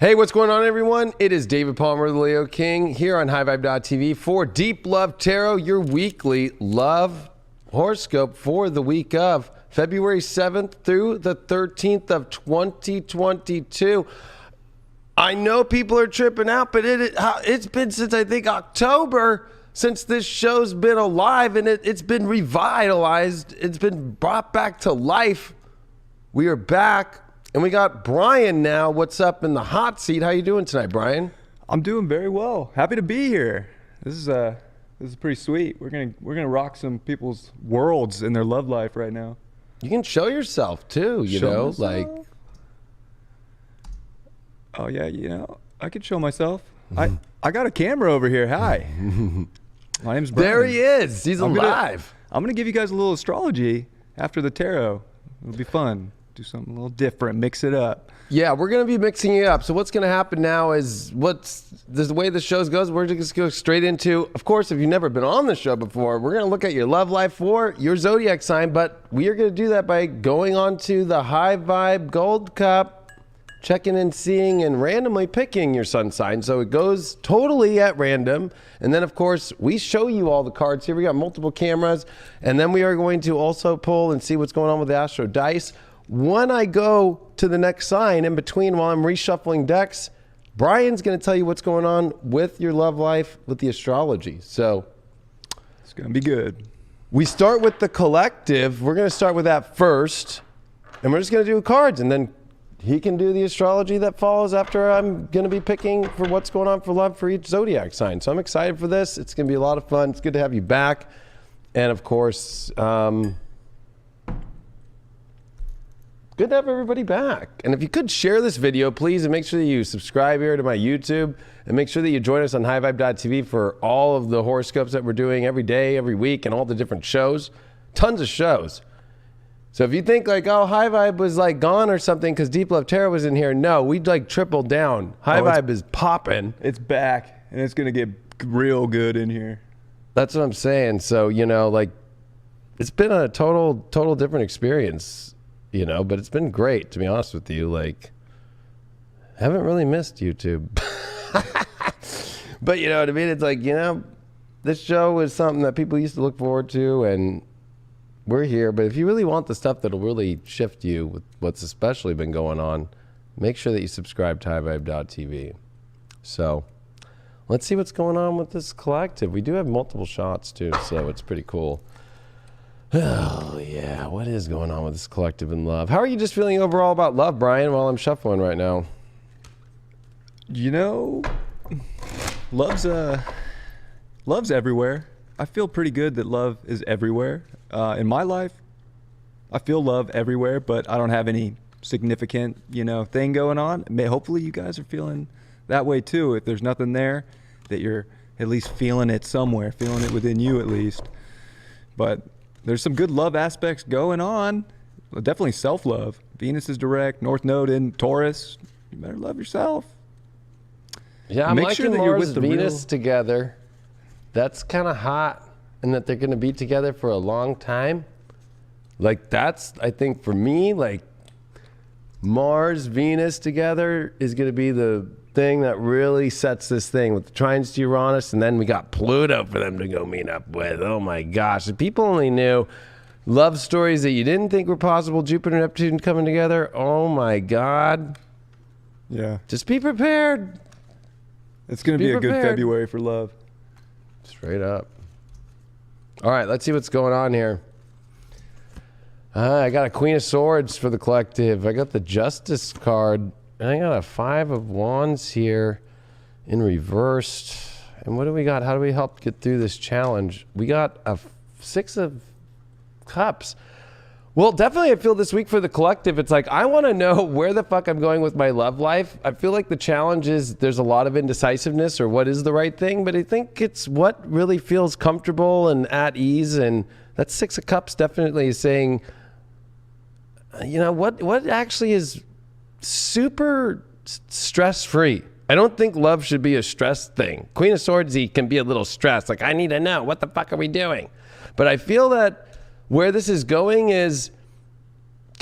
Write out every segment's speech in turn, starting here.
Hey, what's going on, everyone? It is David Palmer, the Leo King, here on HighVibe.tv for Deep Love Tarot, your weekly love horoscope for the week of February 7th through the 13th of 2022. I know people are tripping out, but it's been since, I think, October since this show's been alive, and it's been revitalized. It's been brought back to life. We are back. And we got Brian now. What's up in the hot seat? How you doing tonight, Brian? I'm doing very well. Happy to be here. This is pretty sweet. We're gonna rock some people's worlds in their love life right now. You can show yourself too. Like. Oh yeah, I could show myself. I got a camera over here. Hi. My name's Brian. There he is. He's alive. I'm gonna give you guys a little astrology after the tarot. It'll be fun. Do something a little different, mix it up. Yeah, we're going to be mixing it up. So what's going to happen now is the way the show goes, we're just going to go straight into, of course, if you've never been on the show before, we're going to look at your love life for your zodiac sign, but we are going to do that by going on to the High Vibe Gold Cup, checking and seeing and randomly picking your sun sign. So it goes totally at random. And then, of course, we show you all the cards here. We got multiple cameras. And then we are going to also pull and see what's going on with the Astro Dice. When I go to the next sign in between while I'm reshuffling decks, Brian's going to tell you what's going on with your love life with the astrology. So it's going to be good. We start with the collective. We're going to start with that first. And we're just going to do cards. And then he can do the astrology that follows after I'm going to be picking for what's going on for love for each zodiac sign. So I'm excited for this. It's going to be a lot of fun. It's good to have you back. And of course, good to have everybody back. And if you could share this video, please, and make sure that you subscribe here to my YouTube, and make sure that you join us on HighVibe.tv for all of the horoscopes that we're doing every day, every week, and all the different shows. Tons of shows. So if you think like, oh, High Vibe was like gone or something because Deep Love Tarot was in here, no, we like tripled down. High Vibe is popping. It's back, and it's going to get real good in here. That's what I'm saying. So, like, it's been a total different experience. But it's been great, to be honest with you. Like, haven't really missed YouTube. But you know what I mean? It's like, this show is something that people used to look forward to, and we're here. But if you really want the stuff that'll really shift you with what's especially been going on, make sure that you subscribe to HighVibe.tv. So let's see what's going on with this collective. We do have multiple shots, too, so it's pretty cool. Oh, yeah. What is going on with this collective in love? How are you just feeling overall about love, Brian, while I'm shuffling right now? Love's everywhere. I feel pretty good that love is everywhere. In my life, I feel love everywhere, but I don't have any significant, thing going on. Hopefully you guys are feeling that way too. If there's nothing there, that you're at least feeling it somewhere, feeling it within you at least. But there's some good love aspects going on. Definitely self-love. Venus is direct. North Node in Taurus. You better love yourself. Yeah, I'm liking Mars and Venus together. That's kind of hot, and that they're going to be together for a long time. Like, that's, I think, for me, like, Mars, Venus together is going to be the thing that really sets this thing with the trines to Uranus, and then we got Pluto for them to go meet up with. Oh my gosh, if people only knew love stories that you didn't think were possible, Jupiter and Neptune coming together, oh my God. Yeah. Just be prepared. It's going to be a good February for love. Straight up. All right, let's see what's going on here. I got a Queen of Swords for the collective. I got the Justice card. And I got a 5 of Wands here in reversed. And what do we got? How do we help get through this challenge? We got a 6 of Cups. Well, definitely I feel this week for the collective, it's like, I want to know where the fuck I'm going with my love life. I feel like the challenge is there's a lot of indecisiveness or what is the right thing, but I think it's what really feels comfortable and at ease. And that 6 of Cups definitely is saying, what actually is super stress-free. I don't think love should be a stress thing. Queen of Swords can be a little stressed. Like, I need to know, what the fuck are we doing? But I feel that where this is going is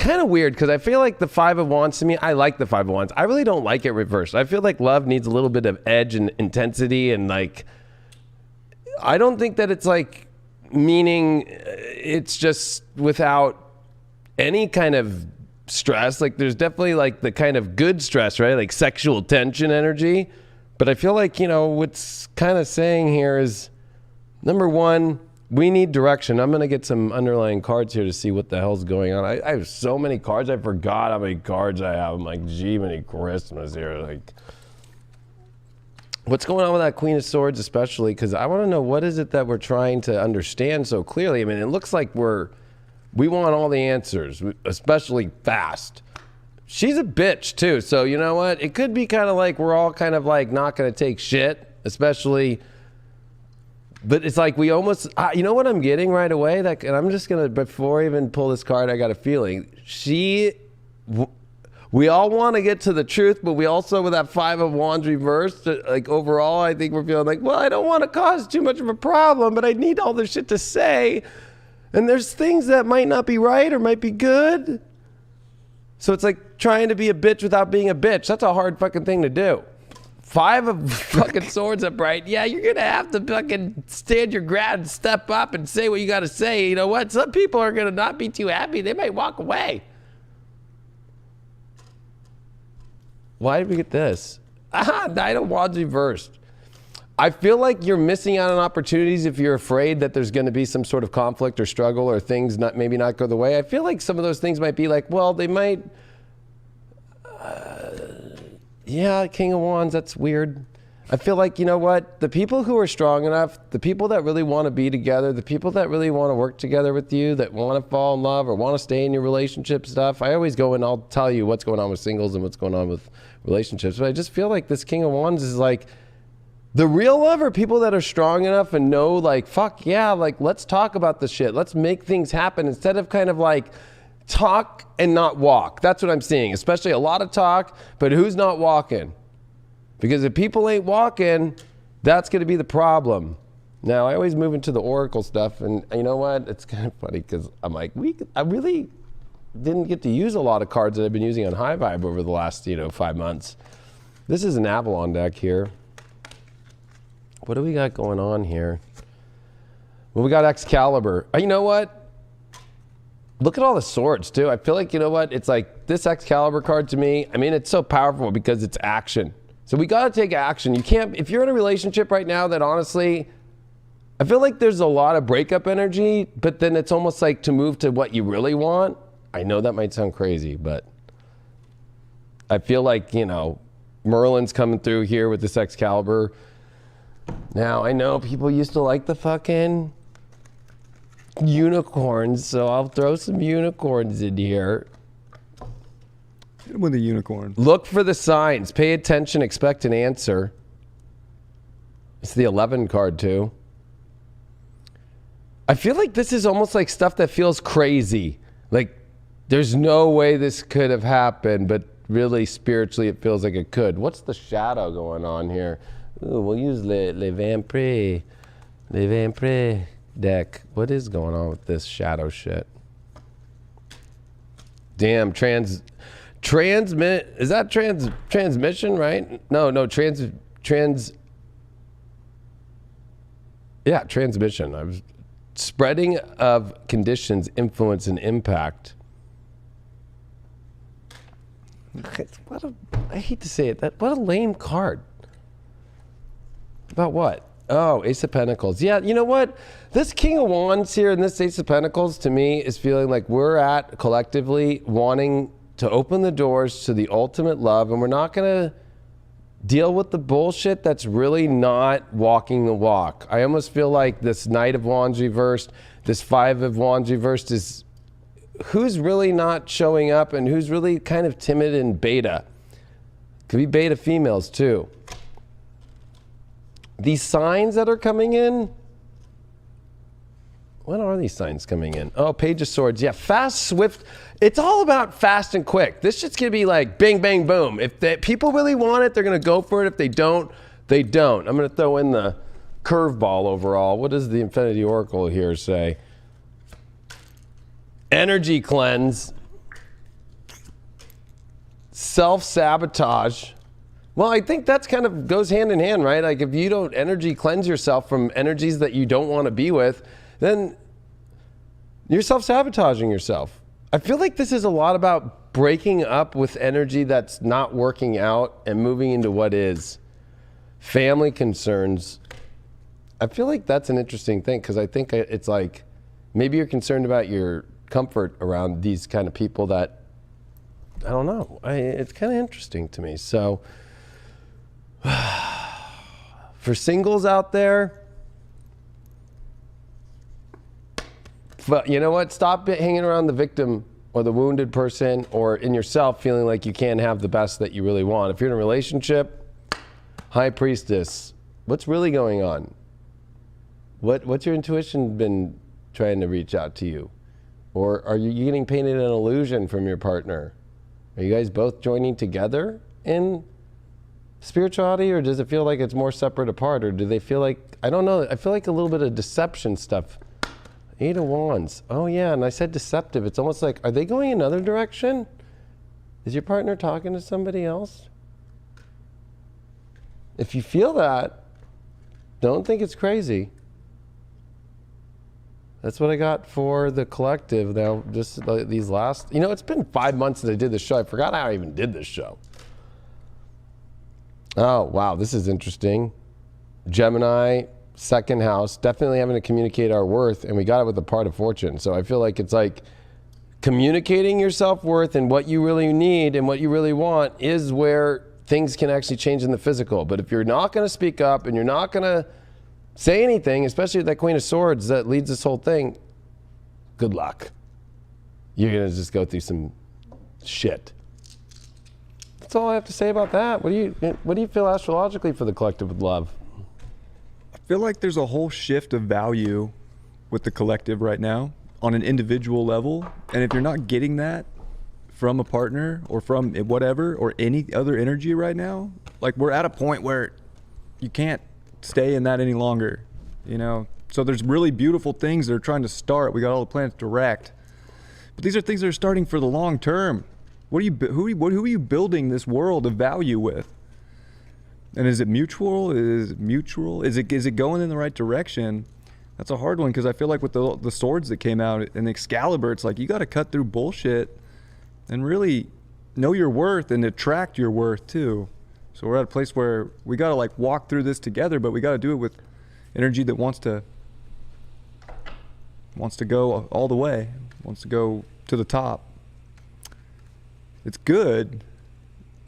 kind of weird because I feel like the Five of Wands to me, I like the Five of Wands. I really don't like it reversed. I feel like love needs a little bit of edge and intensity, and like, I don't think that it's like meaning it's just without any kind of stress. Like there's definitely like the kind of good stress, right? Like sexual tension energy. But I feel like, what's kind of saying here is, number one, we need direction. I'm going to get some underlying cards here to see what the hell's going on. I have so many cards. I forgot how many cards I have. I'm like, gee, many Christmas here. Like, what's going on with that Queen of Swords especially? Because I want to know, what is it that we're trying to understand so clearly? I mean, it looks like we want all the answers, especially fast. She's a bitch too. So you know what? It could be kind of like we're all kind of like not going to take shit, especially... But it's like we almost, you know what I'm getting right away? That, and I'm just going to, before I even pull this card, I got a feeling. We all want to get to the truth, but we also, with that Five of Wands reversed, like overall, I think we're feeling like, well, I don't want to cause too much of a problem, but I need all this shit to say. And there's things that might not be right or might be good. So it's like trying to be a bitch without being a bitch. That's a hard fucking thing to do. Five of fucking Swords upright. Yeah, you're going to have to fucking stand your ground and step up and say what you got to say. You know what? Some people are going to not be too happy. They might walk away. Why did we get this? Knight of Wands reversed. I feel like you're missing out on opportunities if you're afraid that there's going to be some sort of conflict or struggle or things maybe not go the way. I feel like some of those things might be like, well, they might... Yeah, King of Wands, that's weird. I feel like, you know what? The people who are strong enough, the people that really want to be together, the people that really want to work together with you, that want to fall in love or want to stay in your relationship stuff. I always go and I'll tell you what's going on with singles and what's going on with relationships. But I just feel like this King of Wands is like, the real love are people that are strong enough and know like, fuck yeah, like let's talk about this shit. Let's make things happen instead of kind of like, talk and not walk. That's what I'm seeing, especially a lot of talk, but who's not walking? Because if people ain't walking, that's going to be the problem. Now, I always move into the Oracle stuff, and you know what? It's kind of funny because I'm like, I really didn't get to use a lot of cards that I've been using on High Vibe over the last, 5 months. This is an Avalon deck here. What do we got going on here? Well, we got Excalibur. You know what? Look at all the swords, too. I feel like, you know what? It's like this Excalibur card to me, I mean, it's so powerful because it's action. So we got to take action. You can't, if you're in a relationship right now that honestly, I feel like there's a lot of breakup energy, but then it's almost like to move to what you really want. I know that might sound crazy, but I feel like, Merlin's coming through here with this Excalibur. Now, I know people used to like the fucking unicorns, so I'll throw some unicorns in here. Hit him with a unicorn. Look for the signs. Pay attention. Expect an answer. It's the 11 card too. I feel like this is almost like stuff that feels crazy. Like there's no way this could have happened, but really spiritually it feels like it could. What's the shadow going on here? Ooh, we'll use Le Vampire deck. What is going on with this shadow shit? Damn, transmit, is that transmission, right? No, transmission. I was spreading of conditions, influence, and impact. I hate to say it, what a lame card. About what? Oh, Ace of Pentacles. Yeah, you know what? This King of Wands here and this Ace of Pentacles to me is feeling like we're at collectively wanting to open the doors to the ultimate love, and we're not going to deal with the bullshit that's really not walking the walk. I almost feel like this Knight of Wands reversed, this Five of Wands reversed is who's really not showing up and who's really kind of timid and beta. Could be beta females too. These signs that are coming in, when are these signs coming in? Oh, Page of Swords. Yeah, fast, swift. It's all about fast and quick. This shit's going to be like bang, bang, boom. If people really want it, they're going to go for it. If they don't, they don't. I'm going to throw in the curveball overall. What does the Infinity Oracle here say? Energy cleanse. self-sabotage. Well, I think that's kind of goes hand in hand, right? Like if you don't energy cleanse yourself from energies that you don't want to be with, then you're self-sabotaging yourself. I feel like this is a lot about breaking up with energy that's not working out and moving into what is. Family concerns. I feel like that's an interesting thing because I think it's like maybe you're concerned about your comfort around these kind of people that, I don't know. It's kind of interesting to me. So for singles out there, but you know what? Stop hanging around the victim or the wounded person or in yourself feeling like you can't have the best that you really want. If you're in a relationship, High Priestess, what's really going on? What's your intuition been trying to reach out to you? Or are you getting painted an illusion from your partner? Are you guys both joining together in spirituality, or does it feel like it's more separate apart? Or do they feel like, I don't know, I feel like a little bit of deception stuff. 8 of Wands. Oh yeah, and I said deceptive. It's almost like, are they going another direction? Is your partner talking to somebody else? If you feel that, don't think it's crazy. That's what I got for the collective. Now, just these last, it's been 5 months since I did this show. I forgot how I even did this show. Oh, wow, this is interesting. Gemini, second house, definitely having to communicate our worth, and we got it with the part of fortune. So I feel like it's like communicating your self-worth and what you really need and what you really want is where things can actually change in the physical. But if you're not going to speak up and you're not going to say anything, especially with that Queen of Swords that leads this whole thing, good luck. You're going to just go through some shit. That's all I have to say about that. What do you feel astrologically for the collective with love? I feel like there's a whole shift of value with the collective right now on an individual level. And if you're not getting that from a partner or from whatever or any other energy right now, like we're at a point where you can't stay in that any longer, So there's really beautiful things that are trying to start. We got all the planets direct. But these are things that are starting for the long term. Who are you building this world of value with? And is it mutual? Is it going in the right direction? That's a hard one because I feel like with the swords that came out in Excalibur, it's like you got to cut through bullshit and really know your worth and attract your worth too. So we're at a place where we got to like walk through this together, but we got to do it with energy that wants to go all the way, wants to go to the top. It's good,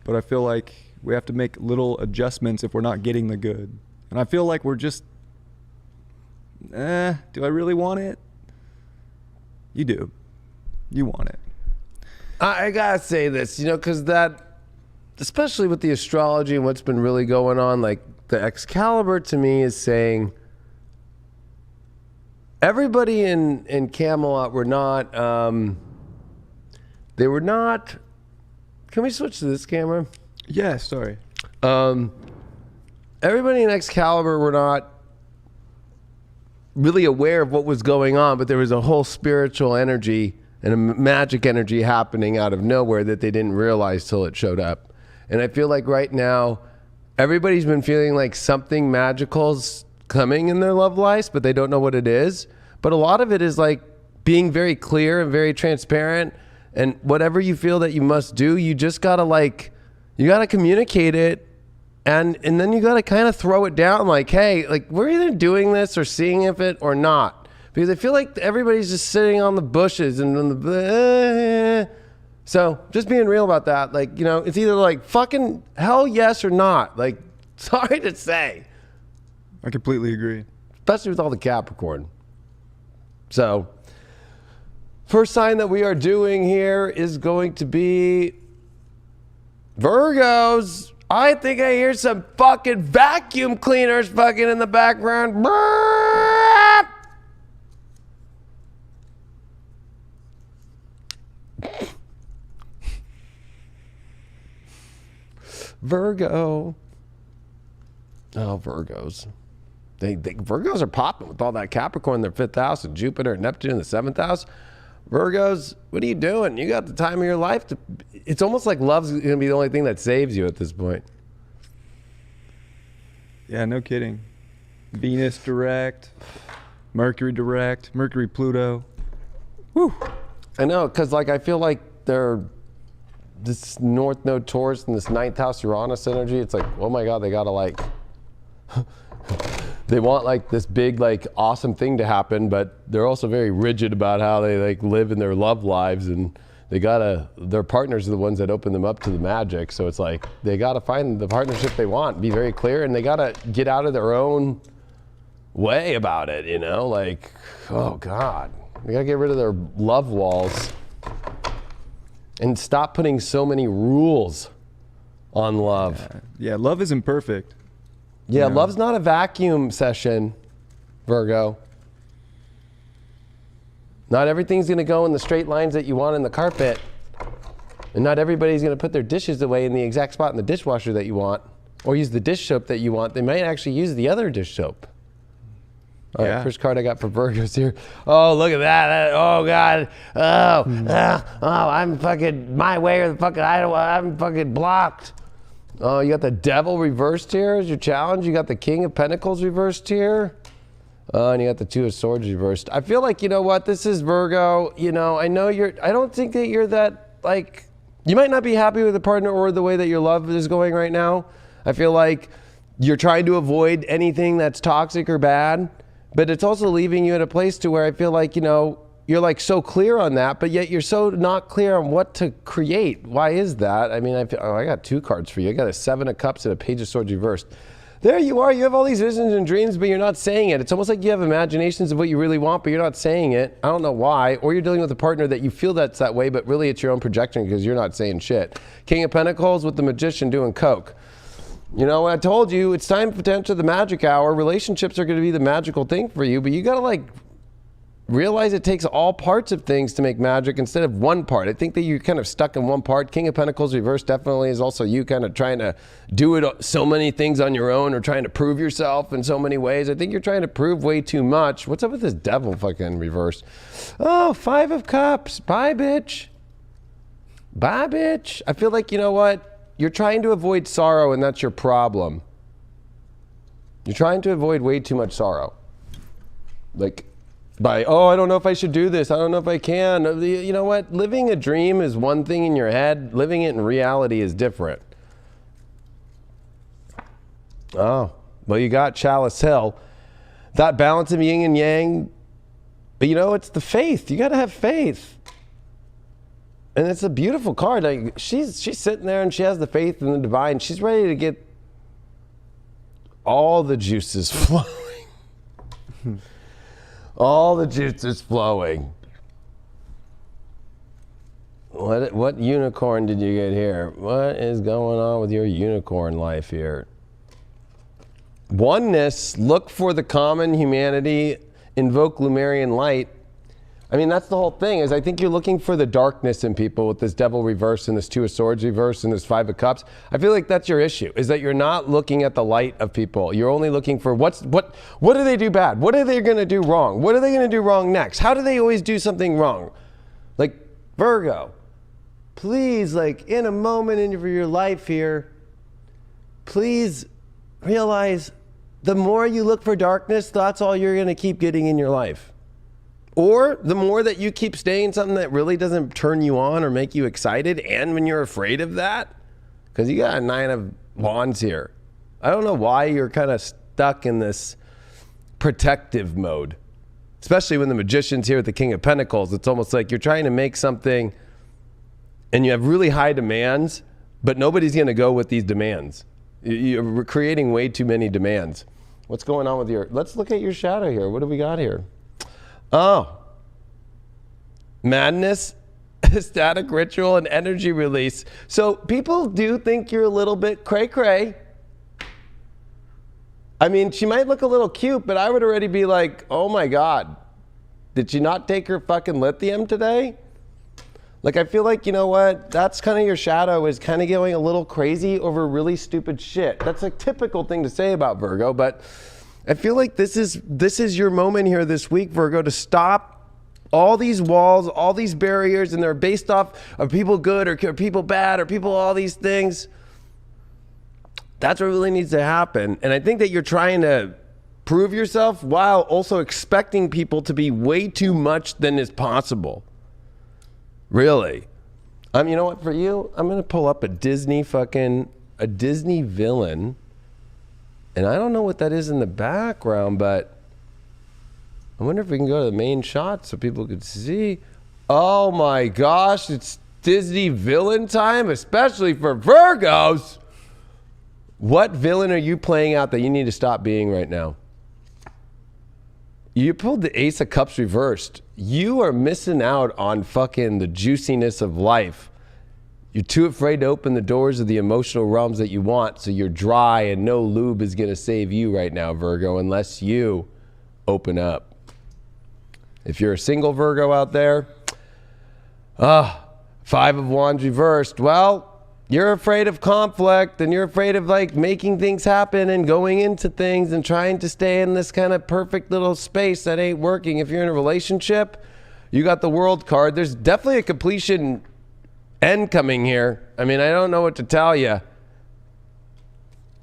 but I feel like we have to make little adjustments if we're not getting the good. And I feel like we're just, do I really want it? You do. You want it. I gotta say this, because that, especially with the astrology and what's been really going on, like the Excalibur to me is saying everybody in Camelot were not, they were not, can we switch to this camera? Yeah, sorry. Everybody in Excalibur were not really aware of what was going on, but there was a whole spiritual energy and a magic energy happening out of nowhere that they didn't realize till it showed up. And I feel like right now, everybody's been feeling like something magical's coming in their love lives, but they don't know what it is. But a lot of it is like being very clear and very transparent, and whatever you feel that you must do, you just gotta you gotta communicate it, and then you gotta kind of throw it down like, hey, like we're either doing this or seeing if it or not. Because I feel like everybody's just sitting on the bushes and so just being real about that. Like, it's either like fucking hell yes or not. Like, sorry to say. I completely agree. Especially with all the Capricorn. So, first sign that we are doing here is going to be Virgos. I think I hear some fucking vacuum cleaners fucking in the background. Virgo. Oh, Virgos. Virgos are popping with all that Capricorn in their 5th house and Jupiter and Neptune in the 7th house. Virgos, what are you doing? You got the time of your life. It's almost like love's going to be the only thing that saves you at this point. Yeah, no kidding. Venus direct, Mercury direct, Mercury Pluto. Whew. I know, because like I feel like this North Node Taurus and this ninth house Uranus energy, it's like, oh my God, they gotta like, they want like this big like awesome thing to happen, but they're also very rigid about how they like live in their love lives, and their partners are the ones that open them up to the magic. So it's like, they gotta find the partnership they want, be very clear, and they gotta get out of their own way about it, you know, like, oh God. They gotta get rid of their love walls and stop putting so many rules on love. Yeah, love isn't perfect. Yeah, You know? love's not a vacuum session, Virgo. Not everything's gonna go in the straight lines that you want in the carpet. And not everybody's gonna put their dishes away in the exact spot in the dishwasher that you want, or use the dish soap that you want. They might actually use the other dish soap. All right, first card I got for Virgos here. Oh, look at that. Oh, God. I'm fucking my way or the fucking I'm fucking blocked. Oh, you got the Devil reversed here as your challenge. You got the King of Pentacles reversed here. And you got the Two of Swords reversed. I feel like, you know what? This is Virgo. You know, I don't think that you're that, like, you might not be happy with the partner or the way that your love is going right now. I feel like you're trying to avoid anything that's toxic or bad. But it's also leaving you at a place to where I feel like, you know, you're like so clear on that, but yet you're so not clear on what to create. Why is that? I mean, I got two cards for you. I got a Seven of Cups and a Page of Swords reversed. There you are. You have all these visions and dreams, but you're not saying it. It's almost like you have imaginations of what you really want, but you're not saying it. I don't know why. Or you're dealing with a partner that you feel that's that way, but really it's your own projection because you're not saying shit. King of Pentacles with the Magician doing coke. You know, I told you, it's time to enter the magic hour. Relationships are going to be the magical thing for you, but you got to like realize it takes all parts of things to make magic instead of one part. I think that you're kind of stuck in one part. King of Pentacles reversed definitely is also you kind of trying to do it so many things on your own or trying to prove yourself in so many ways. I think you're trying to prove way too much. What's up with this Devil fucking reversed? Oh, Five of Cups. Bye, bitch. Bye, bitch. I feel like, you know what? You're trying to avoid sorrow, and that's your problem. You're trying to avoid way too much sorrow. Like, by, oh, I don't know if I should do this. I don't know if I can. You know what? Living a dream is one thing in your head. Living it in reality is different. Oh, well, you got Chalice Hill. That balance of yin and yang. But, you know, it's the faith. You got to have faith. And it's a beautiful card. Like she's sitting there and she has the faith in the divine. She's ready to get all the juices flowing. All the juices flowing. What unicorn did you get here? What is going on with your unicorn life here? Oneness, look for the common humanity, invoke Lumerian light. I mean, that's the whole thing, is I think you're looking for the darkness in people with this Devil reverse and this Two of Swords reverse and this Five of Cups. I feel like that's your issue, is that you're not looking at the light of people. You're only looking for what do they do bad? What are they going to do wrong? What are they going to do wrong next? How do they always do something wrong? Like, Virgo, please, like, in a moment in your life here, please realize the more you look for darkness, that's all you're going to keep getting in your life. Or the more that you keep staying something that really doesn't turn you on or make you excited, and when you're afraid of that, because you got a Nine of Wands here. I don't know why you're kind of stuck in this protective mode, especially when the Magician's here with the King of Pentacles. It's almost like you're trying to make something and you have really high demands, but nobody's going to go with these demands. You're creating way too many demands. What's going on with let's look at your shadow here. What do we got here? Oh, madness, ecstatic ritual, and energy release. So people do think you're a little bit cray-cray. I mean, she might look a little cute, but I would already be like, oh my God, did she not take her fucking lithium today? Like, I feel like, you know what? That's kind of your shadow, is kind of going a little crazy over really stupid shit. That's a typical thing to say about Virgo, but I feel like this is your moment here this week, Virgo, to stop all these walls, all these barriers, and they're based off of people good or people bad or people all these things. That's what really needs to happen. And I think that you're trying to prove yourself while also expecting people to be way too much than is possible. Really. You know what, for you, I'm going to pull up a Disney villain. And I don't know what that is in the background, but I wonder if we can go to the main shot so people could see. Oh my gosh, it's Disney villain time, especially for Virgos. What villain are you playing out that you need to stop being right now? You pulled the Ace of Cups reversed. You are missing out on fucking the juiciness of life. You're too afraid to open the doors of the emotional realms that you want, so you're dry and no lube is going to save you right now, Virgo, unless you open up. If you're a single Virgo out there, Five of Wands reversed. Well, you're afraid of conflict and you're afraid of like making things happen and going into things and trying to stay in this kind of perfect little space that ain't working. If you're in a relationship, you got the World card. There's definitely a completion end coming here. I mean, I don't know what to tell you.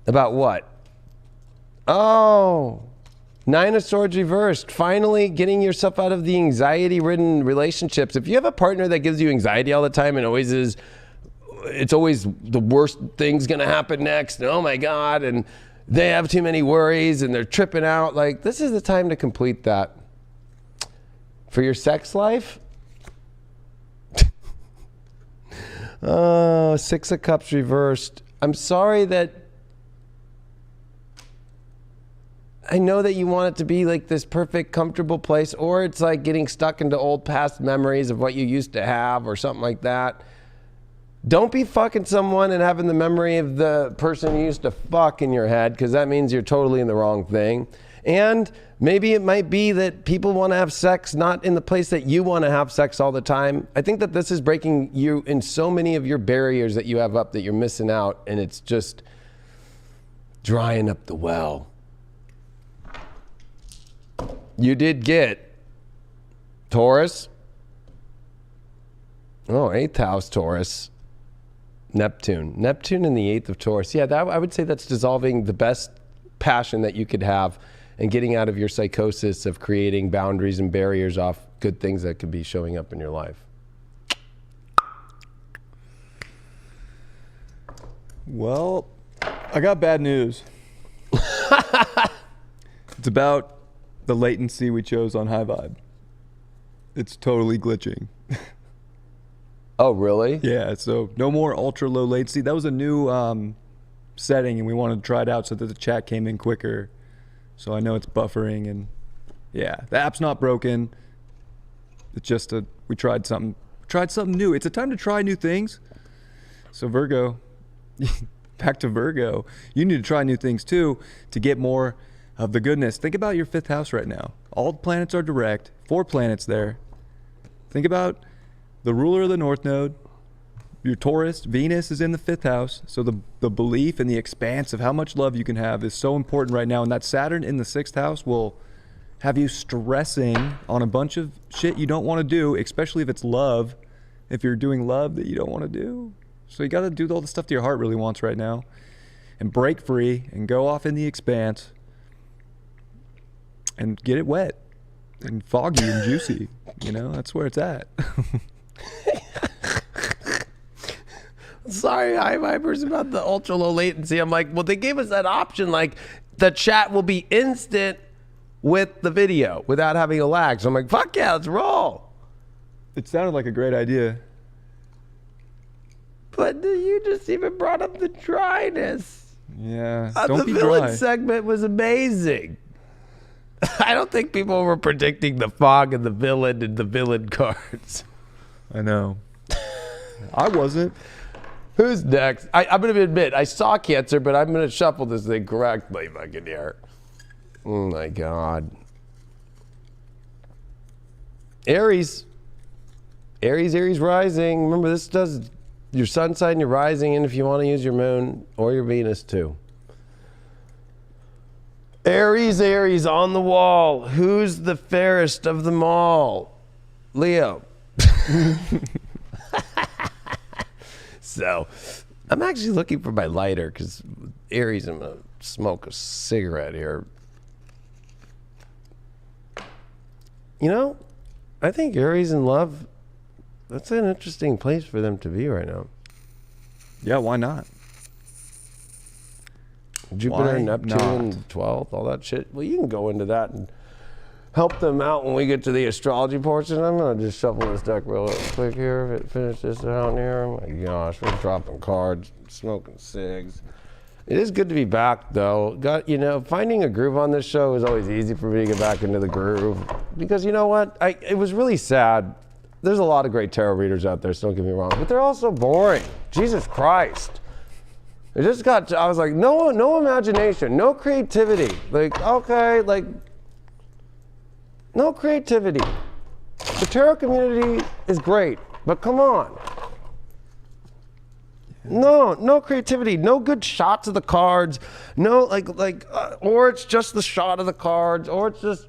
About what? Oh, Nine of Swords reversed. Finally getting yourself out of the anxiety-ridden relationships. If you have a partner that gives you anxiety all the time and always is, it's always the worst thing's gonna happen next, and oh my God, and they have too many worries and they're tripping out, like this is the time to complete that. For your sex life, oh, Six of Cups reversed. I'm sorry that I know that you want it to be like this perfect, comfortable place, or it's like getting stuck into old past memories of what you used to have or something like that. Don't be fucking someone and having the memory of the person you used to fuck in your head, because that means you're totally in the wrong thing. And maybe it might be that people want to have sex not in the place that you want to have sex all the time. I think that this is breaking you in so many of your barriers that you have up that you're missing out, and it's just drying up the well. You did get Taurus. Oh, 8th house Taurus. Neptune in the 8th of Taurus. Yeah, I would say that's dissolving the best passion that you could have and getting out of your psychosis of creating boundaries and barriers off good things that could be showing up in your life. Well, I got bad news. It's about the latency we chose on High Vibe. It's totally glitching. Oh, really? Yeah, so no more ultra low latency. That was a new setting, and we wanted to try it out so that the chat came in quicker. So I know it's buffering, and yeah, the app's not broken. It's just we tried something new. It's a time to try new things. So Virgo, back to Virgo, you need to try new things too to get more of the goodness. Think about your 5th house right now. All the planets are direct, 4 planets there. Think about the ruler of the North Node, your Taurus, Venus is in the 5th house. So the belief and the expanse of how much love you can have is so important right now. And that Saturn in the 6th house will have you stressing on a bunch of shit you don't want to do, especially if it's love. If you're doing love that you don't want to do. So you got to do all the stuff that your heart really wants right now and break free and go off in the expanse and get it wet and foggy and juicy. You know, that's where it's at. Sorry, High Vibers, about the ultra low latency. I'm like, well, they gave us that option. Like, the chat will be instant with the video without having a lag. So I'm like, fuck yeah, let's roll. It sounded like a great idea. But you just even brought up the dryness. Yeah, don't be dry. The villain segment was amazing. I don't think people were predicting the fog and the villain cards. I know. I wasn't. Who's next? I'm going to admit, I saw Cancer, but I'm going to shuffle this thing correctly fucking here. Oh my God. Aries. Aries rising. Remember, this does your sun sign, your rising, and if you want to use your moon or your Venus too. Aries on the wall. Who's the fairest of them all? Leo. So I'm actually looking for my lighter because Aries, I'm going to smoke a cigarette here. You know, I think Aries in love, that's an interesting place for them to be right now. Yeah, why not? Jupiter, Why Neptune, not? 12th, all that shit. Well, you can go into that and help them out when we get to the astrology portion. I'm going to just shuffle this deck real quick here. Finish this out here. Oh my gosh, we're dropping cards, smoking cigs. It is good to be back, though. Finding a groove on this show is always easy for me to get back into the groove. Because you know what? It was really sad. There's a lot of great tarot readers out there, so don't get me wrong. But they're all so boring. Jesus Christ. I was like, no imagination, no creativity. Like, okay, like, no creativity. The tarot community is great, but come on. No creativity, no good shots of the cards, no or it's just the shot of the cards, or it's just,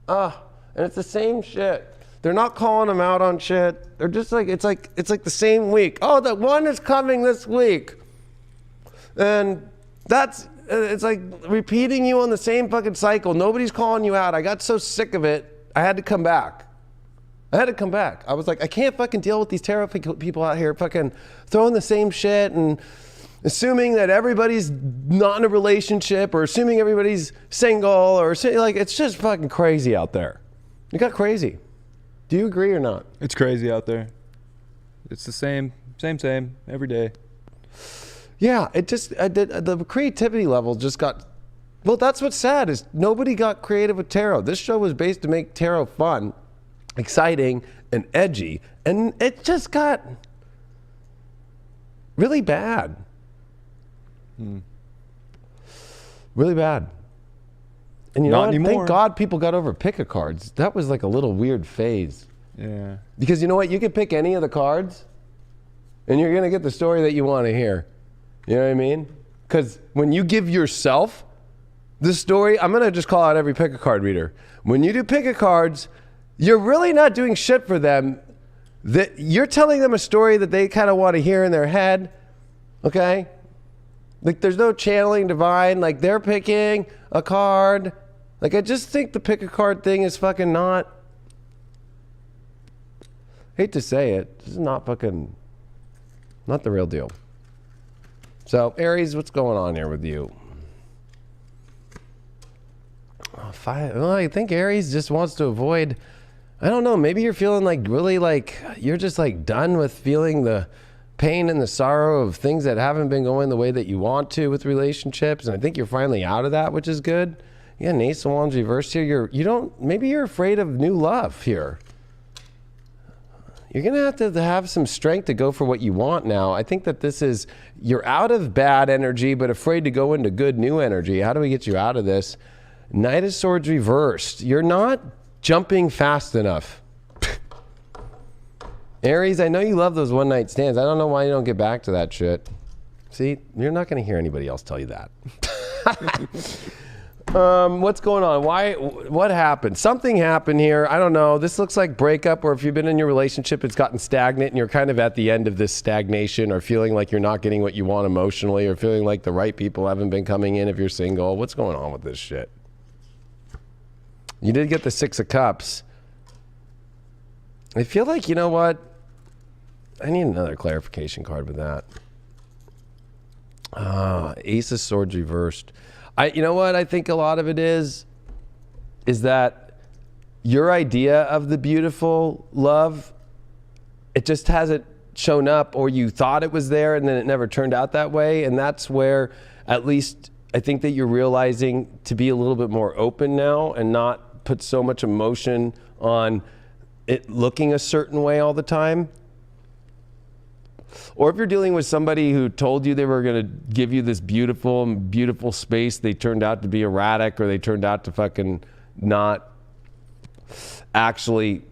and it's the same shit. They're not calling them out on shit. They're just like, it's like the same week. Oh, the one is coming this week. And it's like repeating you on the same fucking cycle. Nobody's calling you out. I got so sick of it, I had to come back. I was like, I can't fucking deal with these tarot people out here fucking throwing the same shit and assuming that everybody's not in a relationship or assuming everybody's single or like, it's just fucking crazy out there. It got crazy. Do you agree or not? It's crazy out there. It's the same every day. Yeah, the creativity level just got, well, that's what's sad is nobody got creative with tarot. This show was based to make tarot fun, exciting, and edgy, and it just got really bad. Really bad. And you know what? Anymore. Thank God people got over pick-a-cards. That was like a little weird phase. Yeah. Because you know what? You can pick any of the cards, and you're going to get the story that you want to hear. You know what I mean? Because when you give yourself the story, I'm going to just call out every pick-a-card reader. When you do pick-a-cards, you're really not doing shit for them. You're telling them a story that they kind of want to hear in their head, okay? Like, there's no channeling divine. Like, they're picking a card. Like, I just think the pick-a-card thing is fucking not... hate to say it. This is not the real deal. So, Aries, what's going on here with you? Well, I think Aries just wants to avoid... I don't know, maybe you're feeling like really like you're just like done with feeling the pain and the sorrow of things that haven't been going the way that you want to with relationships. And I think you're finally out of that, which is good. Yeah, Ace of Wands reversed here. Maybe you're afraid of new love here. You're going to have some strength to go for what you want now. I think that you're out of bad energy, but afraid to go into good new energy. How do we get you out of this? Knight of Swords reversed. You're not jumping fast enough. Aries, I know you love those one night stands. I don't know why you don't get back to that shit. See, you're not going to hear anybody else tell you that. What's going on? What happened? Something happened here. I don't know. This looks like breakup, or if you've been in your relationship, it's gotten stagnant and you're kind of at the end of this stagnation, or feeling like you're not getting what you want emotionally, or feeling like the right people haven't been coming in if you're single. What's going on with this shit? You did get the Six of Cups. I feel like, you know what? I need another clarification card with that. Ace of Swords reversed. You know what I think a lot of it is that your idea of the beautiful love, it just hasn't shown up, or you thought it was there and then it never turned out that way. And that's where, at least, I think that you're realizing to be a little bit more open now and not put so much emotion on it looking a certain way all the time. Or if you're dealing with somebody who told you they were going to give you this beautiful, beautiful space, they turned out to be erratic, or they turned out to fucking not actually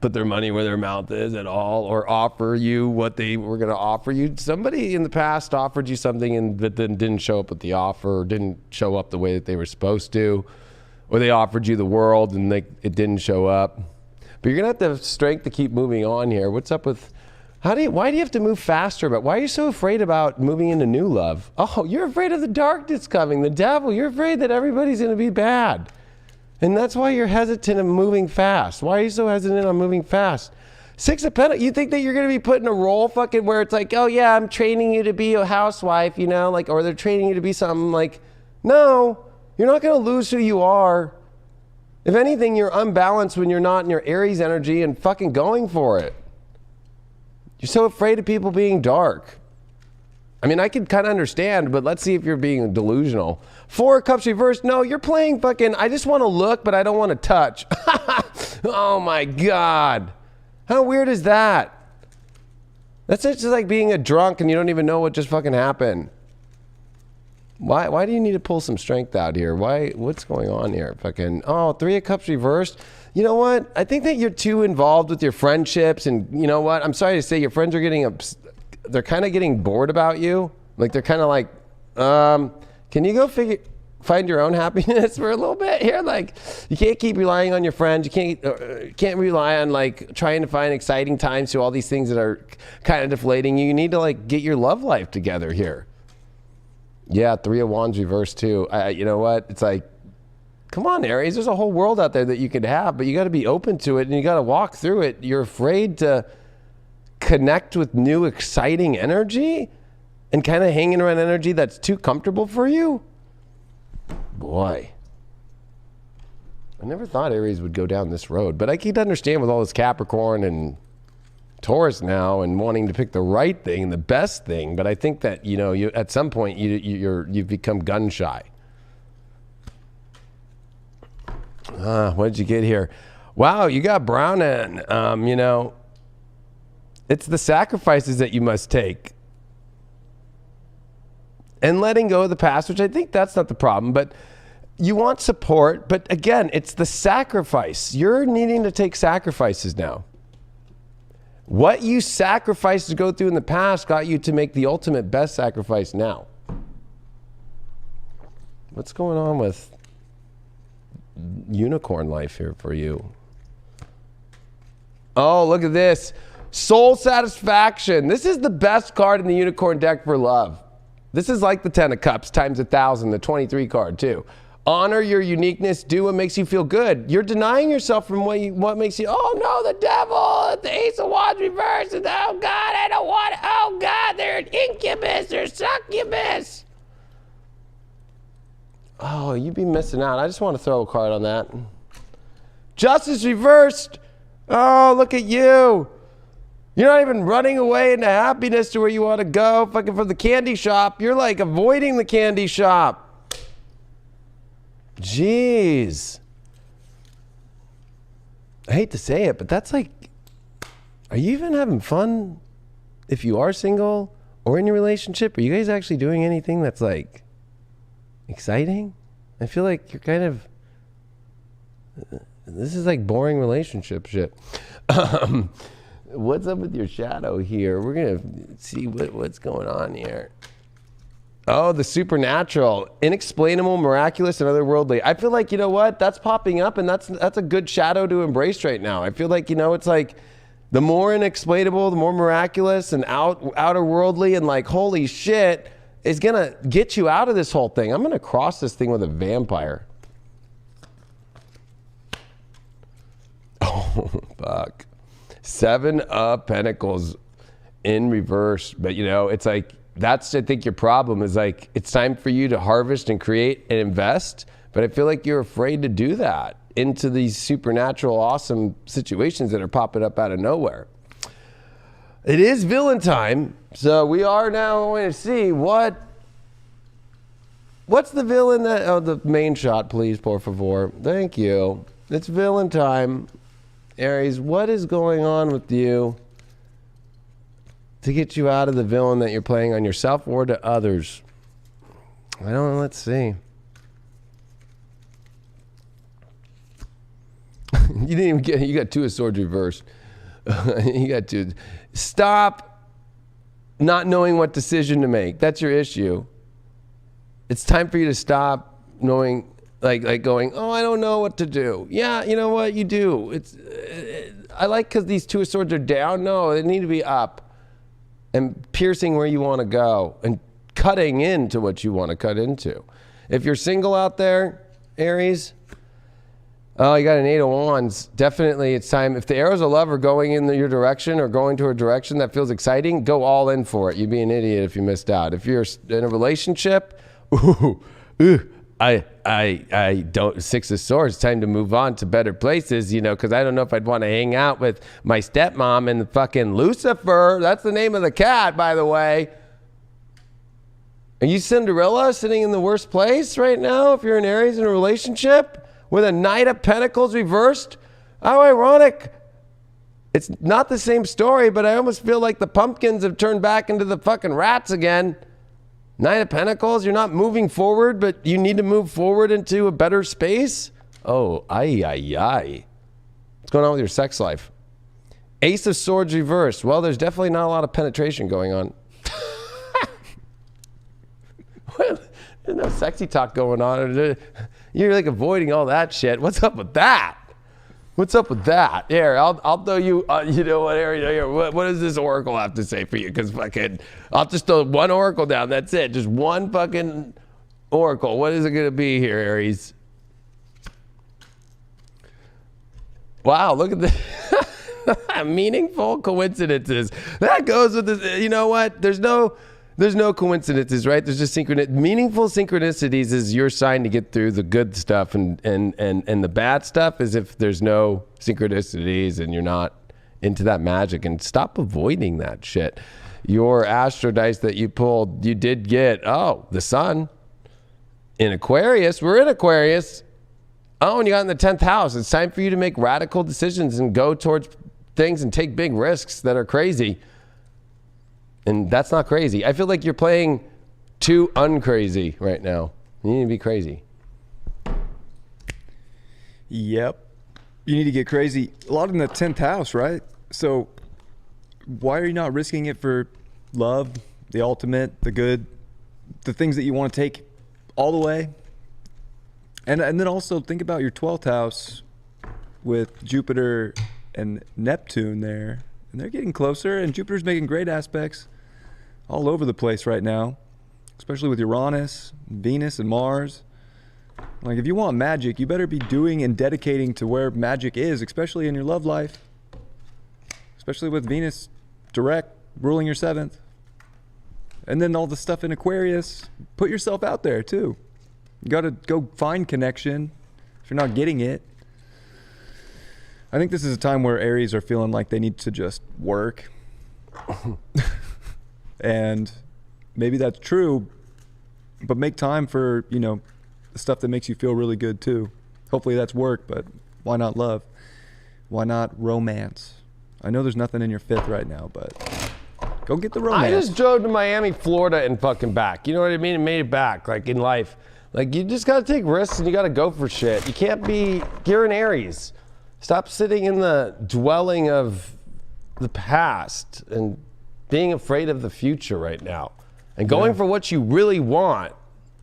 put their money where their mouth is at all, or offer you what they were going to offer you. Somebody in the past offered you something but then didn't show up with the offer, or didn't show up the way that they were supposed to, or they offered you the world and it didn't show up. But you're going to have the strength to keep moving on here. What's up with... Why do you have to move faster? But why are you so afraid about moving into new love? Oh, you're afraid of the darkness coming, the devil. You're afraid that everybody's going to be bad. And that's why you're hesitant of moving fast. Why are you so hesitant on moving fast? Six of Pentacles, you think that you're going to be put in a role fucking where it's like, oh yeah, I'm training you to be a housewife, you know, like, or they're training you to be something like, no, you're not going to lose who you are. If anything, you're unbalanced when you're not in your Aries energy and fucking going for it. You're so afraid of people being dark. I mean, I can kind of understand, but let's see if you're being delusional. Four of Cups reversed. No, you're playing fucking, I just want to look, but I don't want to touch. Oh my God. How weird is that? That's just like being a drunk and you don't even know what just fucking happened. Why do you need to pull some strength out here? What's going on here? Fucking, oh, Three of Cups reversed. You know what? I think that you're too involved with your friendships, and you know what? I'm sorry to say your friends are they're kind of getting bored about you. Like they're kind of like, can you go find your own happiness for a little bit here? Like you can't keep relying on your friends. You can't rely on like trying to find exciting times to all these things that are kind of deflating you. You need to like get your love life together here. Yeah, Three of Wands reversed too. You know what? It's like, come on, Aries. There's a whole world out there that you could have, but you got to be open to it and you got to walk through it. You're afraid to connect with new, exciting energy and kind of hanging around energy that's too comfortable for you. Boy, I never thought Aries would go down this road, but I can understand with all this Capricorn and Taurus now and wanting to pick the right thing, the best thing. But I think that, you know, you at some point you've become gun shy. What did you get here? Wow, you got brown in. You know, it's the sacrifices that you must take. And letting go of the past, which I think that's not the problem, but you want support. But again, it's the sacrifice. You're needing to take sacrifices now. What you sacrificed to go through in the past got you to make the ultimate best sacrifice now. What's going on with unicorn life here for you? Oh, look at this. Soul satisfaction. This is the best card in the unicorn deck for love. This is like the 10 of Cups times 1,000, the 23 card too. Honor your uniqueness. Do what makes you feel good. You're denying yourself from what makes you, oh no, the devil, the Ace of Wands reversed, and oh God, I don't want it. Oh God, they're an incubus, they're succubus. Oh, you'd be missing out. I just want to throw a card on that. Justice reversed. Oh, look at you. You're not even running away into happiness to where you want to go, fucking from the candy shop. You're like avoiding the candy shop. Jeez. I hate to say it, but that's like, are you even having fun if you are single or in your relationship? Are you guys actually doing anything that's like exciting? I feel like you're kind of, this is like boring relationship shit. What's up with your shadow here? We're going to see what's going on here. Oh, the supernatural, inexplainable, miraculous, and otherworldly. I feel like, you know what? That's popping up, and that's a good shadow to embrace right now. I feel like, you know, it's like the more inexplainable, the more miraculous and outerworldly, and like, holy shit, is going to get you out of this whole thing. I'm going to cross this thing with a vampire. Oh, fuck. Seven of Pentacles in reverse. But, you know, it's like, that's, I think, your problem is like, it's time for you to harvest and create and invest. But I feel like you're afraid to do that into these supernatural, awesome situations that are popping up out of nowhere. It is villain time. So we are now going to see what's the villain that, oh, the main shot, please, por favor. Thank you. It's villain time. Aries, what is going on with you to get you out of the villain that you're playing on yourself or to others? I don't know. Let's see. You didn't even get, you got Two of Swords reversed. You got two. Stop not knowing what decision to make. That's your issue. It's time for you to stop knowing Like going, oh, I don't know what to do. Yeah, you know what? You do. I like because these two of swords are down. No, they need to be up and piercing where you want to go and cutting into what you want to cut into. If you're single out there, Aries, oh, you got an 8 of Wands. Definitely it's time. If the arrows of love are going in your direction or going to a direction that feels exciting, go all in for it. You'd be an idiot if you missed out. If you're in a relationship, I don't, 6 of Swords, time to move on to better places, you know, because I don't know if I'd want to hang out with my stepmom and fucking Lucifer. That's the name of the cat, by the way. Are you Cinderella sitting in the worst place right now if you're an Aries in a relationship with a Knight of Pentacles reversed? How ironic. It's not the same story, but I almost feel like the pumpkins have turned back into the fucking rats again. Knight of Pentacles, you're not moving forward, but you need to move forward into a better space? Oh, ay. What's going on with your sex life? Ace of Swords reversed. Well, there's definitely not a lot of penetration going on. There's no sexy talk going on. You're like avoiding all that shit. What's up with that? What's up with that? Here, I'll throw you, you know what, Here, what does this oracle have to say for you? Because fucking, I'll just throw one oracle down. That's it. Just one fucking oracle. What is it going to be here, Aries? Wow, look at this. Meaningful coincidences. That goes with this. You know what? There's no coincidences, right? There's just meaningful synchronicities is your sign to get through the good stuff, and the bad stuff is if there's no synchronicities and you're not into that magic. And stop avoiding that shit. Your astro dice that you pulled, you did get, the sun in Aquarius. We're in Aquarius. Oh, and you got in the 10th house. It's time for you to make radical decisions and go towards things and take big risks that are crazy. And that's not crazy. I feel like you're playing too uncrazy right now. You need to be crazy. Yep. You need to get crazy. A lot in the 10th house, right? So why are you not risking it for love, the ultimate, the good, the things that you want to take all the way? And then also think about your 12th house with Jupiter and Neptune there. And they're getting closer, and Jupiter's making great aspects all over the place right now, especially with Uranus, Venus, and Mars. Like, if you want magic, you better be doing and dedicating to where magic is, especially in your love life, especially with Venus direct ruling your 7th. And then all the stuff in Aquarius, put yourself out there too. You got to go find connection if you're not getting it. I think this is a time where Aries are feeling like they need to just work. And maybe that's true, but make time for, you know, the stuff that makes you feel really good too. Hopefully that's work, but why not love? Why not romance? I know there's nothing in your 5th right now, but go get the romance. I just drove to Miami, Florida and fucking back. You know what I mean? And made it back, like in life. Like, you just got to take risks and you got to go for shit. You can't be, you're an Aries. Stop sitting in the dwelling of the past and being afraid of the future right now and going for what you really want.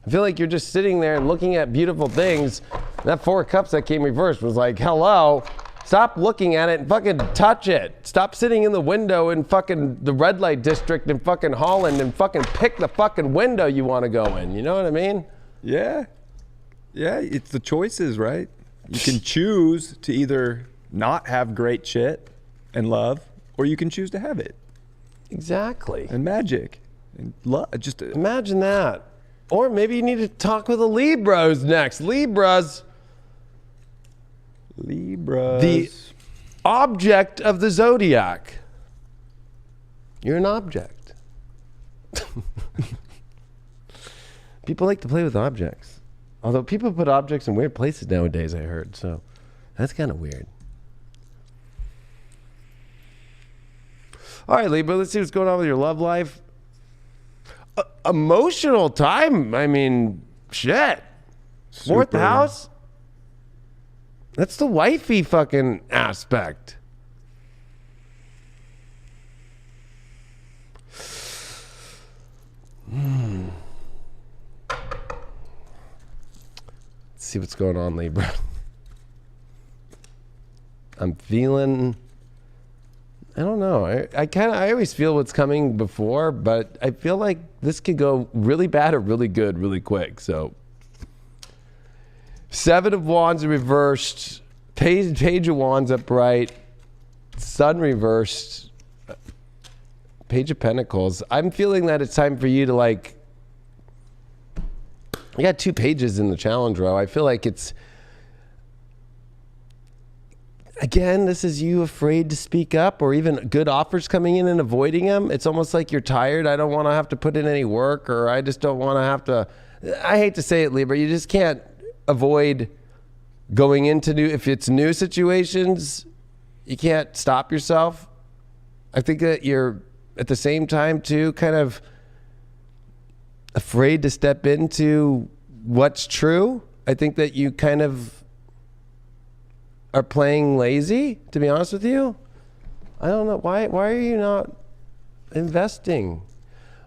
I feel like you're just sitting there and looking at beautiful things. That 4 of Cups that came reversed was like, hello, stop looking at it and fucking touch it. Stop sitting in the window in fucking the red light district in fucking Holland and fucking pick the fucking window you want to go in. You know what I mean? Yeah. Yeah, it's the choices, right? You can choose to either not have great shit and love, or you can choose to have it. Exactly. And magic. And love. Just imagine that. Or maybe you need to talk with the Libras next. Libras. The object of the zodiac. You're an object. People like to play with objects. Although people put objects in weird places nowadays, I heard. So that's kind of weird. All right, Libra, let's see what's going on with your love life. Emotional time. I mean, shit. Super. 4th house. That's the wifey fucking aspect. see what's going on, Libra. I'm feeling, I don't know. I always feel what's coming before, but I feel like this could go really bad or really good really quick. So 7 of Wands reversed, Page of Wands upright, Sun reversed, Page of Pentacles. I'm feeling that it's time for you to like, I got 2 pages in the challenge row. I feel like it's, again, this is you afraid to speak up, or even good offers coming in and avoiding them. It's almost like you're tired. I don't want to have to put in any work, or I just don't want to have to, I hate to say it, Libra, you just can't avoid going into new, if it's new situations, you can't stop yourself. I think that you're at the same time too kind of afraid to step into what's true. I think that you kind of are playing lazy, to be honest with you. I don't know. Why are you not investing?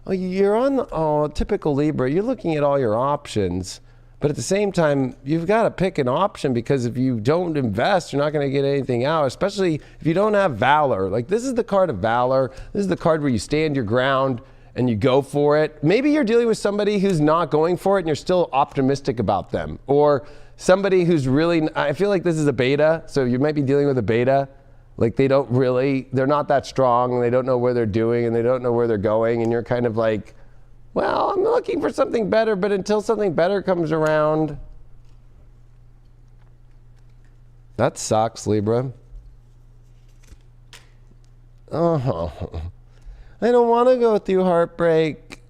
Oh, you're on typical Libra. You're looking at all your options, but at the same time, you've got to pick an option, because if you don't invest, you're not going to get anything out, especially if you don't have valor. Like, this is the card of valor. This is the card where you stand your ground and you go for it. Maybe you're dealing with somebody who's not going for it and you're still optimistic about them. Or somebody who's really, I feel like this is a beta, so you might be dealing with a beta. Like, they're not that strong, and they don't know where they're doing, and they don't know where they're going, and you're kind of like, well, I'm looking for something better, but until something better comes around. That sucks, Libra. Oh, I don't want to go through heartbreak,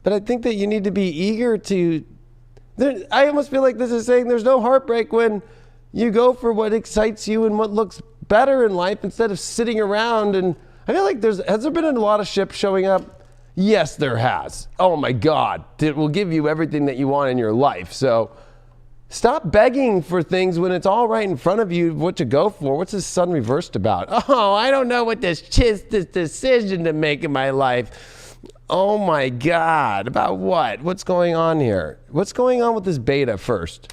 but I think that you need to be eager to. I almost feel like this is saying there's no heartbreak when you go for what excites you and what looks better in life, instead of sitting around. And I feel like has there been a lot of ships showing up? Yes, there has. Oh my God. It will give you everything that you want in your life. So stop begging for things when it's all right in front of you what to go for. What's this Sun reversed about? Oh, I don't know what this decision to make in my life. Oh my God. About what? What's going on here? What's going on with this beta first?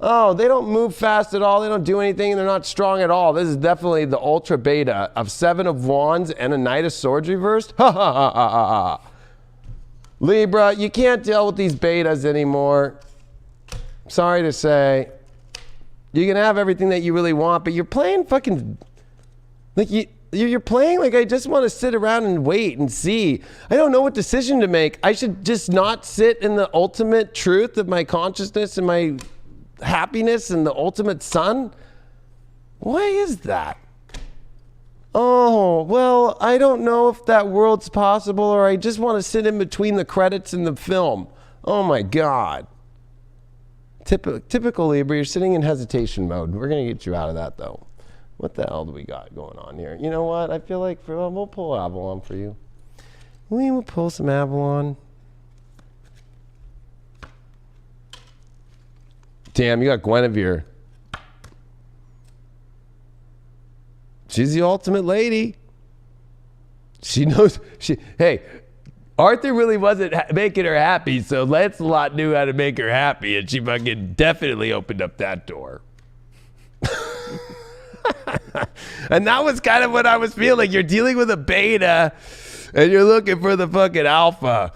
Oh, they don't move fast at all. They don't do anything, and they're not strong at all. This is definitely the ultra beta of 7 of Wands and a Knight of Swords reversed. Ha ha ha ha ha ha. Libra, you can't deal with these betas anymore. Sorry to say. You can have everything that you really want, but you're playing fucking, like you're playing like, I just want to sit around and wait and see. I don't know what decision to make. I should just not sit in the ultimate truth of my consciousness and my happiness and the ultimate sun? Why is that? Oh, well, I don't know if that world's possible, or I just want to sit in between the credits in the film. Oh my God. Typical Libra, you're sitting in hesitation mode. We're going to get you out of that, though. What the hell do we got going on here? You know what? I feel like we'll pull Avalon for you. We will pull some Avalon. Damn, you got Guinevere. She's the ultimate lady. She knows. Hey, Arthur really wasn't making her happy, so Lancelot knew how to make her happy, and she fucking definitely opened up that door. And that was kind of what I was feeling. You're dealing with a beta, and you're looking for the fucking alpha.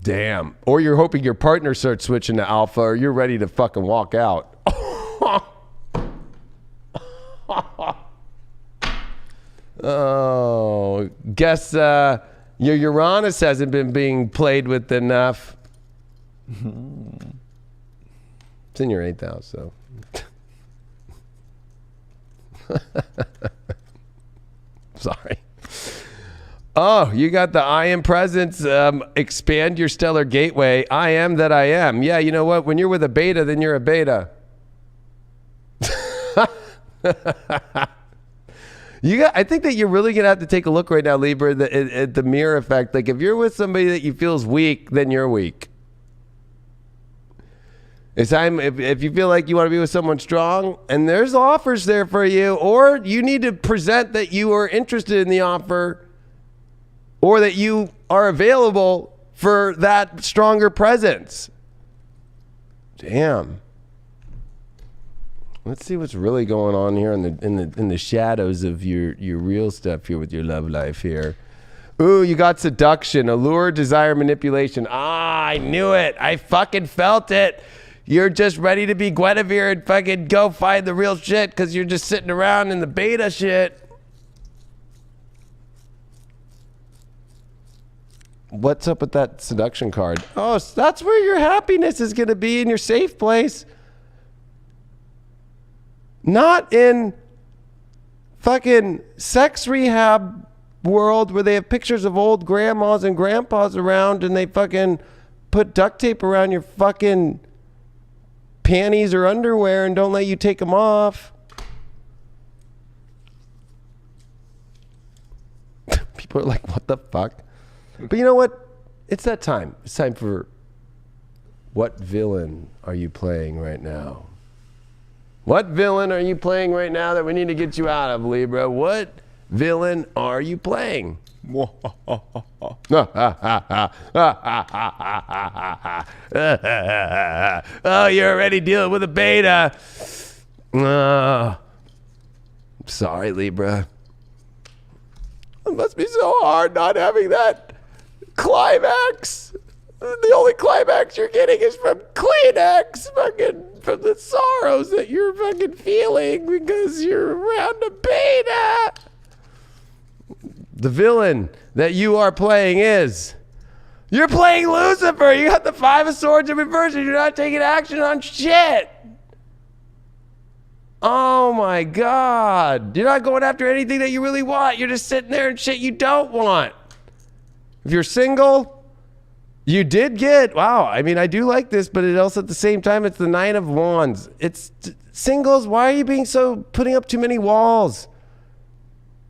Damn. Or you're hoping your partner starts switching to alpha, or you're ready to fucking walk out. Oh, guess your Uranus hasn't been being played with enough. It's in your 8th house, so. Sorry. Oh, you got the I am presence, expand your stellar gateway. I am that I am. Yeah, you know what? When you're with a beta, then you're a beta. I think that you're really going to have to take a look right now, Libra, at the mirror effect. Like, if you're with somebody that you feel is weak, then you're weak. It's time, if you feel like you want to be with someone strong, and there's offers there for you, or you need to present that you are interested in the offer, or that you are available for that stronger presence. Damn. Let's see what's really going on here in the shadows of your real stuff here with your love life here. Ooh, you got seduction, allure, desire, manipulation. Ah, I knew it. I fucking felt it. You're just ready to be Guinevere and fucking go find the real shit because you're just sitting around in the beta shit. What's up with that seduction card? Oh, so that's where your happiness is going to be, in your safe place. Not in fucking sex rehab world where they have pictures of old grandmas and grandpas around and they fucking put duct tape around your fucking panties or underwear and don't let you take them off. People are like, what the fuck? But you know what? It's that time. It's time for what villain are you playing right now? What villain are you playing right now that we need to get you out of, Libra? What villain are you playing? Oh, you're already dealing with a beta. Sorry, Libra. It must be so hard not having that climax. The only climax you're getting is from Kleenex, fucking from the sorrows that you're fucking feeling because you're around a beta. The villain that you are playing is, you're playing Lucifer. You got the Five of Swords in reverse and you're not taking action on shit. Oh my God. You're not going after anything that you really want. You're just sitting there and shit you don't want. If you're single, you did get, wow, I mean, I do like this, but it also at the same time, it's the Nine of Wands. It's singles, why are you being so, putting up too many walls?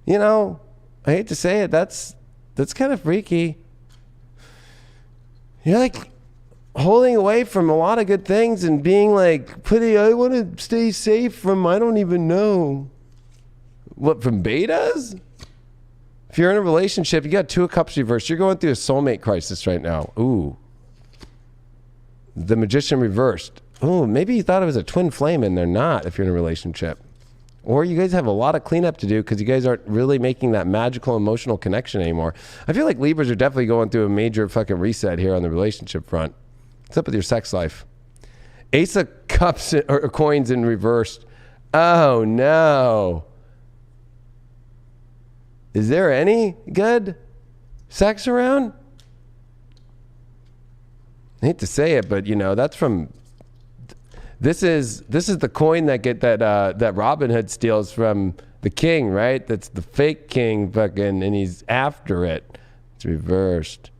You know, I hate to say it, that's kind of freaky. You're like holding away from a lot of good things and being like, I want to stay safe from, I don't even know. What, from betas? If you're in a relationship, you got Two of Cups reversed. You're going through a soulmate crisis right now. Ooh. The Magician reversed. Ooh, maybe you thought it was a twin flame and they're not if you're in a relationship. Or you guys have a lot of cleanup to do because you guys aren't really making that magical emotional connection anymore. I feel like Libras are definitely going through a major fucking reset here on the relationship front. What's up with your sex life? Ace of Cups or coins in reversed. Oh no. Is there any good sex around? I hate to say it, but you know, that's from, this is the coin that Robin Hood steals from the king, right? That's the fake king fucking, and he's after it. It's reversed.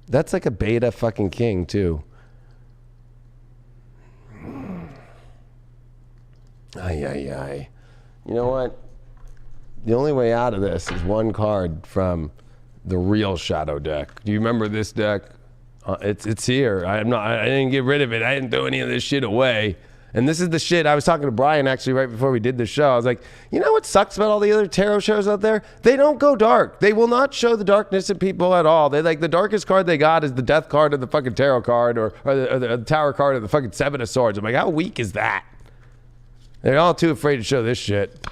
That's like a beta fucking king too. Ay, ay, ay. You know what? The only way out of this is one card from the real shadow deck. Do you remember this deck? It's here. I didn't get rid of it. I didn't throw any of this shit away. And this is the shit. I was talking to Brian actually right before we did the show. I was like, you know what sucks about all the other tarot shows out there? They don't go dark. They will not show the darkness in people at all. They like, the darkest card they got is the death card of the fucking tarot card or the tower card of the fucking Seven of Swords. I'm like, how weak is that? They're all too afraid to show this shit.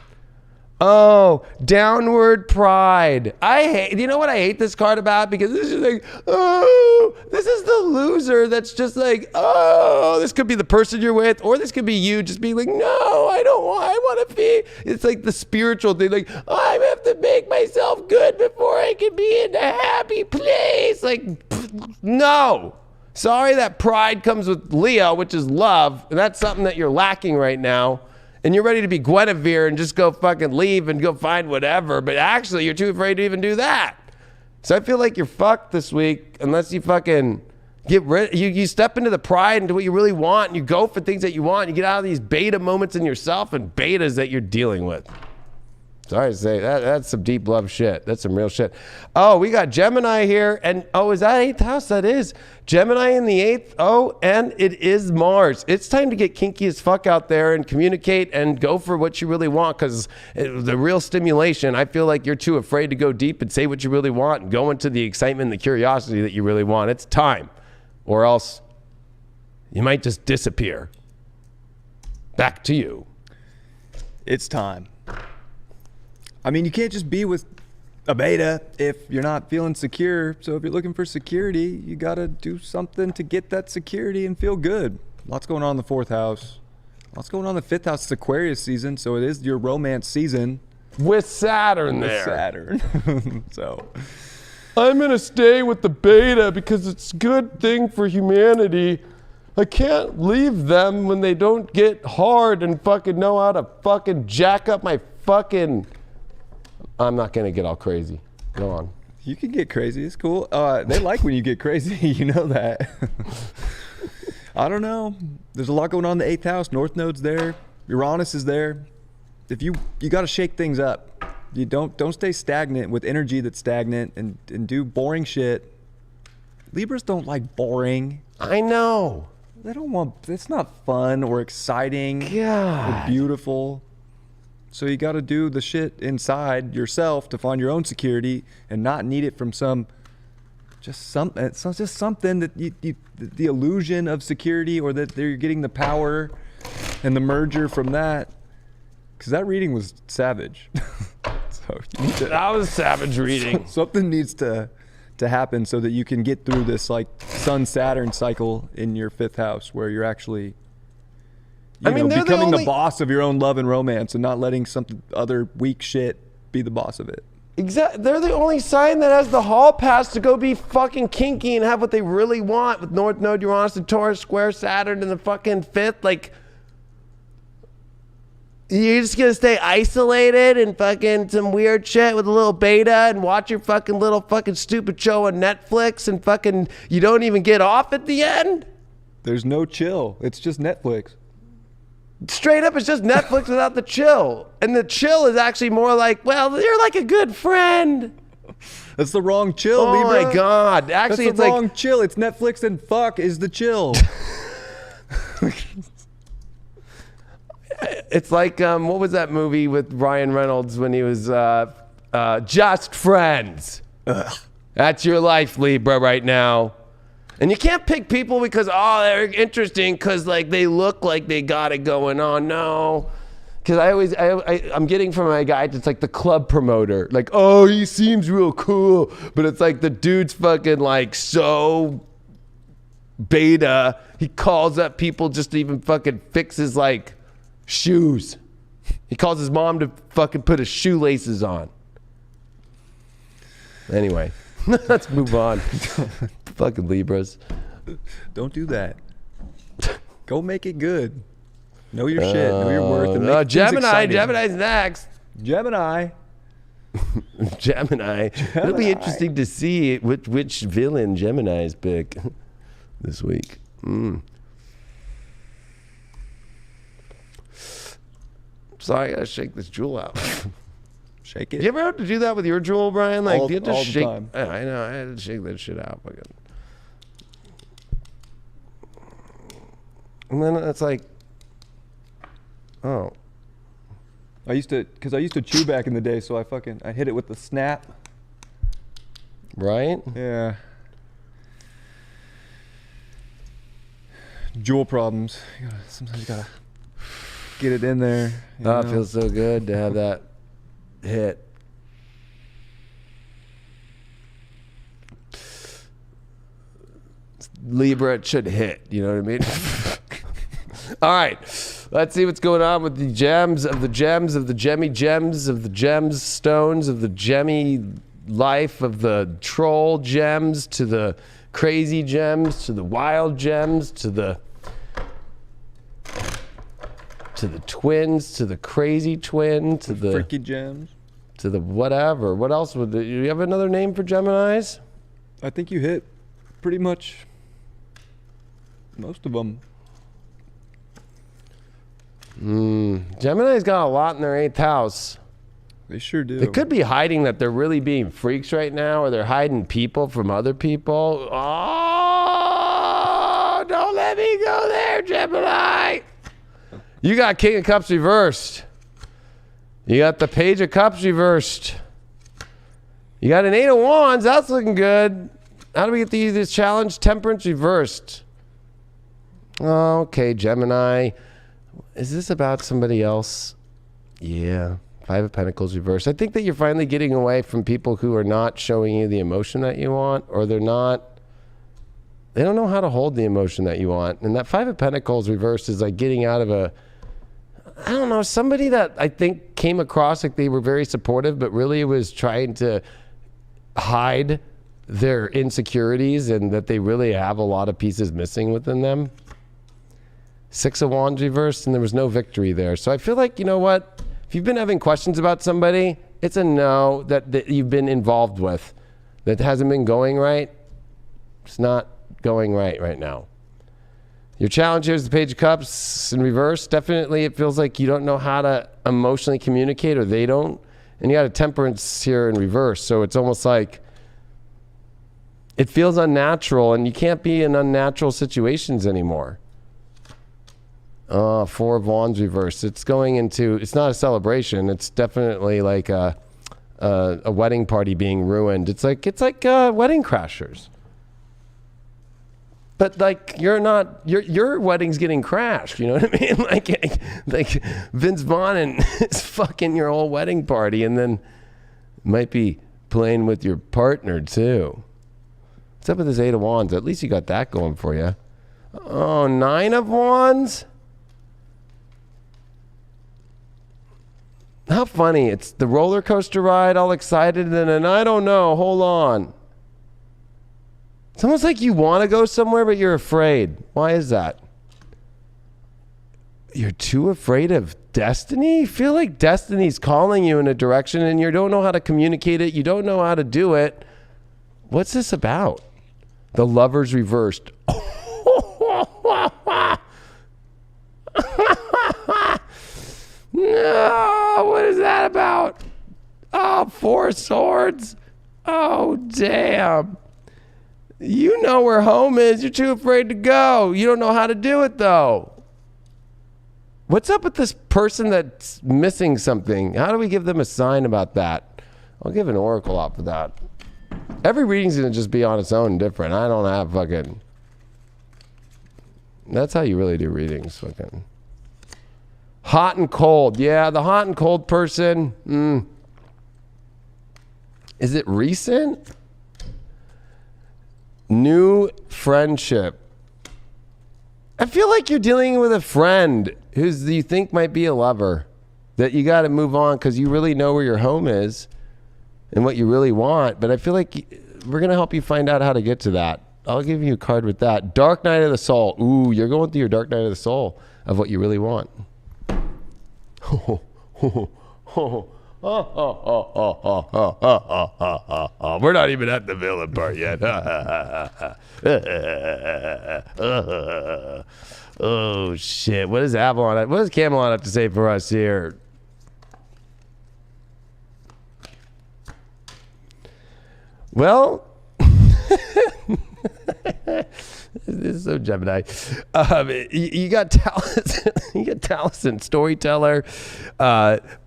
Oh, downward pride. You know what I hate this card about? Because this is like, oh, this is the loser that's just like, oh, this could be the person you're with, or this could be you just being like, no, I don't want, I want to be, it's like the spiritual thing, like, oh, I have to make myself good before I can be in a happy place. Like, no. Sorry, that pride comes with Leo, which is love, and that's something that you're lacking right now. And you're ready to be Guinevere and just go fucking leave and go find whatever. But actually, you're too afraid to even do that. So I feel like you're fucked this week unless you fucking get rid. You step into the pride and do what you really want. And you go for things that you want. And you get out of these beta moments in yourself and betas that you're dealing with. Sorry to say, that's some deep love shit. That's some real shit. Oh, we got Gemini here. And oh, is that 8th house? That is. Gemini in the 8th. Oh, and it is Mars. It's time to get kinky as fuck out there and communicate and go for what you really want, because the real stimulation, I feel like you're too afraid to go deep and say what you really want and go into the excitement and the curiosity that you really want. It's time. Or else you might just disappear. Back to you. It's time. I mean, you can't just be with a beta if you're not feeling secure. So if you're looking for security, you got to do something to get that security and feel good. Lots going on in the 4th house. Lots going on in the 5th house. It's Aquarius season, so it is your romance season. With Saturn there. Saturn. So I'm going to stay with the beta because it's a good thing for humanity. I can't leave them when they don't get hard and fucking know how to fucking jack up my fucking... I'm not going to get all crazy. Go on. You can get crazy. It's cool. They like when you get crazy. You know that. I don't know. There's a lot going on in the 8th house. North Node's there. Uranus is there. If you got to shake things up. You don't stay stagnant with energy that's stagnant and do boring shit. Libras don't like boring. I know. They don't want... It's not fun or exciting God. or beautiful. So you got to do the shit inside yourself to find your own security and not need it from it's just something that the illusion of security, or that they're getting the power and the merger from that. Because that reading was savage. So you need to, that was a savage reading. Something needs to happen so that you can get through this like Sun-Saturn cycle in your 5th house where you're actually... becoming the boss of your own love and romance and not letting some other weak shit be the boss of it. Exactly. They're the only sign that has the hall pass to go be fucking kinky and have what they really want with North Node, Uranus, and Taurus, square Saturn in the fucking 5th. Like, you're just gonna stay isolated and fucking some weird shit with a little beta and watch your fucking little fucking stupid show on Netflix and fucking you don't even get off at the end? There's no chill. It's just Netflix. Straight up, it's just Netflix without the chill. And the chill is actually more like, well, you're like a good friend. That's the wrong chill, Oh Libra. my God. Actually, That's it's the like... wrong chill. It's Netflix and fuck is the chill. It's like, what was that movie with Ryan Reynolds when he was Just Friends? Ugh. That's your life, Libra, right now. And you can't pick people because, oh, they're interesting because, like, they look like they got it going on. No. Because I'm getting from my guy, it's like the club promoter. Like, oh, he seems real cool. But it's like the dude's fucking, like, so beta. He calls up people just to even fucking fix his, like, shoes. He calls his mom to fucking put his shoelaces on. Anyway, let's move on. Fucking Libras. Don't do that. Go make it good. Know your shit. Know your worth. And make things Gemini. exciting. Gemini's next. Gemini. Gemini. It'll be interesting to see which villain Gemini's pick this week. Sorry, I gotta shake this jewel out. Shake it. You ever have to do that with your jewel, Brian? Like, All- do you have to all the shake? time. Yeah, I know. I had to shake that shit out. And then it's like, oh, I used to chew back in the day, so I hit it with the snap. right? Yeah. Jewel problems. Sometimes you gotta get it in there. Oh, it feels so good to have that hit. Libra, it should hit. You know what I mean? All right. Let's see what's going on with the gems of the gems of the gemmy gems of the gems stones of the gemmy life of the troll gems to the crazy gems to the wild gems to the twins to the crazy twin to the freaky gems. To the whatever. What else would you have another name for Geminis? I think you hit pretty much most of them. Gemini's got a lot in their 8th house. They sure do. They could be hiding that they're really being freaks right now, or they're hiding people from other people. Oh, don't let me go there, Gemini. You got King of Cups reversed. You got the Page of Cups reversed. You got an 8 of Wands. That's looking good. How do we get this challenge? Temperance reversed. Okay, Gemini. Is this about somebody else? Yeah. Five of Pentacles reversed. I think that you're finally getting away from people who are not showing you the emotion that you want, or they don't know how to hold the emotion that you want. And that Five of Pentacles reversed is like getting out of I don't know, somebody that I think came across like they were very supportive, but really was trying to hide their insecurities and that they really have a lot of pieces missing within them. Six of Wands reversed, and there was no victory there. So I feel like, you know what? If you've been having questions about somebody, it's a no that you've been involved with that hasn't been going right. It's not going right now. Your challenge here is the Page of Cups in reverse. Definitely it feels like you don't know how to emotionally communicate, or they don't. And you got a Temperance here in reverse. So it's almost like it feels unnatural, and you can't be in unnatural situations anymore. Four of Wands reversed. It's going into, it's not a celebration. It's definitely like a wedding party being ruined. It's like Wedding Crashers. But like your wedding's getting crashed, you know what I mean? Like Vince Vaughn is fucking your whole wedding party, and then might be playing with your partner too. What's up with this Eight of Wands? At least you got that going for you. Oh, Nine of Wands? How funny. It's the roller coaster ride, all excited, and then I don't know, hold on. It's almost like you want to go somewhere, but you're afraid. Why is that? You're too afraid of destiny? You feel like destiny's calling you in a direction, and you don't know how to communicate it. You don't know how to do it. What's this about? The Lovers reversed. No, what is that about? Oh, Four of Swords. Oh, damn. You know where home is. You're too afraid to go. You don't know how to do it, though. What's up with this person that's missing something? How do we give them a sign about that? I'll give an oracle out for that. Every reading's going to just be on its own different. I don't have fucking... That's how you really do readings, fucking. Hot and cold. Yeah, the hot and cold person. Is it recent? New friendship. I feel like you're dealing with a friend you think might be a lover, that you got to move on because you really know where your home is and what you really want. But I feel like we're going to help you find out how to get to that. I'll give you a card with that. Dark Night of the Soul. Ooh, you're going through your Dark Night of the Soul of what you really want. We're not even at the villain part yet. Oh shit! What does Avalon? What does Camelot have to say for us here? Well, this is so Gemini. You got Taliesin. You got Taliesin, storyteller,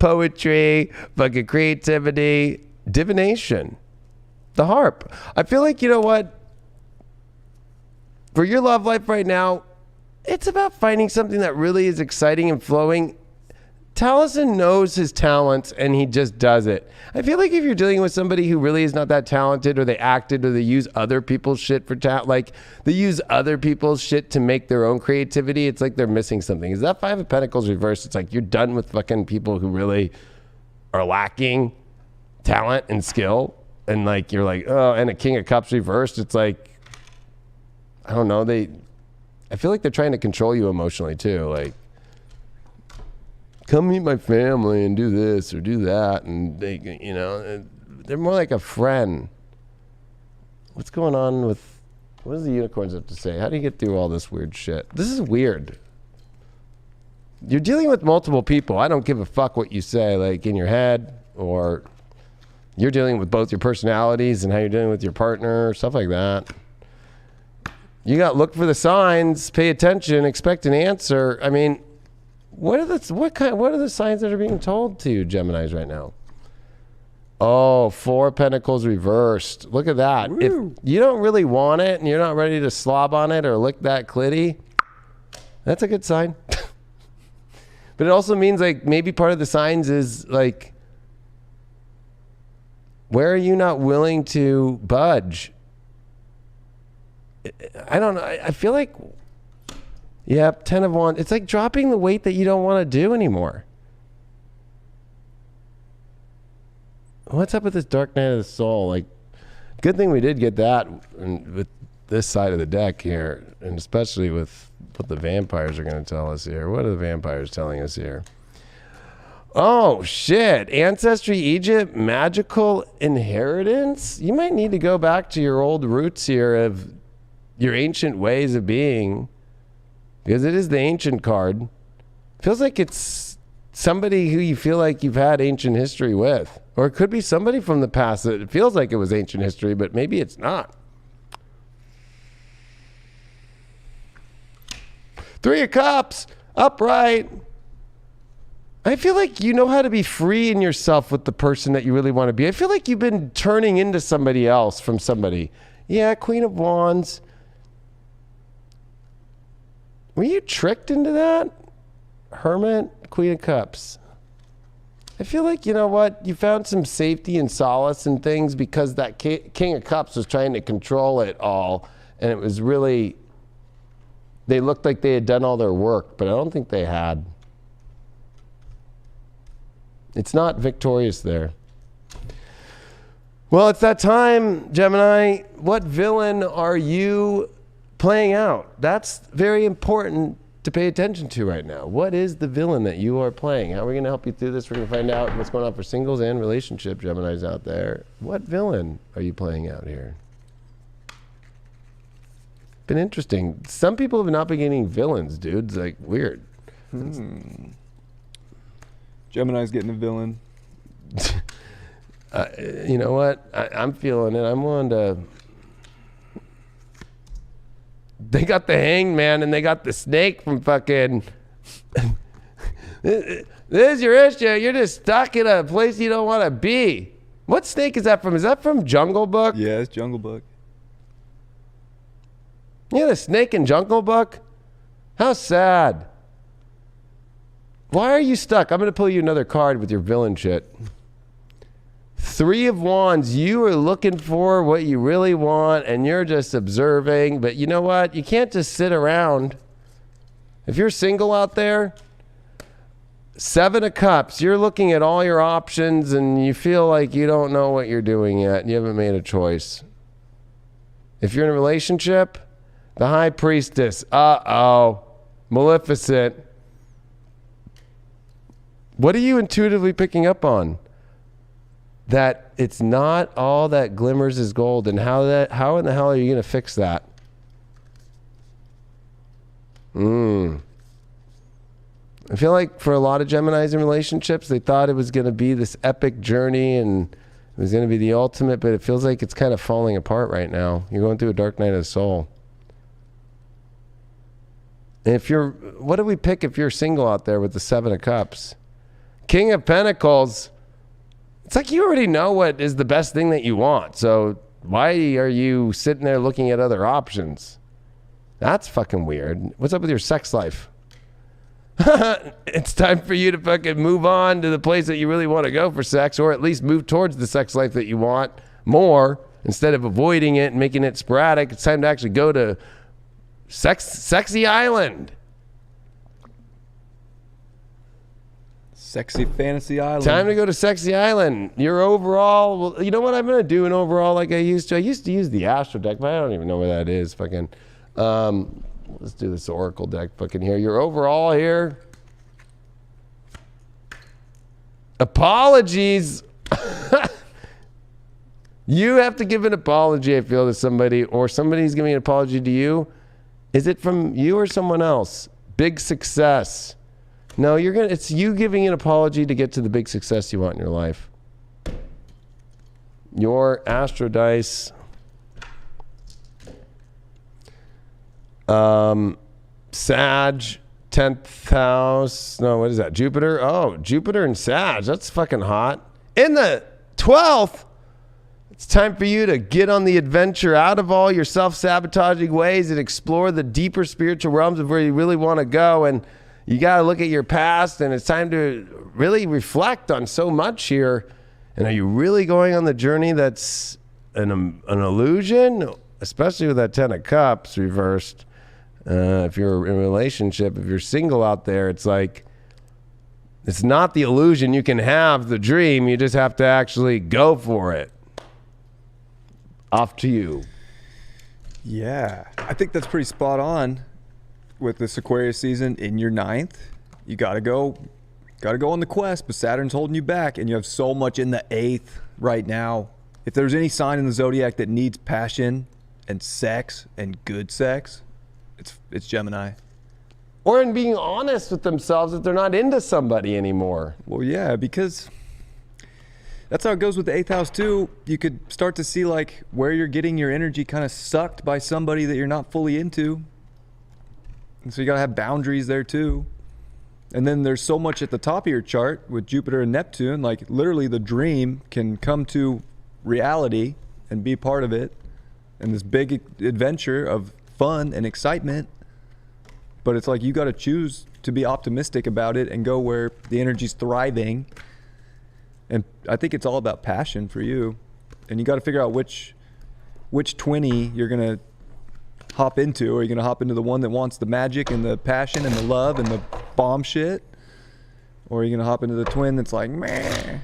poetry, fucking creativity, divination, the harp. I feel like, you know what? For your love life right now, it's about finding something that really is exciting and flowing. Taliesin knows his talents and he just does it. I feel like if you're dealing with somebody who really is not that talented, or they acted, or they use other people's shit for like they use other people's shit to make their own creativity, it's like they're missing something. Is that Five of Pentacles reversed? It's like you're done with fucking people who really are lacking talent and skill, and like you're like, oh, and a King of Cups reversed. It's like, I don't know, I feel like they're trying to control you emotionally too, like, come meet my family and do this or do that, and they, you know, they're more like a friend. What's going on with, what does the unicorns have to say? How do you get through all this weird shit? This is weird. You're dealing with multiple people. I don't give a fuck what you say, like in your head, or you're dealing with both your personalities and how you're dealing with your partner, stuff like that. You got to look for the signs, pay attention, expect an answer. I mean, what are the signs that are being told to you, Geminis, right now? Oh, Four of Pentacles reversed. Look at that. Woo. If you don't really want it and you're not ready to slob on it or lick that clitty, That's a good sign. But it also means like maybe part of the signs is like, where are you not willing to budge? I don't know. I feel like, yeah, 10 of Wands. It's like dropping the weight that you don't want to do anymore. What's up with this Dark Night of the Soul? Like, good thing we did get that with this side of the deck here, and especially with what the vampires are going to tell us here. What are the vampires telling us here? Oh, shit. Ancestry, Egypt, magical inheritance? You might need to go back to your old roots here of your ancient ways of being, because it is the ancient card. Feels like it's somebody who you feel like you've had ancient history with. Or it could be somebody from the past that it feels like it was ancient history, but maybe it's not. 3 of Cups, upright. I feel like you know how to be free in yourself with the person that you really want to be. I feel like you've been turning into somebody else from somebody. Yeah, Queen of Wands. Were you tricked into that? Hermit, Queen of Cups. I feel like, you know what? You found some safety and solace in things because that King of Cups was trying to control it all. And it was really, they looked like they had done all their work, but I don't think they had. It's not victorious there. Well, it's that time, Gemini. What villain are you playing out? That's very important to pay attention to right now. What is the villain that you are playing? How are we going to help you through this? We're going to find out what's going on for singles and relationship Geminis out there. What villain are you playing out here? Been interesting. Some people have not been getting villains, dude. It's like weird. Gemini's getting a villain. You know what? I'm feeling it. I'm willing to. They got the Hanged Man and they got the Snake from fucking. This is your issue. You're just stuck in a place you don't want to be. What snake is that from? Is that from Jungle Book? Yeah, it's Jungle Book. Yeah, the snake in Jungle Book? How sad. Why are you stuck? I'm going to pull you another card with your villain shit. 3 of Wands. You are looking for what you really want and you're just observing. But you know what? You can't just sit around. If you're single out there, 7 of Cups. You're looking at all your options and you feel like you don't know what you're doing yet. You haven't made a choice. If you're in a relationship, the High Priestess. Uh-oh. Maleficent. What are you intuitively picking up on? That it's not all that glimmers is gold, and how in the hell are you going to fix that? I feel like for a lot of Geminis in relationships, they thought it was going to be this epic journey and it was going to be the ultimate, but it feels like it's kind of falling apart right now. You're going through a dark night of the soul. And what do we pick if you're single out there with the 7 of Cups? King of Pentacles. It's like you already know what is the best thing that you want. So why are you sitting there looking at other options? That's fucking weird. What's up with your sex life? It's time for you to fucking move on to the place that you really want to go for sex, or at least move towards the sex life that you want more instead of avoiding it and making it sporadic. It's time to actually go to Sexy Island. Sexy Fantasy Island. Time to go to Sexy Island. Your overall, well, you know what I'm going to do an overall like I used to? I used to use the Astro deck, but I don't even know where that is. Fucking, let's do this Oracle deck fucking here. Your overall here. Apologies. You have to give an apology, I feel, to somebody, or somebody's giving an apology to you. Is it from you or someone else? Big success. No, it's you giving an apology to get to the big success you want in your life. Your Astro dice. Sag, 10th house. No, what is that? Jupiter? Oh, Jupiter and Sag. That's fucking hot. In the 12th, It's time for you to get on the adventure out of all your self-sabotaging ways and explore the deeper spiritual realms of where you really want to go. And you got to look at your past, and it's time to really reflect on so much here. And are you really going on the journey that's an illusion? Especially with that 10 of Cups reversed. If you're in a relationship, if you're single out there, it's like, it's not the illusion. You can have the dream. You just have to actually go for it. Off to you. Yeah, I think that's pretty spot on with this Aquarius season in your 9th. You gotta go on the quest, but Saturn's holding you back, and you have so much in the 8th right now. If there's any sign in the zodiac that needs passion and sex and good sex, it's Gemini. Or in being honest with themselves that they're not into somebody anymore. Well, yeah, because that's how it goes with the 8th house too. You could start to see like where you're getting your energy kind of sucked by somebody that you're not fully into. And so you got to have boundaries there too. And then there's so much at the top of your chart with Jupiter and Neptune, like literally the dream can come to reality and be part of it. And this big adventure of fun and excitement. But it's like you got to choose to be optimistic about it and go where the energy's thriving. And I think it's all about passion for you. And you got to figure out which 20 you're going to hop into. Are you going to hop into the one that wants the magic and the passion and the love and the bomb shit? Or are you going to hop into the twin that's like, meh,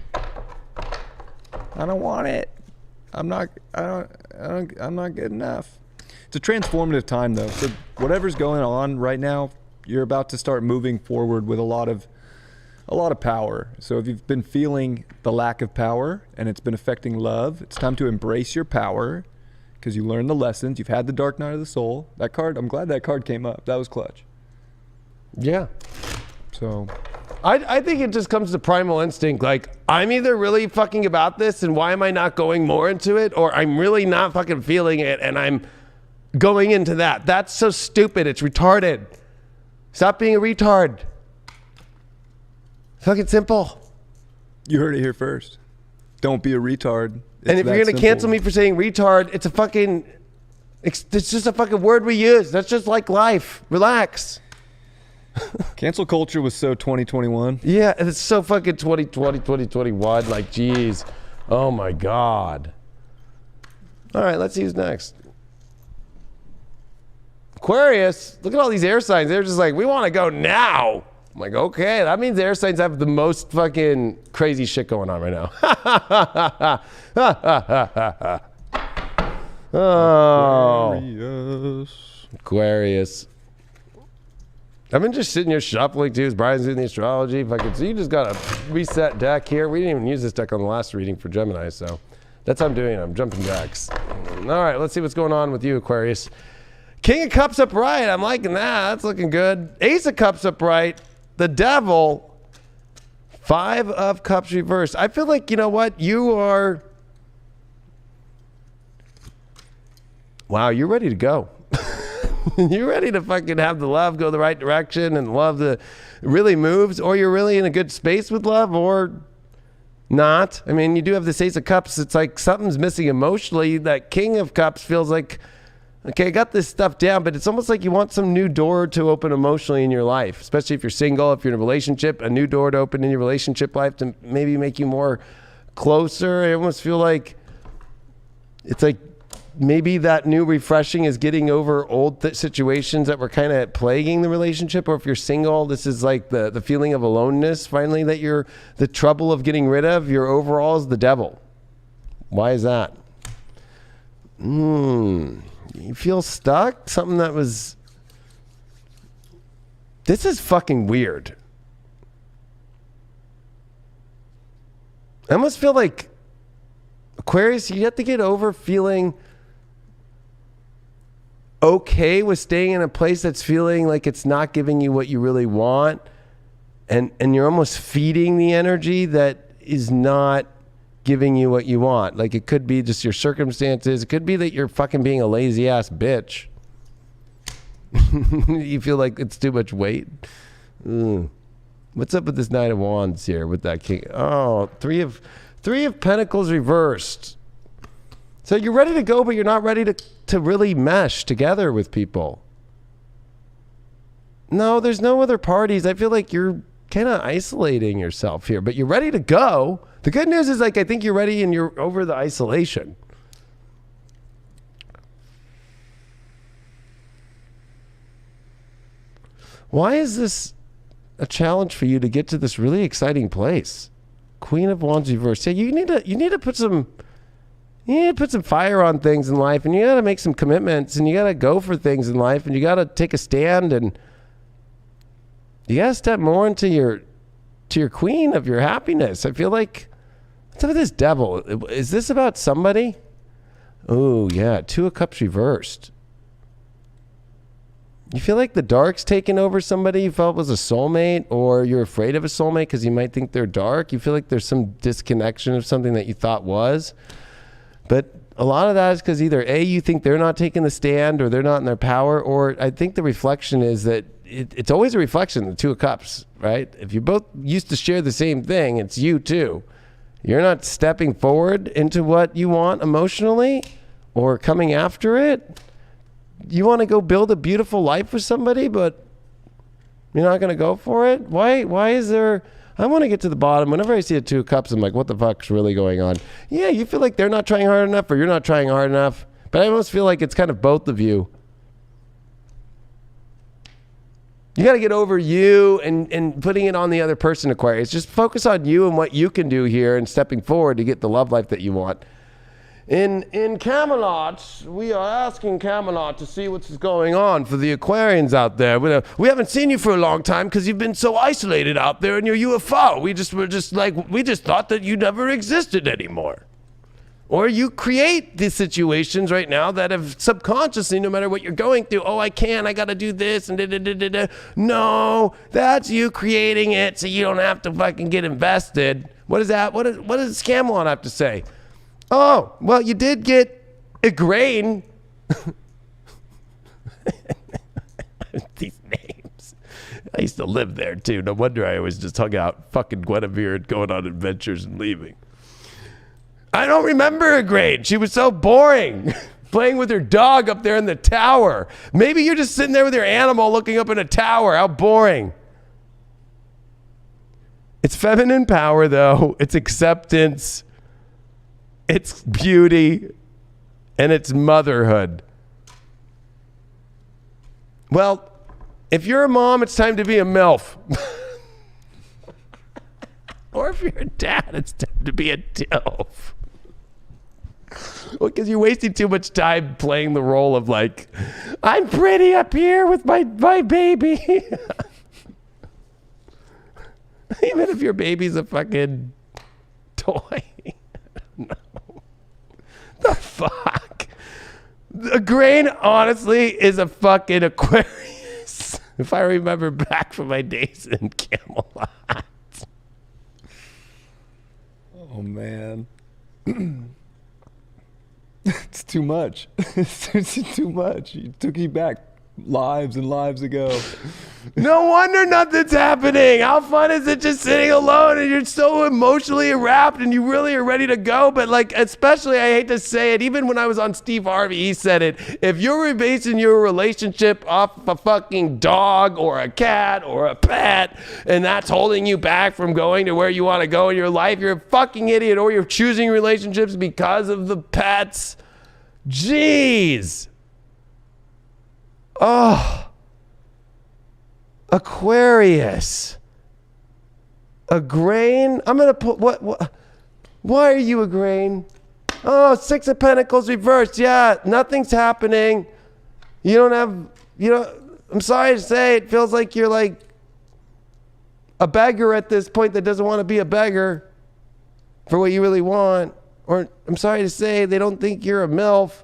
I don't want it. I'm not good enough. It's a transformative time though. So whatever's going on right now, you're about to start moving forward with a lot of power. So if you've been feeling the lack of power and it's been affecting love, it's time to embrace your power because you learned the lessons. You've had the dark night of the soul. That card, I'm glad that card came up. That was clutch. Yeah. So I think it just comes to primal instinct. Like, I'm either really fucking about this and why am I not going more into it? Or I'm really not fucking feeling it and I'm going into that. That's so stupid. It's retarded. Stop being a retard. Fucking simple. you heard it here first. Don't be a retard. And if you're going to cancel me for saying retard, it's just a fucking word we use. That's just like life. Relax. Cancel culture was so 2021. Yeah, and it's so fucking 2020, 2021. Like, geez. Oh my God. All right, let's see who's next. Aquarius. Look at all these air signs. They're just like, we want to go now. I'm like, okay, that means air signs have the most fucking crazy shit going on right now. Oh. Aquarius. I've been just sitting here shuffling too. Brian's doing the astrology. Fucking, so you just got a reset deck here. We didn't even use this deck on the last reading for Gemini, so that's how I'm doing it. I'm jumping decks. All right, let's see what's going on with you, Aquarius. King of Cups upright. I'm liking that. That's looking good. Ace of Cups upright. The Devil. 5 of Cups reversed. I feel like, you know what? You are... Wow, you're ready to go. You're ready to fucking have the love go the right direction and love that really moves, or you're really in a good space with love, or not. I mean, you do have this Ace of Cups. It's like something's missing emotionally. That King of Cups feels like, okay, I got this stuff down, but it's almost like you want some new door to open emotionally in your life, especially if you're single, if you're in a relationship, a new door to open in your relationship life to maybe make you more closer. I almost feel like it's like maybe that new refreshing is getting over old situations that were kind of plaguing the relationship. Or if you're single, this is like the feeling of aloneness finally that you're the trouble of getting rid of. Your overall is the Devil. Why is that? You feel stuck? Something that was... This is fucking weird. I almost feel like Aquarius, you have to get over feeling okay with staying in a place that's feeling like it's not giving you what you really want, and you're almost feeding the energy that is not giving you what you want. Like, it could be just your circumstances. It could be that you're fucking being a lazy ass bitch. You feel like it's too much weight. What's up with this Knight of Wands here with that King? Oh, three of Pentacles reversed. So you're ready to go, but you're not ready to really mesh together with people. No, there's no other parties. I feel like you're kind of isolating yourself here, but you're ready to go. The good news is, like, I think you're ready and you're over the isolation. Why is this a challenge for you to get to this really exciting place? Queen of Wands reverse. Yeah, you need to put some fire on things in life, and you got to make some commitments, and you got to go for things in life, and you got to take a stand, and you got to step more into your queen of your happiness. I feel like, what's up with this devil? Is this about somebody? Oh, yeah. 2 of Cups reversed. You feel like the dark's taken over somebody you felt was a soulmate, or you're afraid of a soulmate because you might think they're dark. You feel like there's some disconnection of something that you thought was. But a lot of that is because either A, you think they're not taking the stand, or they're not in their power, or I think the reflection is that it's always a reflection, the 2 of Cups, right? If you both used to share the same thing, it's you too. You're not stepping forward into what you want emotionally or coming after it. You want to go build a beautiful life with somebody, but you're not going to go for it? Why is there... I want to get to the bottom. Whenever I see a 2 of Cups, I'm like, what the fuck's really going on? Yeah, you feel like they're not trying hard enough, or you're not trying hard enough. But I almost feel like it's kind of both of you. You got to get over you and putting it on the other person, Aquarius. Just focus on you and what you can do here and stepping forward to get the love life that you want. In Camelot, we are asking Camelot to see what's going on for the Aquarians out there. We haven't seen you for a long time because you've been so isolated out there in your UFO. We just thought that you never existed anymore. Or you create these situations right now that have subconsciously, no matter what you're going through, I got to do this, and da-da-da-da-da. No, that's you creating it so you don't have to fucking get invested. What is that? What does Camelot have to say? Oh, well, you did get a grain. These names. I used to live there, too. No wonder I always just hung out fucking Guinevere and going on adventures and leaving. I don't remember a grain. She was so boring. Playing with her dog up there in the tower. Maybe you're just sitting there with your animal looking up in a tower. How boring. It's feminine power, though. It's acceptance. It's beauty, and it's motherhood. Well, if you're a mom, it's time to be a MILF. Or if you're a dad, it's time to be a DILF. Well, because you're wasting too much time playing the role of, like, I'm pretty up here with my baby. Even if your baby's a fucking toy. No. The fuck? A grain, honestly, is a fucking Aquarius. If I remember back from my days in Camelot. Oh, man. It's too much. It's too much. It took you back lives and lives ago. No wonder nothing's happening. How fun is it just sitting alone and you're so emotionally wrapped and you really are ready to go? But, like, especially, I hate to say it, even when I was on Steve Harvey, he said it. If you're basing your relationship off a fucking dog or a cat or a pet, and that's holding you back from going to where you want to go in your life, you're a fucking idiot. Or you're choosing relationships because of the pets. Jeez. Oh, Aquarius, a grain. I'm gonna put what? Why are you a grain? Oh, 6 of Pentacles reversed. Yeah, nothing's happening. You don't have. I'm sorry to say, it feels like you're like a beggar at this point that doesn't want to be a beggar for what you really want. Or I'm sorry to say, they don't think you're a MILF.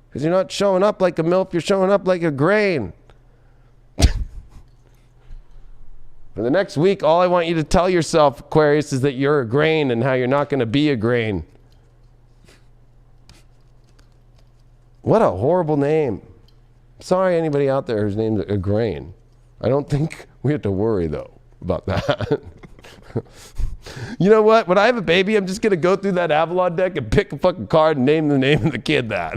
Because you're not showing up like a MILF, you're showing up like a grain. For the next week, all I want you to tell yourself, Aquarius, is that you're a grain and how you're not going to be a grain. What a horrible name. Sorry, anybody out there whose name's a grain. I don't think we have to worry, though, about that. You know what? When I have a baby, I'm just going to go through that Avalon deck and pick a fucking card and name the name of the kid that.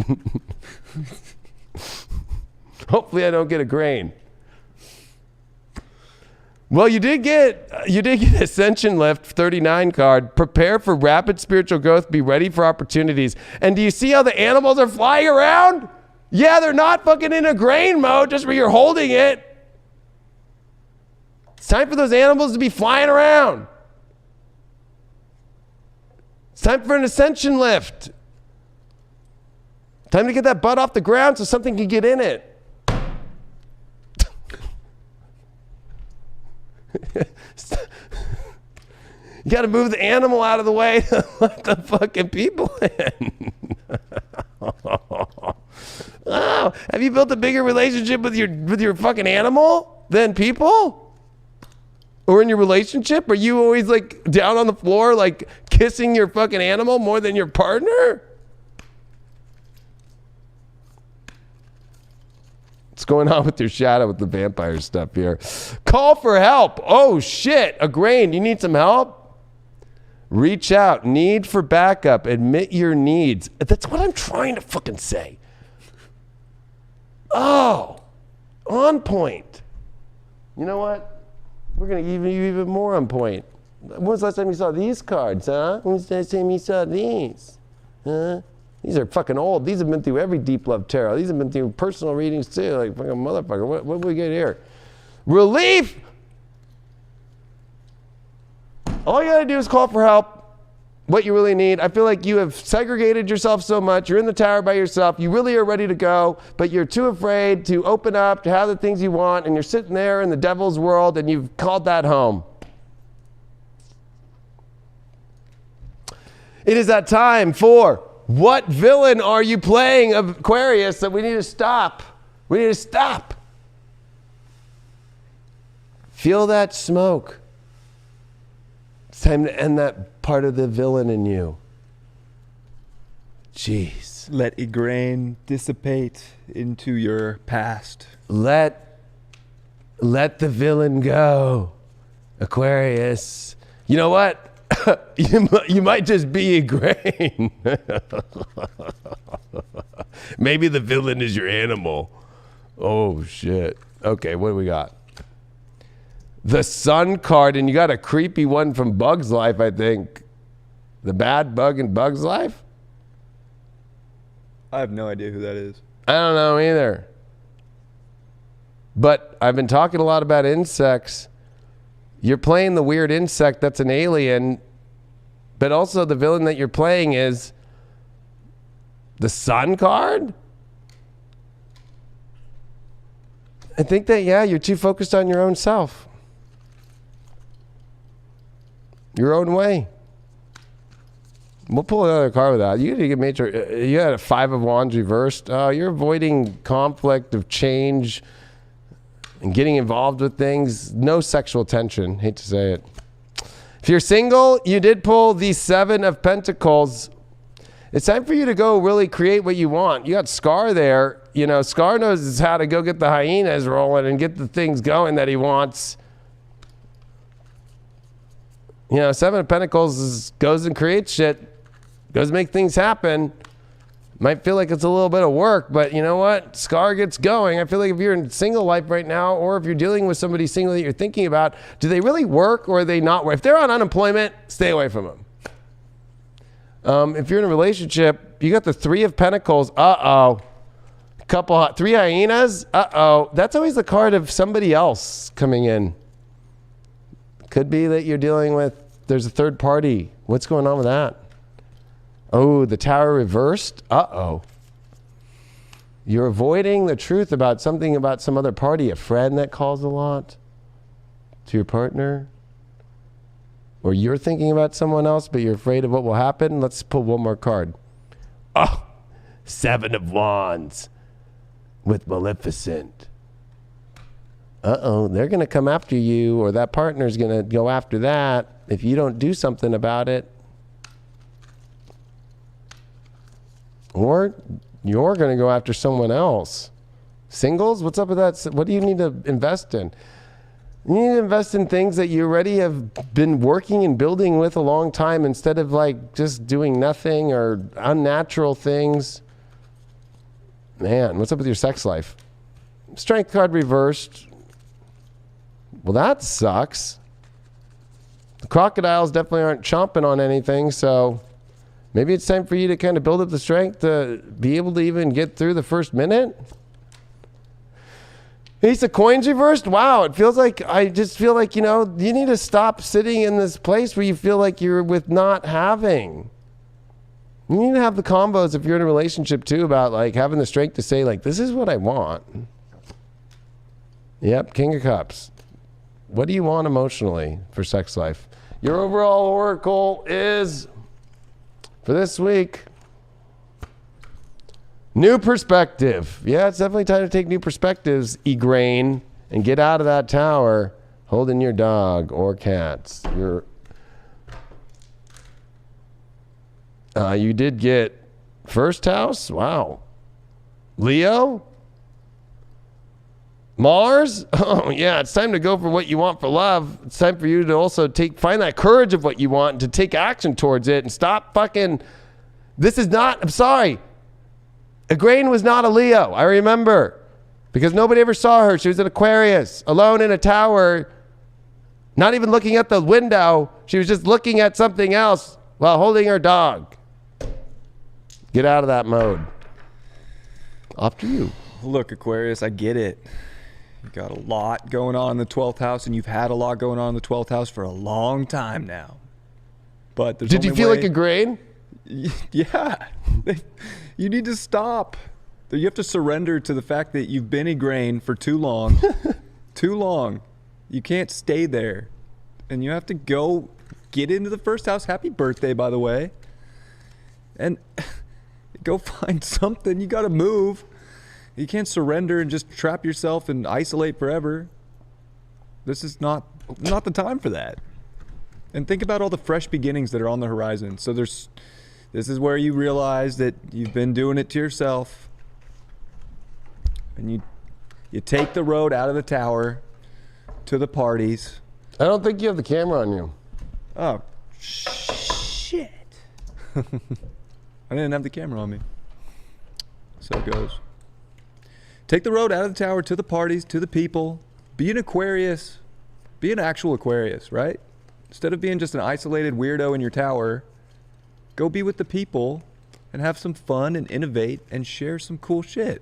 Hopefully I don't get a grain. Well, you did get Ascension Lift 39 card. Prepare for rapid spiritual growth. Be ready for opportunities. And do you see how the animals are flying around? Yeah, they're not fucking in a grain mode just where you're holding it. It's time for those animals to be flying around. It's time for an ascension lift. Time to get that butt off the ground so something can get in it. You got to move the animal out of the way to let the fucking people in. Oh, have you built a bigger relationship with your fucking animal than people? Or in your relationship? Are you always like down on the floor like kissing your fucking animal more than your partner? What's going on with your shadow with the vampire stuff here? Call for help. Oh shit, a grain. You need some help? Reach out. Need for backup. Admit your needs. That's what I'm trying to fucking say. Oh, on point. You know what? We're going to give you even more on point. When was the last time you saw these cards, huh? When was the last time you saw these? Huh? These are fucking old. These have been through every Deep Love Tarot. These have been through personal readings too. Like fucking motherfucker. What do we get here? Relief. All you gotta do is call for help. What you really need. I feel like you have segregated yourself so much. You're in the tower by yourself. You really are ready to go, but you're too afraid to open up, to have the things you want, and you're sitting there in the devil's world, and you've called that home. It is that time for what villain are you playing of Aquarius that we need to stop? We need to stop. Feel that smoke. It's time to end that part of the villain in you. Jeez. Let Igraine dissipate into your past. Let the villain go, Aquarius. You know what? You might just be a grain. Maybe the villain is your animal. Oh, shit. Okay, what do we got? The Sun card, and you got a creepy one from Bug's Life, I think. The bad bug in Bug's Life? I have no idea who that is. I don't know either. But I've been talking a lot about insects. You're playing the weird insect that's an alien, but also the villain that you're playing is the Sun card? I think that, yeah, you're too focused on your own self. Your own way. We'll pull another card with that. You need to get major. You had a 5 of Wands reversed. Oh, you're avoiding conflict of change and getting involved with things. No sexual tension. Hate to say it. If you're single, you did pull the 7 of Pentacles. It's time for you to go really create what you want. You got Scar there. You know, Scar knows how to go get the hyenas rolling and get the things going that he wants. You know, 7 of Pentacles goes and creates shit. Goes make things happen. Might feel like it's a little bit of work, but you know what? Scar gets going. I feel like if you're in single life right now, or if you're dealing with somebody single that you're thinking about, do they really work or are they not work? If they're on unemployment, stay away from them. If you're in a relationship, you got the 3 of Pentacles. Uh-oh. 3 hyenas. Uh-oh. That's always the card of somebody else coming in. Could be that you're dealing with, there's a third party. What's going on with that? Oh, the Tower reversed. Uh-oh. You're avoiding the truth about something about some other party, a friend that calls a lot to your partner. Or you're thinking about someone else, but you're afraid of what will happen. Let's pull one more card. Oh, 7 of Wands with Maleficent. Uh-oh, they're going to come after you, or that partner's going to go after that if you don't do something about it. Or you're going to go after someone else. Singles? What's up with that? What do you need to invest in? You need to invest in things that you already have been working and building with a long time instead of like just doing nothing or unnatural things. Man, what's up with your sex life? Strength card reversed. Well, that sucks. The crocodiles definitely aren't chomping on anything, so maybe it's time for you to kind of build up the strength to be able to even get through the first minute. Ace of Coins reversed? Wow, it feels like, I just feel like, you need to stop sitting in this place where you feel like you're with not having. You need to have the combos if you're in a relationship too, about like having the strength to say like, this is what I want. Yep, King of Cups. What do you want emotionally for sex life? Your overall oracle is, for this week, new perspective. Yeah, it's definitely time to take new perspectives, Egrain, and get out of that tower holding your dog or cats. You did get first house. Wow. Leo? Mars? Oh, yeah, it's time to go for what you want for love. It's time for you to also find that courage of what you want and to take action towards it and stop fucking... This is not... I'm sorry. Igraine was not a Leo. I remember. Because nobody ever saw her. She was an Aquarius, alone in a tower, not even looking at the window. She was just looking at something else while holding her dog. Get out of that mode. Up to you. Look, Aquarius, I get it. You got a lot going on in the 12th house, and you've had a lot going on in the 12th house for a long time now. But there's Did you feel like a grain? Yeah. You need to stop. You have to surrender to the fact that you've been a grain for too long. Too long. You can't stay there. And you have to go get into the first house. Happy birthday, by the way. And go find something. You got to move. You can't surrender and just trap yourself and isolate forever. This is not the time for that. And think about all the fresh beginnings that are on the horizon. So this is where you realize that you've been doing it to yourself. And you take the road out of the tower to the parties. I don't think you have the camera on you. Oh, shit. I didn't have the camera on me. So it goes. Take the road out of the tower to the parties, to the people. Be an Aquarius. Be an actual Aquarius, right? Instead of being just an isolated weirdo in your tower, go be with the people and have some fun and innovate and share some cool shit.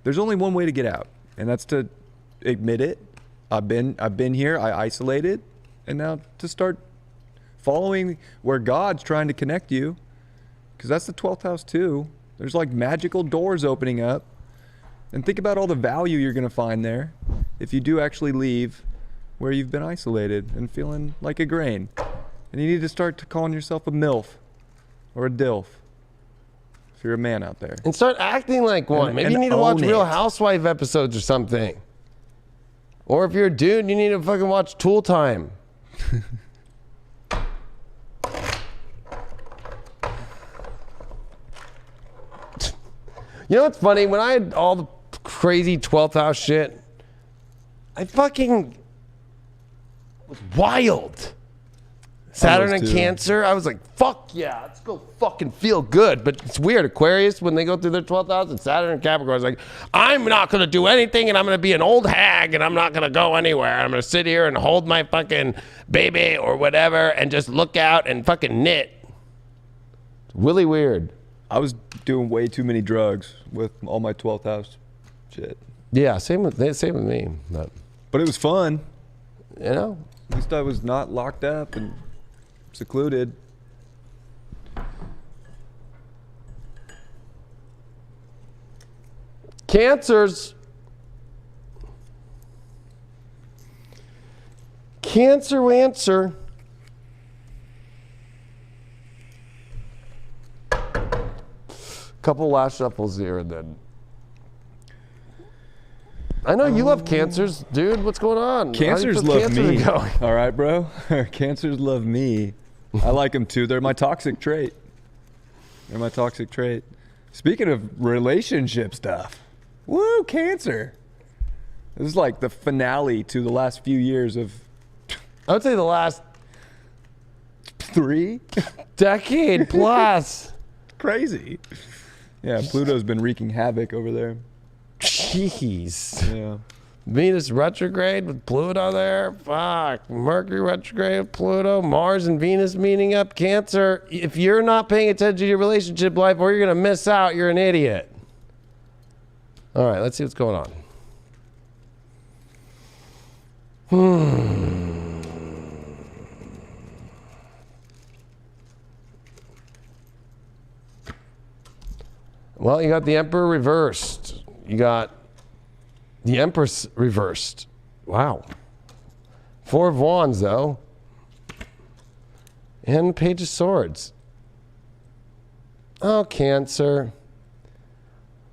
There's only one way to get out, and that's to admit it. I've been here, I isolated, and now to start following where God's trying to connect you, because that's the 12th house too. There's like magical doors opening up. And think about all the value you're going to find there if you do actually leave where you've been isolated and feeling like a grain. And you need to start calling yourself a MILF or a DILF if you're a man out there. And start acting like one. Maybe you need to watch Real Housewife episodes or something. Or if you're a dude, you need to fucking watch Tool Time. You know what's funny? When I had all the crazy 12th house shit, I fucking was wild. Saturn and Cancer, I was like, fuck yeah, let's go fucking feel good. But it's weird. Aquarius, when they go through their 12th house, and Saturn and Capricorn, I was like, I'm not going to do anything, and I'm going to be an old hag, and I'm not going to go anywhere. I'm going to sit here and hold my fucking baby or whatever and just look out and fucking knit. It's really weird. I was doing way too many drugs with all my 12th house shit. Yeah, same with me. But it was fun. You know? At least I was not locked up and secluded. Cancers. Cancer answer. Couple last shuffles here and then. I know you love cancers, dude. What's going on? Cancers love me. All right, bro. Cancers love me. I like them too. They're my toxic trait. They're my toxic trait. Speaking of relationship stuff, woo, Cancer. This is like the finale to the last few years of I would say the last 3 decade plus. Crazy. Yeah, Pluto's been wreaking havoc over there. Jeez. Yeah. Venus retrograde with Pluto there. Fuck. Mercury retrograde with Pluto. Mars and Venus meeting up. Cancer. If you're not paying attention to your relationship life or you're going to miss out, you're an idiot. All right, let's see what's going on. Well, you got the Emperor reversed. You got the Empress reversed. Wow. 4 of Wands, though. And Page of Swords. Oh, Cancer.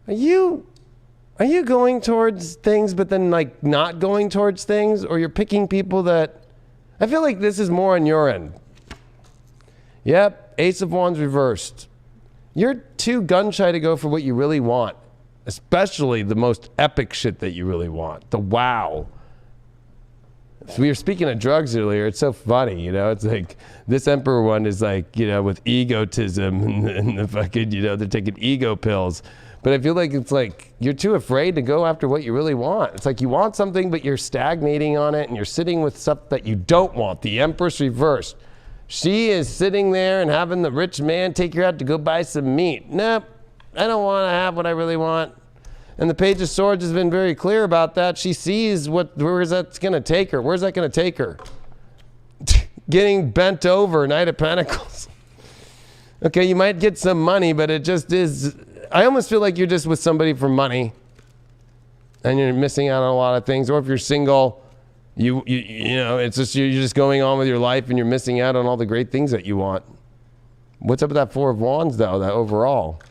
Are you going towards things but then like not going towards things? Or you're picking people that... I feel like this is more on your end. Yep, Ace of Wands reversed. You're too gun-shy to go for what you really want. Especially the most epic shit that you really want. The wow. So we were speaking of drugs earlier. It's so funny, you know? It's like, this Emperor one is like, you know, with egotism and the fucking, you know, they're taking ego pills. But I feel like it's like, you're too afraid to go after what you really want. It's like you want something, but you're stagnating on it and you're sitting with stuff that you don't want. The Empress reversed. She is sitting there and having the rich man take her out to go buy some meat. Nope, I don't want to have what I really want. And the Page of Swords has been very clear about that. She sees where's that's going to take her. Where's that going to take her? Getting bent over, Knight of Pentacles. Okay, you might get some money, but it just is... I almost feel like you're just with somebody for money. And you're missing out on a lot of things. Or if you're single... You know, it's just you're just going on with your life and you're missing out on all the great things that you want. What's up with that 4 of Wands, though, that overall?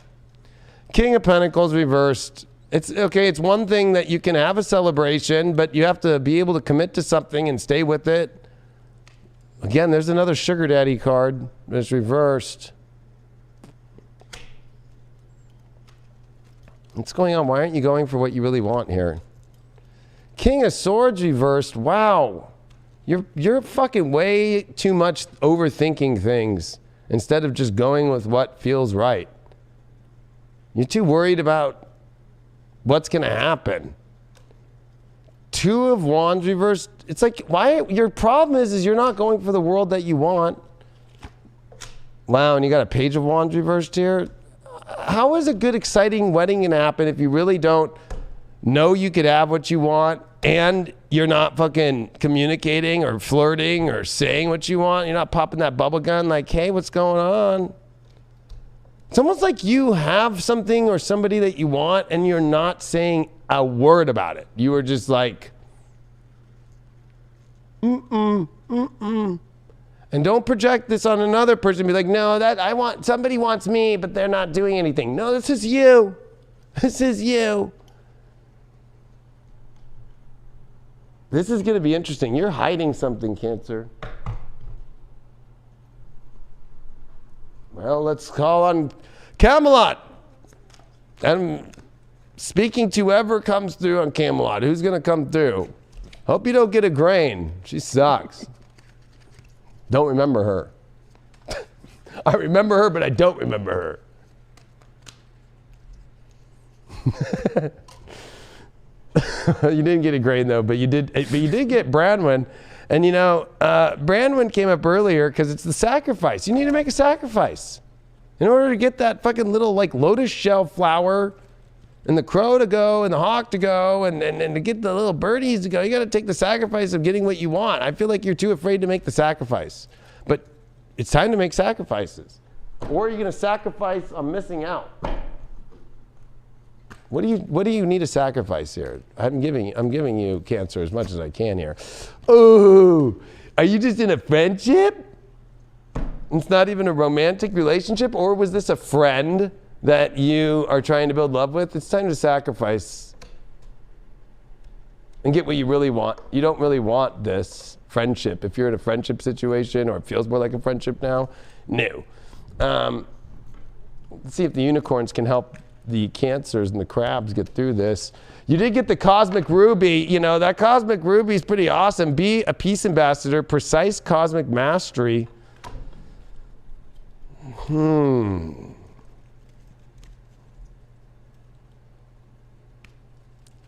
King of Pentacles reversed. It's okay, it's one thing that you can have a celebration, but you have to be able to commit to something and stay with it. Again, there's another sugar daddy card that's reversed. What's going on? Why aren't you going for what you really want here? King of Swords reversed. Wow. You're fucking way too much overthinking things instead of just going with what feels right. You're too worried about what's going to happen. 2 of Wands reversed. It's like, why? Your problem is you're not going for the world that you want. Wow, and you got a Page of Wands reversed here. How is a good, exciting wedding going to happen if you really don't know you could have what you want and you're not fucking communicating or flirting or saying what you want? You're not popping that bubble gun like, hey, what's going on? It's almost like you have something or somebody that you want and you're not saying a word about it. You are just like, and don't project this on another person. Be like, no, somebody wants me, but they're not doing anything. No, this is you. This is you. This is going to be interesting. You're hiding something, Cancer. Well, let's call on Camelot. I'm speaking to whoever comes through on Camelot. Who's going to come through? Hope you don't get a grain. She sucks. Don't remember her. I remember her, but I don't remember her. You didn't get a grain though, but you did get Branwen. And you know, Branwen came up earlier because it's the sacrifice. You need to make a sacrifice. In order to get that fucking little like lotus shell flower and the crow to go and the hawk to go and to get the little birdies to go, you got to take the sacrifice of getting what you want. I feel like you're too afraid to make the sacrifice. But it's time to make sacrifices. Or you're going to sacrifice on missing out. What do you need to sacrifice here? I'm giving you, Cancer, as much as I can here. Oh, are you just in a friendship? It's not even a romantic relationship? Or was this a friend that you are trying to build love with? It's time to sacrifice and get what you really want. You don't really want this friendship. If you're in a friendship situation or it feels more like a friendship now, no. Let's see if the unicorns can help the Cancers and the Crabs get through this. You did get the Cosmic Ruby. You know, that Cosmic Ruby is pretty awesome. Be a peace ambassador, precise cosmic mastery.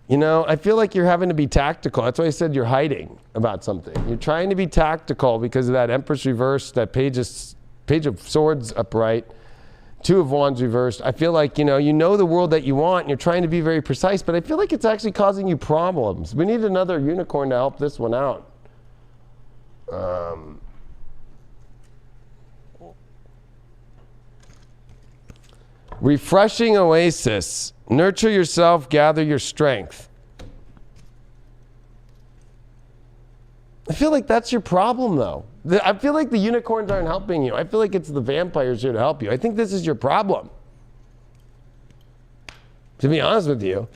You know, I feel like you're having to be tactical. That's why I said you're hiding about something. You're trying to be tactical because of that Empress reversed, that Page of Swords upright, Two of Wands reversed. I feel like, you know the world that you want, and you're trying to be very precise, but I feel like it's actually causing you problems. We need another unicorn to help this one out. Refreshing oasis. Nurture yourself, gather your strength. I feel like that's your problem, though. I feel like the unicorns aren't helping you. I feel like it's the vampires here to help you. I think this is your problem. To be honest with you.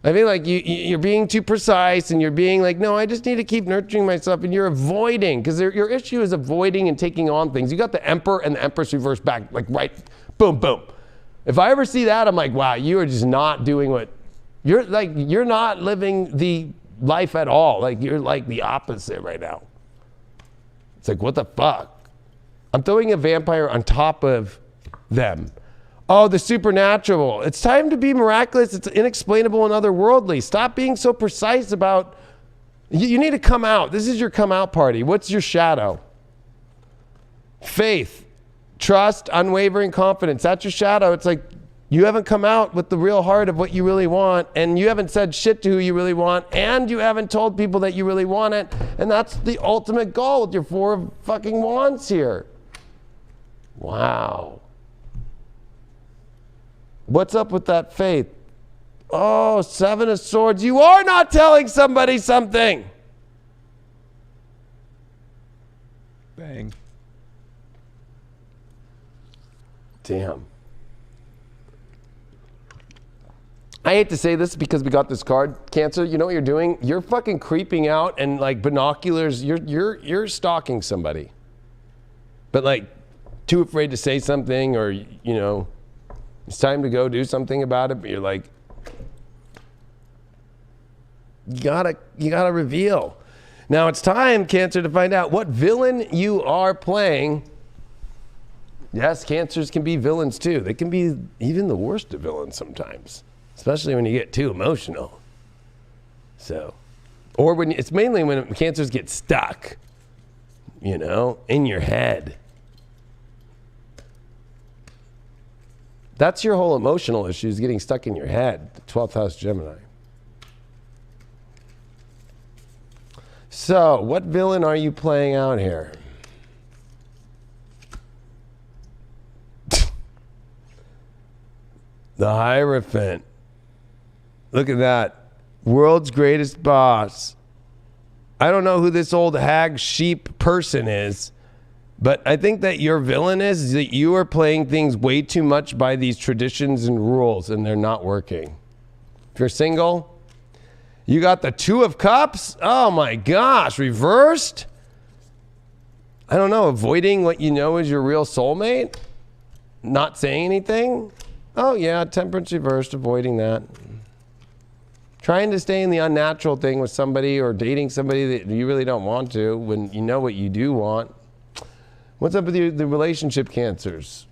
I feel like you're being too precise, and you're being like, no, I just need to keep nurturing myself, and you're avoiding, because your issue is avoiding and taking on things. You got the Emperor and the Empress reversed back, like right, boom, boom. If I ever see that, I'm like, wow, you are just not doing what, you're not living the life at all. Like, you're like the opposite right now. It's like, what the fuck? I'm throwing a vampire on top of them. Oh, the supernatural. It's time to be miraculous. It's inexplainable and otherworldly. Stop being so precise about, you need to come out. This is your come out party. What's your shadow? Faith. Trust, unwavering confidence. That's your shadow. It's like you haven't come out with the real heart of what you really want, and you haven't said shit to who you really want, and you haven't told people that you really want it, and that's the ultimate goal with your Four of fucking Wands here. Wow. What's up with that faith? Oh, Seven of Swords. You are not telling somebody something. Bang. Damn. I hate to say this because we got this card, Cancer. You know what you're doing? You're fucking creeping out and like binoculars. You're stalking somebody, but like too afraid to say something, or it's time to go do something about it. But you're like, you gotta reveal. Now it's time, Cancer, to find out what villain you are playing. Yes, Cancers can be villains too. They can be even the worst of villains sometimes, especially when you get too emotional. So, or when it's mainly when Cancers get stuck, in your head. That's your whole emotional issue, is getting stuck in your head. The 12th house Gemini. So, what villain are you playing out here? The Hierophant. Look at that. World's greatest boss. I don't know who this old hag sheep person is, but I think that your villain is that you are playing things way too much by these traditions and rules, and they're not working. If you're single, you got the Two of Cups. Oh my gosh, reversed. I don't know, avoiding what you know is your real soulmate, not saying anything. Oh yeah, Temperance reversed, avoiding that. Trying to stay in the unnatural thing with somebody, or dating somebody that you really don't want to when you know what you do want. What's up with the relationship Cancers?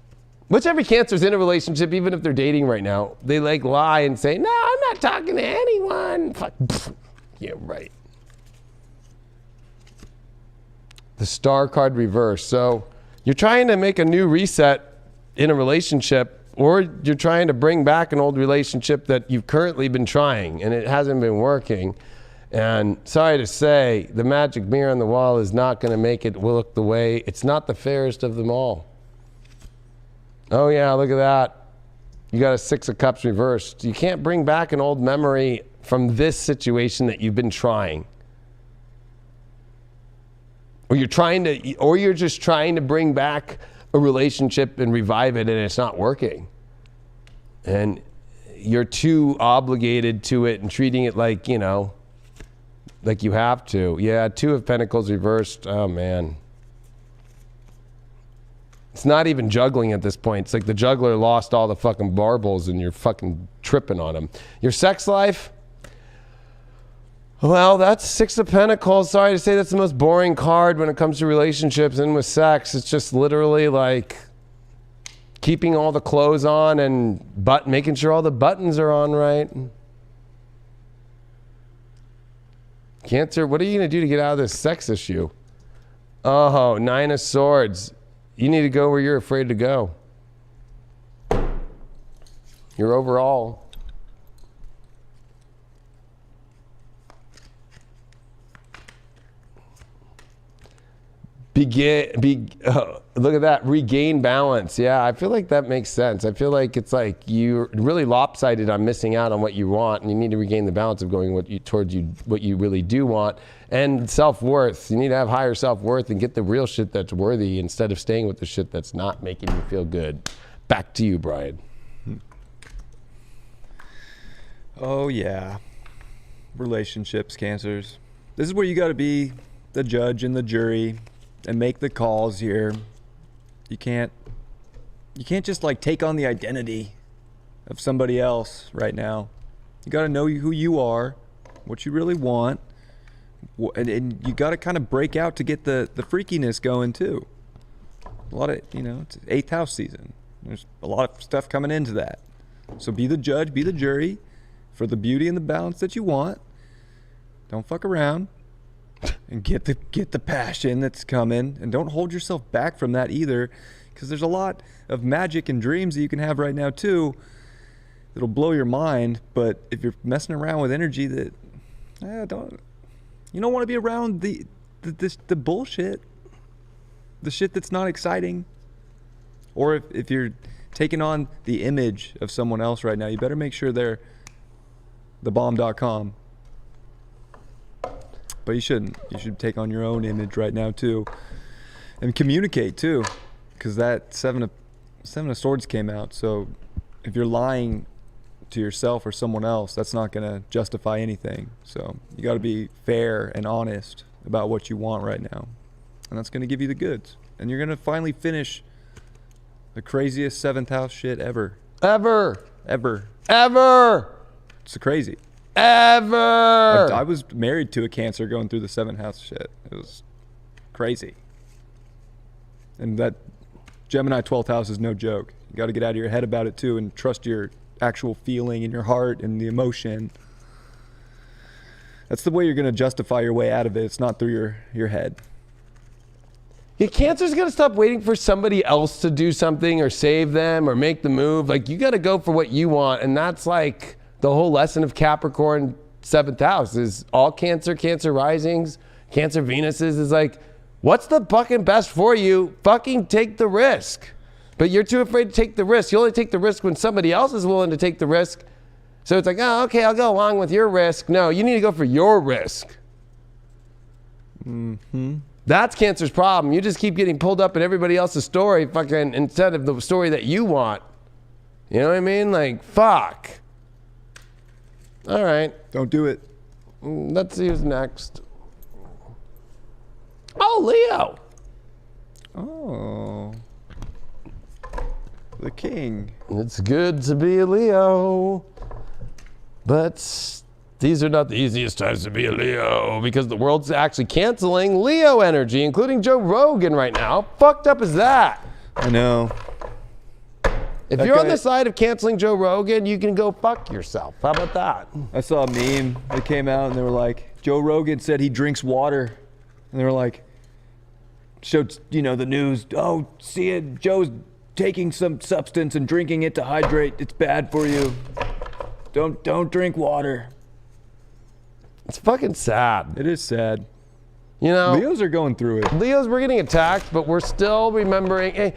Which every Cancer's in a relationship, even if they're dating right now. They like lie and say, no, I'm not talking to anyone. Fuck. Yeah, right. The Star card reversed. So you're trying to make a new reset in a relationship, or you're trying to bring back an old relationship that you've currently been trying and it hasn't been working. And sorry to say, the magic mirror on the wall is not going to make it look the way. It's not the fairest of them all. Oh yeah, look at that. You got a Six of Cups reversed. You can't bring back an old memory from this situation that you've been trying. Or you're just trying to bring back a relationship and revive it, and it's not working. And you're too obligated to it and treating it like, like you have to. Yeah, Two of Pentacles reversed. Oh man. It's not even juggling at this point. It's like the juggler lost all the fucking marbles and you're fucking tripping on them. Your sex life? Well, that's Six of Pentacles. Sorry to say that's the most boring card when it comes to relationships and with sex. It's just literally like keeping all the clothes on and making sure all the buttons are on right. Cancer, what are you going to do to get out of this sex issue? Oh, Nine of Swords. You need to go where you're afraid to go. Your overall. Look at that, regain balance. Yeah, I feel like that makes sense. I feel like it's like you're really lopsided on missing out on what you want, and you need to regain the balance of going what you really do want. And self-worth. You need to have higher self-worth and get the real shit that's worthy instead of staying with the shit that's not making you feel good. Back to you, Brian. Oh yeah, relationships, Cancers. This is where you got to be the judge and the jury and make the calls here. You can't just like take on the identity of somebody else right now. You got to know who you are, what you really want, and you got to kind of break out to get the freakiness going too. A lot of, it's 8th house season. There's a lot of stuff coming into that. So be the judge, be the jury for the beauty and the balance that you want. Don't fuck around. And get the passion that's coming, and don't hold yourself back from that either, because there's a lot of magic and dreams that you can have right now too that'll blow your mind. But if you're messing around with energy that you don't want to be around the bullshit, the shit that's not exciting. Or if you're taking on the image of someone else right now, you better make sure they're thebomb.com. But you shouldn't. You should take on your own image right now too, and communicate too, because that seven of Swords came out. So if you're lying to yourself or someone else, that's not going to justify anything. So you got to be fair and honest about what you want right now, and that's going to give you the goods. And you're going to finally finish the craziest 7th house shit ever. Ever. It's crazy. Ever. I was married to a Cancer going through the 7th house shit. It was crazy. And that Gemini 12th house is no joke. You got to get out of your head about it too and trust your actual feeling in your heart and the emotion. That's the way you're going to justify your way out of it. It's not through your head. Yeah, Cancer's got to stop waiting for somebody else to do something or save them or make the move. Like, you got to go for what you want. And that's like the whole lesson of Capricorn 7th house is all Cancer risings, Cancer Venuses is like, what's the fucking best for you? Fucking take the risk. But you're too afraid to take the risk. You only take the risk when somebody else is willing to take the risk. So it's like, oh, okay, I'll go along with your risk. No, you need to go for your risk. Mm-hmm. That's Cancer's problem. You just keep getting pulled up in everybody else's story fucking instead of the story that you want. You know what I mean? Like, fuck. All right. Don't do it. Let's see who's next. Oh, Leo. Oh. The king. It's good to be a Leo. But these are not the easiest times to be a Leo because the world's actually canceling Leo energy, including Joe Rogan right now. How fucked up is that? I know. If you're on the side of canceling Joe Rogan, you can go fuck yourself. How about that? I saw a meme that came out and they were like, Joe Rogan said he drinks water. And they were like, showed, the news. Oh, see it, Joe's taking some substance and drinking it to hydrate. It's bad for you. Don't drink water. It's fucking sad. It is sad. Leos are going through it. Leos, we're getting attacked, but we're still remembering, hey,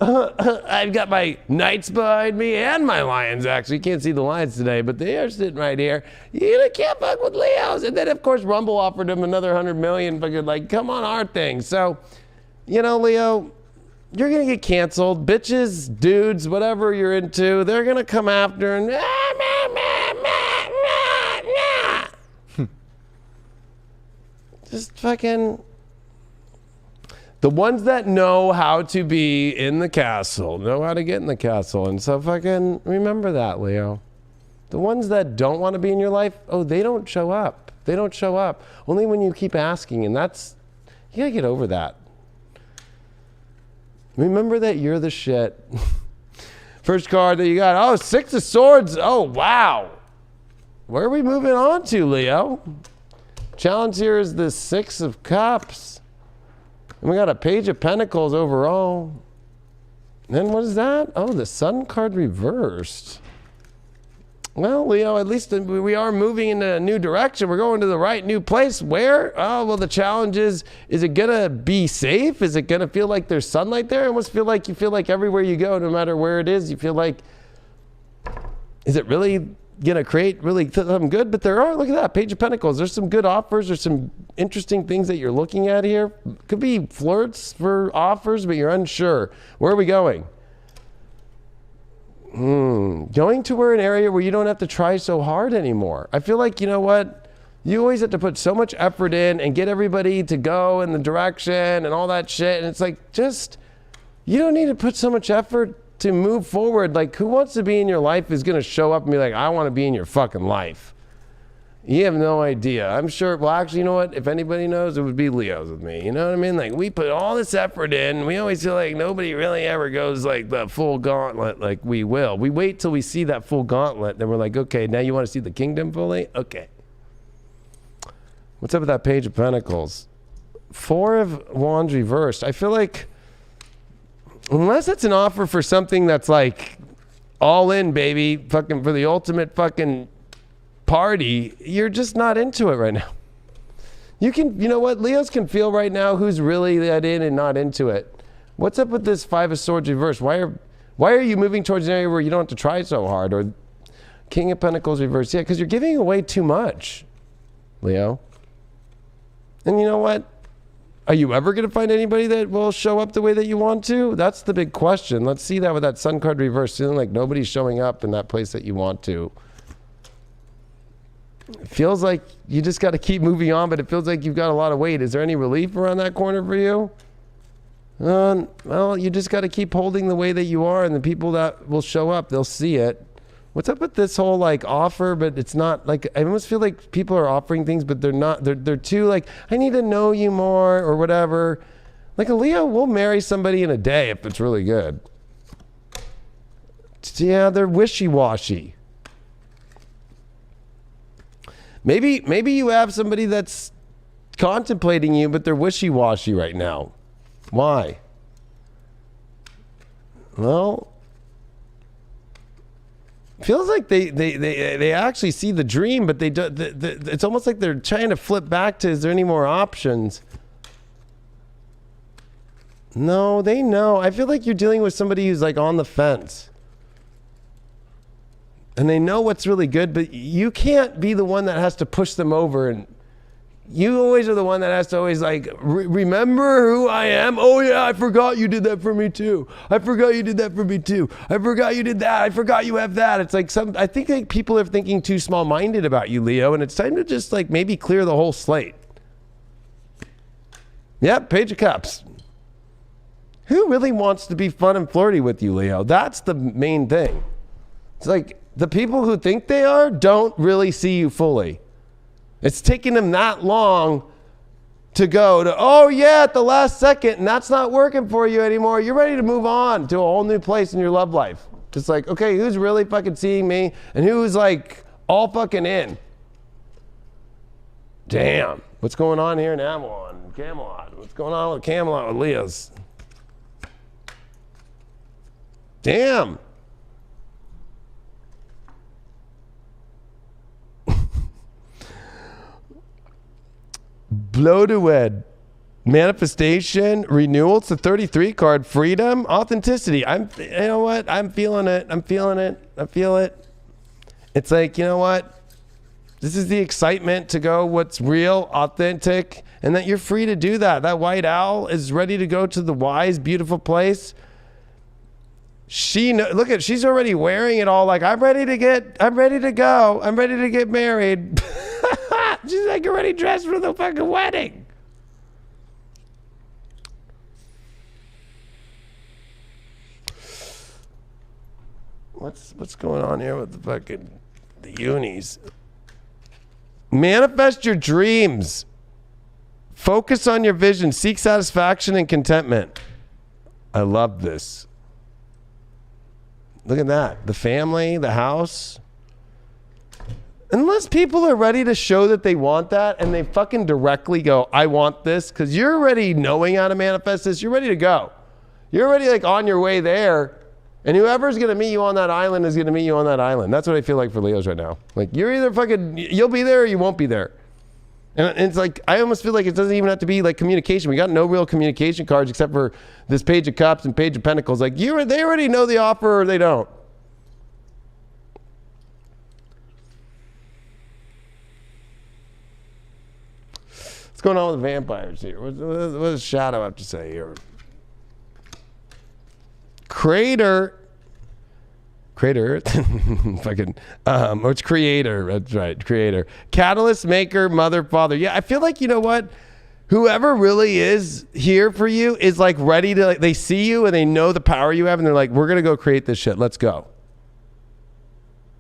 I've got my knights behind me and my lions, actually. You can't see the lions today, but they are sitting right here. You can't fuck with Leos. And then, of course, Rumble offered him another 100 million, fucking like, come on our thing. So, Leo, you're going to get canceled. Bitches, dudes, whatever you're into, they're going to come after and just fucking... The ones that know how to be in the castle, know how to get in the castle. And so fucking remember that, Leo. The ones that don't want to be in your life, oh, they don't show up. They don't show up. Only when you keep asking, and that's, you gotta get over that. Remember that you're the shit. First card that you got, oh, 6 of Swords. Oh, wow. Where are we moving on to, Leo? Challenge here is the 6 of Cups. And we got a Page of Pentacles overall. And then what is that? Oh, the Sun card reversed. Well, Leo, at least we are moving in a new direction. We're going to the right new place. Where? Oh, well, the challenge is it going to be safe? Is it going to feel like there's sunlight there? It almost feel like you feel like everywhere you go, no matter where it is, you feel like, is it really going to create really something good? But there are, look at that, Page of Pentacles. There's some good offers. There's some interesting things that you're looking at here. Could be flirts for offers, but you're unsure. Where are we going? Going to an area where you don't have to try so hard anymore. I feel like, you know what? You always have to put so much effort in and get everybody to go in the direction and all that shit. And it's like, just, you don't need to put so much effort to move forward. Like, who wants to be in your life is going to show up and be like, I want to be in your fucking life. You have no idea. I'm sure, well, actually, you know what? If anybody knows, it would be Leos with me. You know what I mean? Like, we put all this effort in. We always feel like nobody really ever goes like the full gauntlet like we will. We wait till we see that full gauntlet. Then we're like, okay, now you want to see the kingdom fully? Okay. What's up with that Page of Pentacles? 4 of Wands reversed. I feel like, unless it's an offer for something that's like all in, baby, fucking for the ultimate fucking party, you're just not into it right now. You know what? Leos can feel right now who's really that in and not into it. What's up with this 5 of Swords reverse? Why are you moving towards an area where you don't have to try so hard? Or King of Pentacles reverse? Yeah, because you're giving away too much, Leo. And you know what? Are you ever going to find anybody that will show up the way that you want to? That's the big question. Let's see that with that Sun card reverse. Feeling like nobody's showing up in that place that you want to. It feels like you just got to keep moving on, but it feels like you've got a lot of weight. Is there any relief around that corner for you? Well, you just got to keep holding the way that you are, and the people that will show up, they'll see it. What's up with this whole like offer, but it's not like, I almost feel like people are offering things, but they're not, they're too like, I need to know you more or whatever. Like a Leo will marry somebody in a day if it's really good. Yeah, they're wishy-washy. Maybe you have somebody that's contemplating you, but they're wishy-washy right now. Why? Well, feels like they actually see the dream, but it's almost like they're trying to flip back to, is there any more options? No, they know. I feel like you're dealing with somebody who's like on the fence. And they know what's really good, but you can't be the one that has to push them over. And you always are the one that has to always like, remember who I am? Oh yeah, I forgot you did that for me too. I forgot you did that for me too. I forgot you did that. I forgot you have that. It's like I think like people are thinking too small-minded about you, Leo, and it's time to just like maybe clear the whole slate. Yep, Page of Cups. Who really wants to be fun and flirty with you, Leo? That's the main thing. It's like, the people who think they are don't really see you fully. It's taking them that long to go to, oh yeah, at the last second, and that's not working for you anymore. You're ready to move on to a whole new place in your love life. Just like, okay, who's really fucking seeing me? And who's like all fucking in? Damn. What's going on here in Avalon, Camelot? What's going on with Camelot with Leos? Damn. Blow to wed, manifestation, renewal. It's the 33 card. Freedom, authenticity. You know what? I'm feeling it. I'm feeling it. I feel it. It's like, you know what? This is the excitement to go what's real, authentic, and that you're free to do that. That white owl is ready to go to the wise, beautiful place. Look at, she's already wearing it all like, I'm ready to go. I'm ready to get married. She's like already dressed for the fucking wedding. What's going on here with the unis? Manifest your dreams. Focus on your vision. Seek satisfaction and contentment. I love this. Look at that. The family, the house. Unless people are ready to show that they want that and they fucking directly go, I want this, because you're already knowing how to manifest this, you're ready to go. You're already like on your way there, and whoever's going to meet you on that island is going to meet you on that island. That's what I feel like for Leos right now. Like, you're either fucking, you'll be there or you won't be there. And it's like, I almost feel like it doesn't even have to be like communication. We got no real communication cards except for this Page of Cups and Page of Pentacles. Like, they already know the offer or they don't. What's going on with the vampires here? What does Shadow have to say here? Crater, fucking, or it's Creator. That's right, Creator. Catalyst, Maker, Mother, Father. Yeah, I feel like, you know what? Whoever really is here for you is like ready to, like, they see you and they know the power you have and they're like, we're going to go create this shit. Let's go.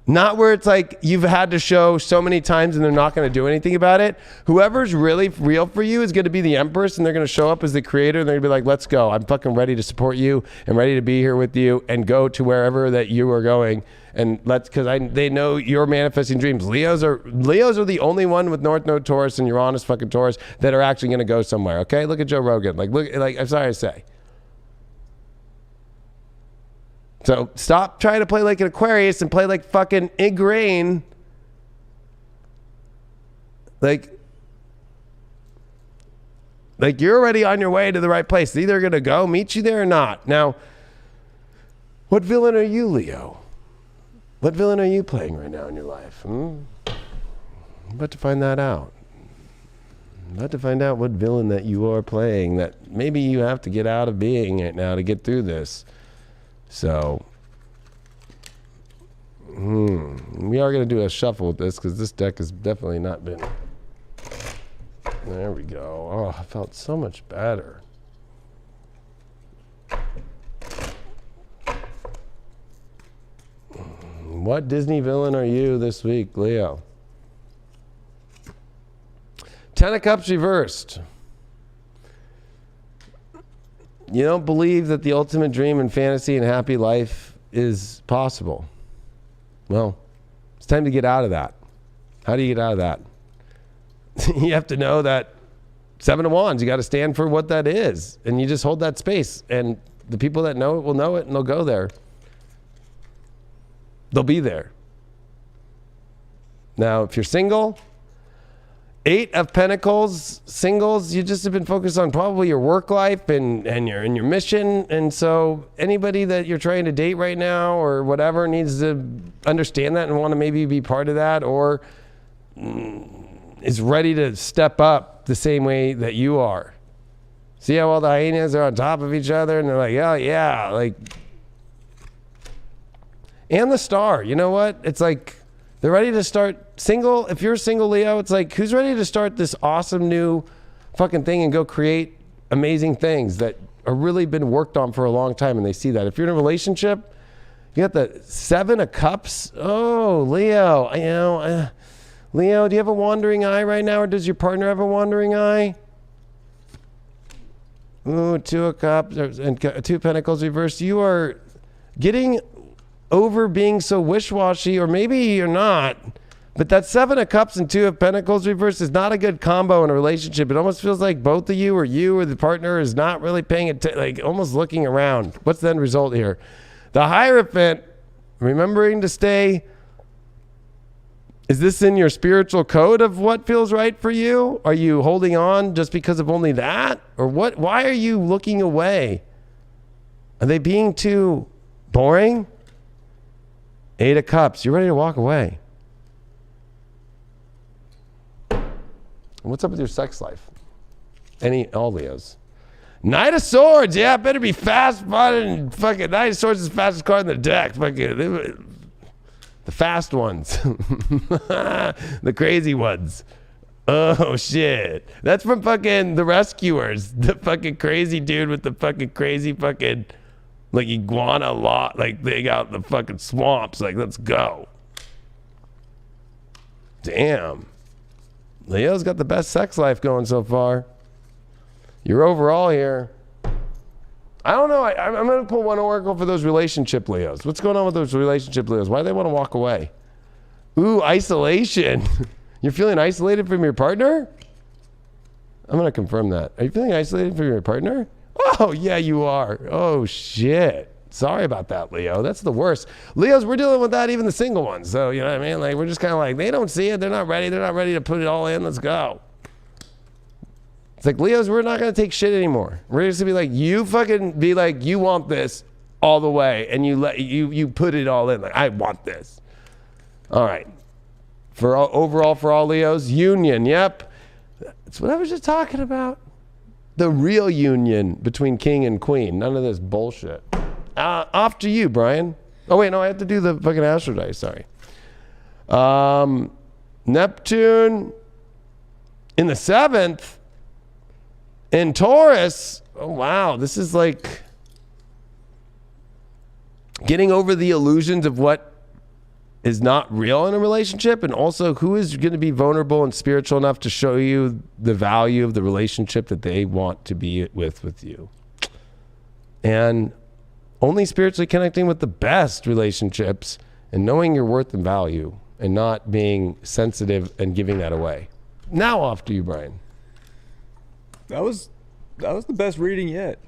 Not where it's like you've had to show so many times and they're not going to do anything about it. Whoever's really real for you is going to be the Empress, and they're going to show up as the Creator, and they're going to be like, let's go. I'm fucking ready to support you and ready to be here with you and go to wherever that you are going. And they know you're manifesting dreams. Leos are the only one with North Node Taurus and Uranus fucking Taurus that are actually going to go somewhere. Okay. Look at Joe Rogan. I'm sorry to say. So stop trying to play like an Aquarius and play like fucking ingrain. Like you're already on your way to the right place. They're either going to go meet you there or not. Now, what villain are you, Leo? What villain are you playing right now in your life? I'm about to find that out. I'm about to find out what villain that you are playing that maybe you have to get out of being right now to get through this. So, we are going to do a shuffle with this because this deck has definitely not been. There we go. Oh, I felt so much better. What Disney villain are you this week, Leo? Ten of Cups reversed. You don't believe that the ultimate dream and fantasy and happy life is possible. Well, it's time to get out of that. How do you get out of that? You have to know that Seven of Wands, you got to stand for what that is. And you just hold that space. And the people that know it will know it and they'll go there. They'll be there. Now, if you're single, Eight of Pentacles, singles, you just have been focused on probably your work life and your mission. And so anybody that you're trying to date right now or whatever needs to understand that and want to maybe be part of that, or is ready to step up the same way that you are. See how all the hyenas are on top of each other and they're like, oh yeah, like, and the Star, you know what? It's like, they're ready to start single. If you're single, Leo, it's like, who's ready to start this awesome new fucking thing and go create amazing things that are really been worked on for a long time, and they see that. If you're in a relationship, you got the Seven of Cups. Oh, Leo, Leo, do you have a wandering eye right now, or does your partner have a wandering eye? Ooh, Two of Cups and Two of Pentacles reversed. You are getting over being so wish-washy, or maybe you're not, but that Seven of Cups and Two of Pentacles reverse is not a good combo in a relationship. It almost feels like both of you or the partner is not really paying attention, like almost looking around. What's the end result here? The Hierophant, remembering to stay. Is this in your spiritual code of what feels right for you? Are you holding on just because of only that? Or what? Why are you looking away? Are they being too boring? Eight of Cups, you're ready to walk away. What's up with your sex life? All Leos. Knight of Swords, yeah, better be fast, fun, and fucking Knight of Swords is the fastest card in the deck. Fucking the fast ones. The crazy ones. Oh shit. That's from fucking The Rescuers. The fucking crazy dude with the fucking crazy fucking like iguana lot, like they got the fucking swamps. Like, let's go. Damn. Leo's got the best sex life going so far. You're overall here. I don't know. I'm going to pull one oracle for those relationship Leos. What's going on with those relationship Leos? Why do they want to walk away? Ooh, isolation. You're feeling isolated from your partner? I'm going to confirm that. Are you feeling isolated from your partner? Oh, yeah, you are. Oh, shit. Sorry about that, Leo. That's the worst. Leos, we're dealing with that, even the single ones. So, you know what I mean? Like, we're just kind of like, they don't see it. They're not ready. They're not ready to put it all in. Let's go. It's like, Leos, we're not going to take shit anymore. We're just going to be like, you fucking be like, you want this all the way. And you put it all in. Like, I want this. All right. Overall, for all Leos, union. Yep. That's what I was just talking about. The real union between king and queen. None of this bullshit. Off to you, Brian. Oh, wait, no, I have to do the fucking astrology. Sorry. Neptune in the 7th in Taurus. Oh, wow. This is like getting over the illusions of what is not real in a relationship, and also who is going to be vulnerable and spiritual enough to show you the value of the relationship that they want to be with you. And only spiritually connecting with the best relationships and knowing your worth and value and not being sensitive and giving that away. Now off to you, Brian. That was the best reading yet.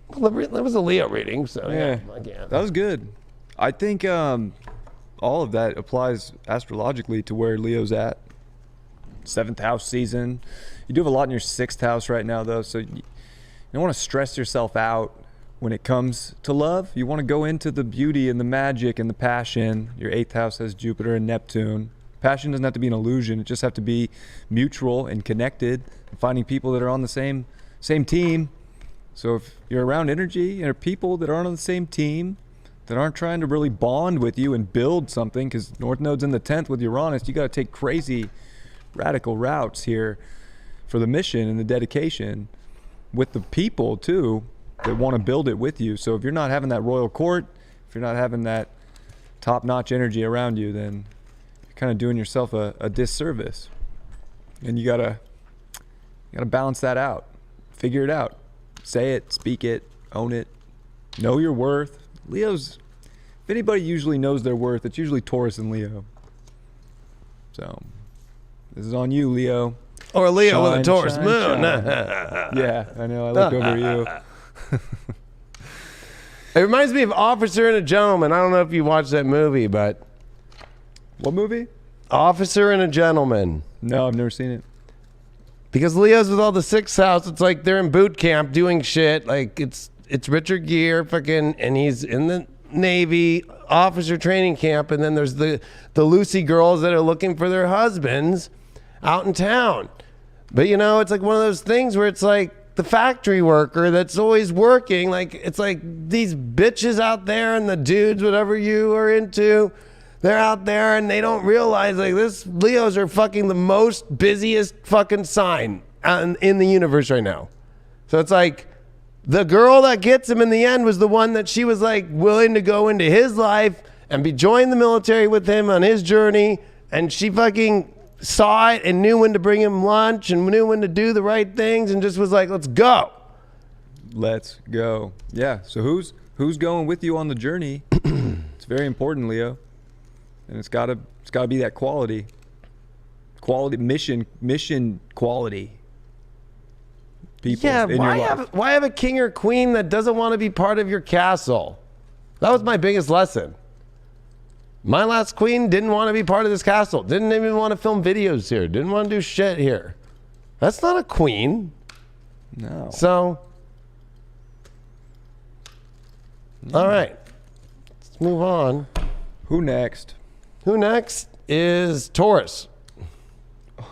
Well, that was a Leo reading, so yeah, that was good. I think all of that applies astrologically to where Leo's at. 7th house season. You do have a lot in your 6th house right now, though, so you don't want to stress yourself out when it comes to love. You want to go into the beauty and the magic and the passion. Your 8th house has Jupiter and Neptune. Passion doesn't have to be an illusion. It just have to be mutual and connected, and finding people that are on the same team. So if you're around energy and people that aren't on the same team, that aren't trying to really bond with you and build something, because North Node's in the 10th with Uranus, you got to take crazy, radical routes here for the mission and the dedication with the people, too, that want to build it with you. So if you're not having that royal court, if you're not having that top-notch energy around you, then you're kind of doing yourself a disservice. And you gotta balance that out. Figure it out. Say it, speak it, own it, know your worth. Leo's, if anybody usually knows their worth, it's usually Taurus and Leo. So, this is on you, Leo. Or a Leo with a Taurus shine, moon. Yeah, I know. I looked over you. It reminds me of Officer and a Gentleman. I don't know if you watched that movie, but... What movie? Officer and a Gentleman. No, I've never seen it. Because Leo's with all the 6th house, it's like they're in boot camp doing shit. Like, it's Richard Gere, fucking, and he's in the Navy officer training camp, and then there's the Lucy girls that are looking for their husbands out in town. But, you know, it's like one of those things where it's like the factory worker that's always working. Like, it's like these bitches out there and the dudes, whatever you are into, they're out there and they don't realize, like, this Leos are fucking the most busiest fucking sign in the universe right now. So it's like, the girl that gets him in the end was the one that she was like willing to go into his life and join the military with him on his journey. And she fucking saw it and knew when to bring him lunch and knew when to do the right things and just was like, let's go. Let's go. Yeah. So who's going with you on the journey? It's very important, Leo. And it's gotta be that quality mission quality. People yeah, in your life. Why have a king or queen that doesn't want to be part of your castle? That was my biggest lesson. My last queen didn't want to be part of this castle. Didn't even want to film videos here. Didn't want to do shit here. That's not a queen. No. So, all right. Let's move on. Who next? Who next is Taurus.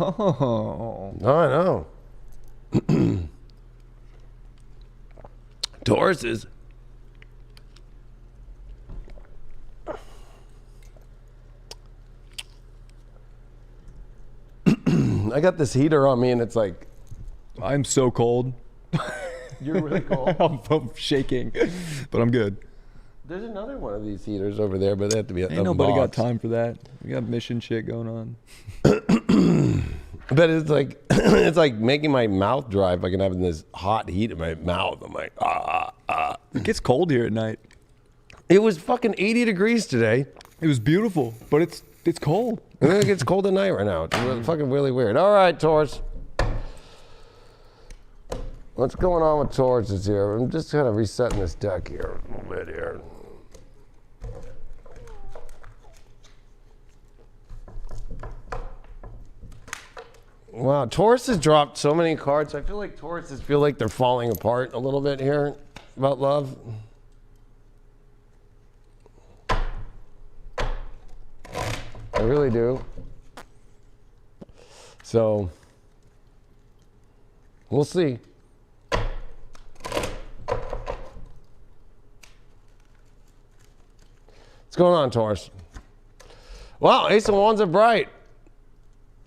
Oh. I know. Taurus is I got this heater on me and it's like I'm so cold. You're really cold. I'm shaking, but I'm good. There's another one of these heaters over there, but they have to be Ain't nobody got time for that. We got mission shit going on. But it's like it's like making my mouth dry if I can have this hot heat in my mouth. I'm like, It gets cold here at night. It was fucking 80 degrees today. It was beautiful, but it's cold. And then it gets cold at night right now. It's really, fucking really weird. All right, Taurus. What's going on with Taurus is here? I'm just kind of resetting this deck here a little bit here. Wow, Taurus has dropped so many cards. I feel like Tauruses feel like they're falling apart a little bit here about love. I really do. So, we'll see. What's going on, Taurus? Wow, Ace of Wands are bright.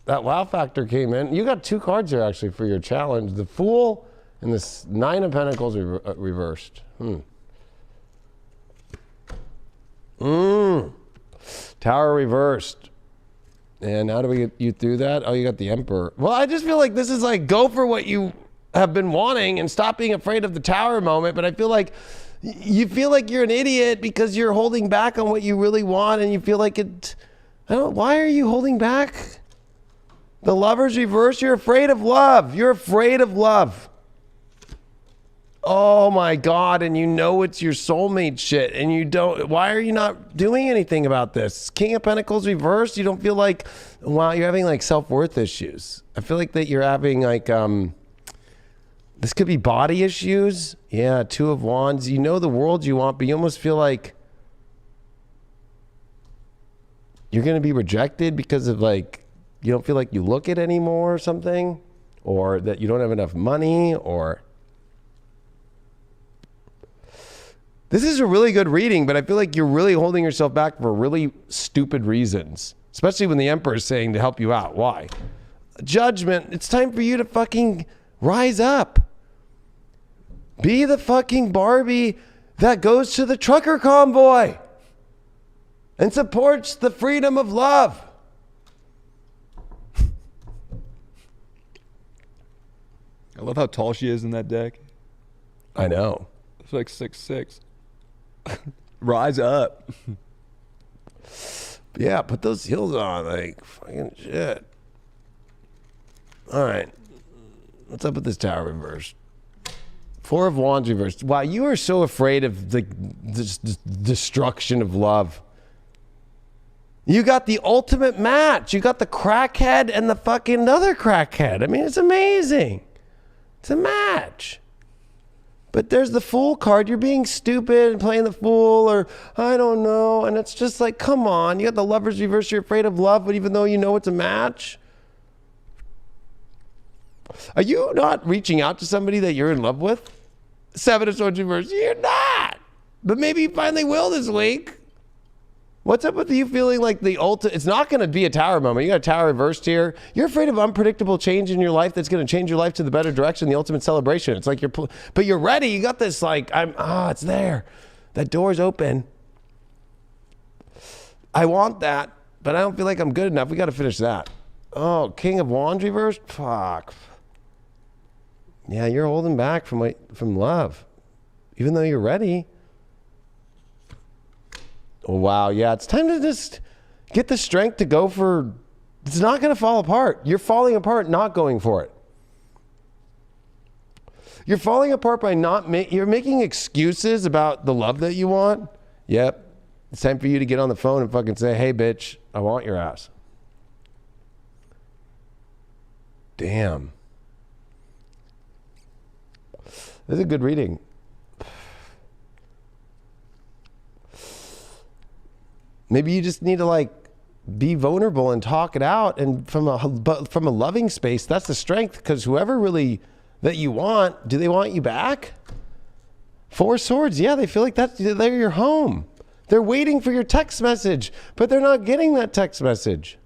That wow factor came in. You got 2 cards here, actually, for your challenge. The Fool and the 9 of Pentacles reversed. Tower reversed. And how do we get you through that? Oh, you got the Emperor. Well, I just feel like this is like go for what you have been wanting and stop being afraid of the Tower moment. But I feel like you feel like you're an idiot because you're holding back on what you really want, and you feel like it. Why are you holding back? The Lover's reverse. You're afraid of love. You're afraid of love. Oh my God. And you know it's your soulmate shit. And you don't. Why are you not doing anything about this? King of Pentacles reversed. You don't feel like, wow, you're having like self-worth issues. I feel like that you're having like, this could be body issues. Yeah. 2 of Wands. You know the world you want, but you almost feel like you're going to be rejected because of like, you don't feel like you look it anymore or something, or that you don't have enough money, or this is a really good reading, but I feel like you're really holding yourself back for really stupid reasons, especially when the Emperor is saying to help you out. Why? Judgment. It's time for you to fucking rise up. Be the fucking Barbie that goes to the trucker convoy and supports the freedom of love. I love how tall she is in that deck. I know. It's like 6'6". Rise up. Yeah, put those heels on, like fucking shit. All right. What's up with this Tower reversed? 4 of Wands reversed. Wow, you are so afraid of the destruction of love. You got the ultimate match. You got the crackhead and the fucking other crackhead. I mean, it's amazing. It's a match. But there's the Fool card. You're being stupid and playing the Fool, or I don't know. And it's just like, come on. You got the Lover's reverse. You're afraid of love, but even though you know it's a match. Are you not reaching out to somebody that you're in love with? 7 of Swords reverse. You're not. But maybe you finally will this week. What's up with you feeling like the ultimate? It's not going to be a Tower moment. You got a Tower reversed here. You're afraid of unpredictable change in your life that's going to change your life to the better direction, the ultimate celebration. It's like but you're ready. You got this like, it's there. That door's open. I want that, but I don't feel like I'm good enough. We got to finish that. Oh, King of Wands reversed? Fuck. Yeah, you're holding back from love, even though you're ready. Wow, yeah, it's time to just get the strength to go for, it's not going to fall apart. You're falling apart not going for it. You're falling apart by you're making excuses about the love that you want. Yep, it's time for you to get on the phone and fucking say, hey, bitch, I want your ass. Damn. This is a good reading. Maybe you just need to like be vulnerable and talk it out, and from a loving space, that's the strength, because whoever really that you want, do they want you back? 4 Swords, yeah, they feel like they're your home. They're waiting for your text message, but they're not getting that text message.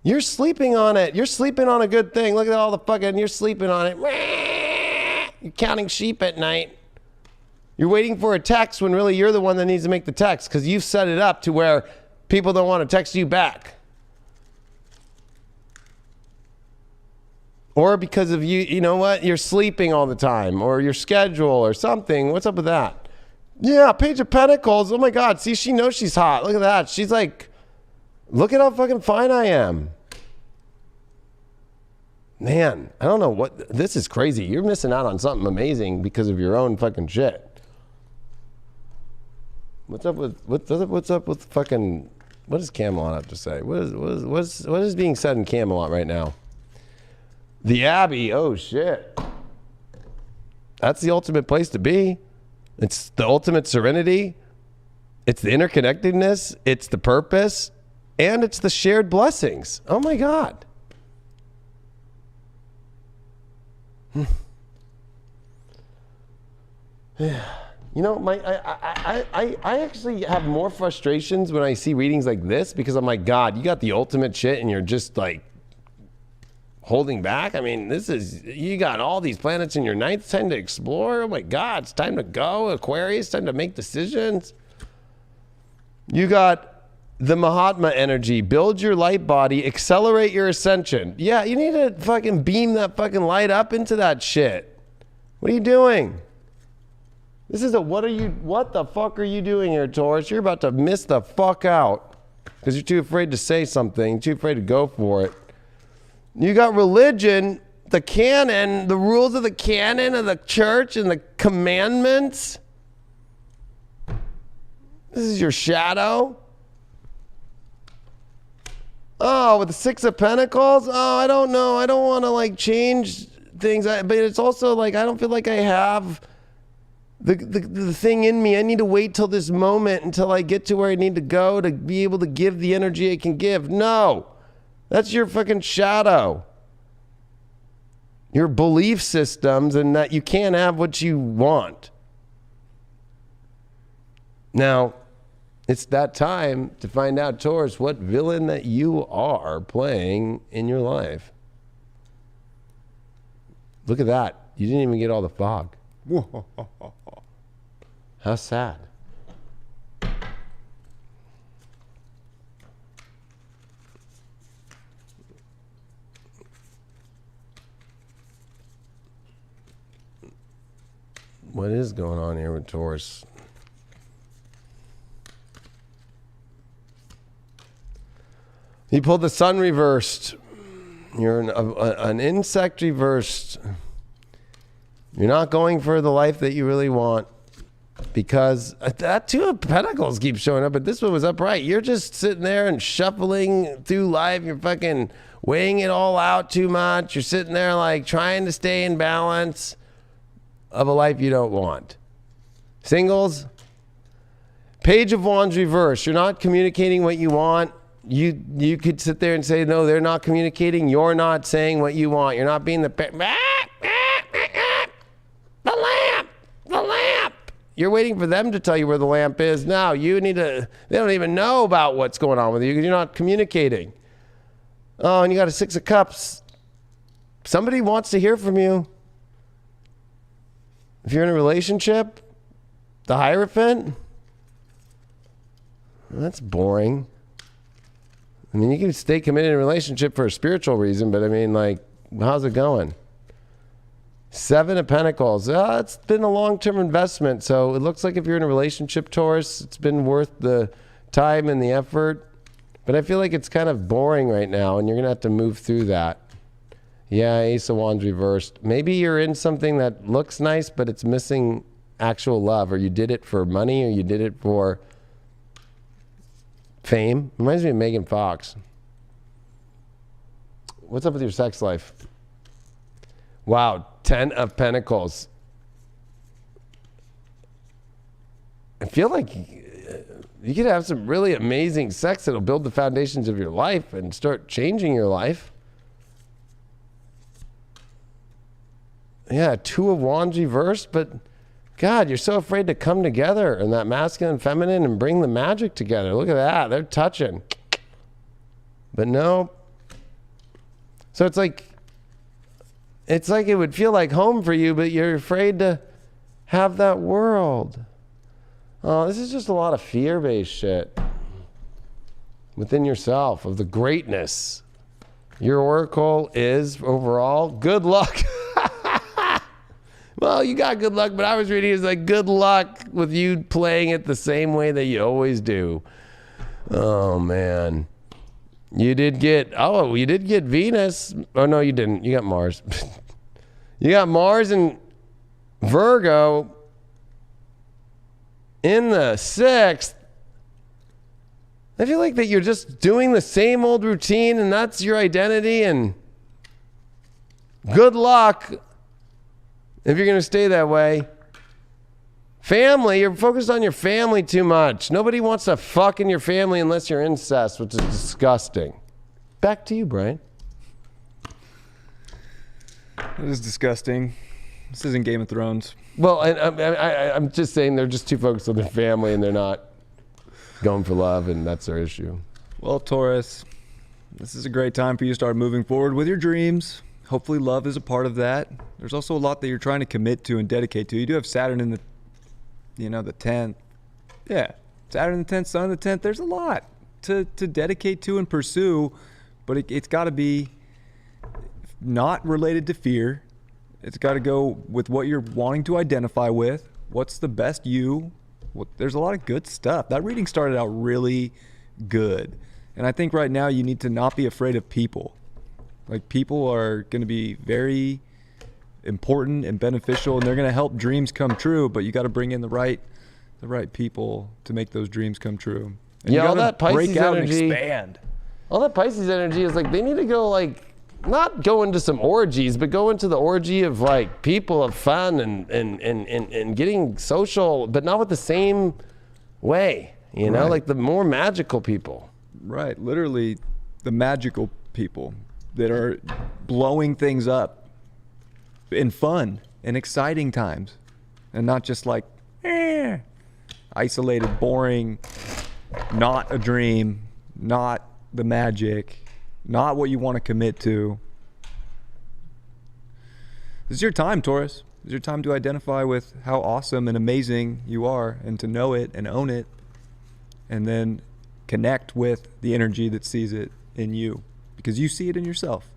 You're sleeping on it. You're sleeping on a good thing. Look at all the fucking, you're sleeping on it. You're counting sheep at night. You're waiting for a text when really you're the one that needs to make the text because you've set it up to where people don't want to text you back. Or because of you know what? You're sleeping all the time or your schedule or something. What's up with that? Yeah, Page of Pentacles. Oh my God. See, she knows she's hot. Look at that. She's like, look at how fucking fine I am. Man, I don't know what, this is crazy. You're missing out on something amazing because of your own fucking shit. What's up with fucking, what does Camelot have to say? What is being said in Camelot right now? The Abbey, oh shit. That's the ultimate place to be. It's the ultimate serenity. It's the interconnectedness. It's the purpose. And it's the shared blessings. Oh my God. You know, I actually have more frustrations when I see readings like this because I'm like, God, you got the ultimate shit and you're just like holding back. I mean, you got all these planets in your ninth. It's time to explore. Oh my God, it's time to go. Aquarius, time to make decisions. You got the Mahatma energy. Build your light body. Accelerate your ascension. Yeah, you need to fucking beam that fucking light up into that shit. What are you doing? This is what the fuck are you doing here, Taurus? You're about to miss the fuck out because you're too afraid to say something, too afraid to go for it. You got religion, the canon, the rules of the canon of the church and the commandments. This is your shadow. Oh, with the Six of Pentacles? Oh, I don't know. I don't want to like change things. But it's also like I don't feel like I have the thing in me. I need to wait till this moment until I get to where I need to go to be able to give the energy I can give. No. That's your fucking shadow. Your belief systems and that you can't have what you want. Now, it's that time to find out, Taurus, what villain that you are playing in your life. Look at that. You didn't even get all the fog. How sad. What is going on here with Taurus? You pulled the sun reversed. You're an insect reversed. You're not going for the life that you really want because that Two of Pentacles keeps showing up, but this one was upright. You're just sitting there and shuffling through life. You're fucking weighing it all out too much. You're sitting there like trying to stay in balance of a life you don't want. Singles, Page of Wands reverse. You're not communicating what you want. You could sit there and say, no, they're not communicating. You're not saying what you want. You're not being the lamp. You're waiting for them to tell you where the lamp is. Now you need to, they don't even know about what's going on with you because you're not communicating. Oh, and you got a Six of Cups. Somebody wants to hear from you. If you're in a relationship, the Hierophant, that's boring. I mean, you can stay committed in a relationship for a spiritual reason, but I mean, like, how's it going? Seven of Pentacles. It's been a long-term investment, so it looks like if you're in a relationship, Taurus, it's been worth the time and the effort. But I feel like it's kind of boring right now, and you're going to have to move through that. Yeah, Ace of Wands reversed. Maybe you're in something that looks nice, but it's missing actual love, or you did it for money, or you did it for fame. Reminds me of Megan Fox. What's up with your sex life? Wow, 10 of Pentacles. I feel like you could have some really amazing sex that'll build the foundations of your life and start changing your life. Yeah, Two of Wands reversed, but God, you're so afraid to come together in that masculine and feminine and bring the magic together. Look at that. They're touching. But no. So it's like it's like it would feel like home for you, but you're afraid to have that world. Oh, this is just a lot of fear-based shit within yourself of the greatness. Your oracle is overall good luck. Well, you got good luck, but I was reading it's like good luck with you playing it the same way that you always do. Oh, man. You did get Venus. Oh, no, you didn't. You got Mars. You got Mars and Virgo in the 6th. I feel like that you're just doing the same old routine and that's your identity, and good luck if you're going to stay that way. Family, you're focused on your family too much. Nobody wants to fuck in your family unless you're incest, which is disgusting. Back to you, Brian. It is disgusting. This isn't Game of Thrones. Well, I'm just saying they're just too focused on their family and they're not going for love, and that's their issue. Well, Taurus, this is a great time for you to start moving forward with your dreams. Hopefully love is a part of that. There's also a lot that you're trying to commit to and dedicate to. You do have Saturn in the 10th. Yeah, Saturn in the 10th, Sun in the 10th. There's a lot to dedicate to and pursue, but it's got to be not related to fear. It's got to go with what you're wanting to identify with. What's the best you? There's a lot of good stuff. That reading started out really good. And I think right now you need to not be afraid of people. Like, people are going to be very important and beneficial, and they're going to help dreams come true, but you got to bring in the right people to make those dreams come true. And yeah, all that Pisces break out energy. And expand. All that Pisces energy is like they need to go not go into some orgies, but go into the orgy of like people of fun and getting social, but not with the same way, you know, like the more magical people. Right, literally the magical people that are blowing things up in fun and exciting times, and not just like isolated, boring, not a dream, not the magic, not what you want to commit to. This is your time, Taurus. This is your time to identify with how awesome and amazing you are, and to know it and own it, and then connect with the energy that sees it in you, because you see it in yourself.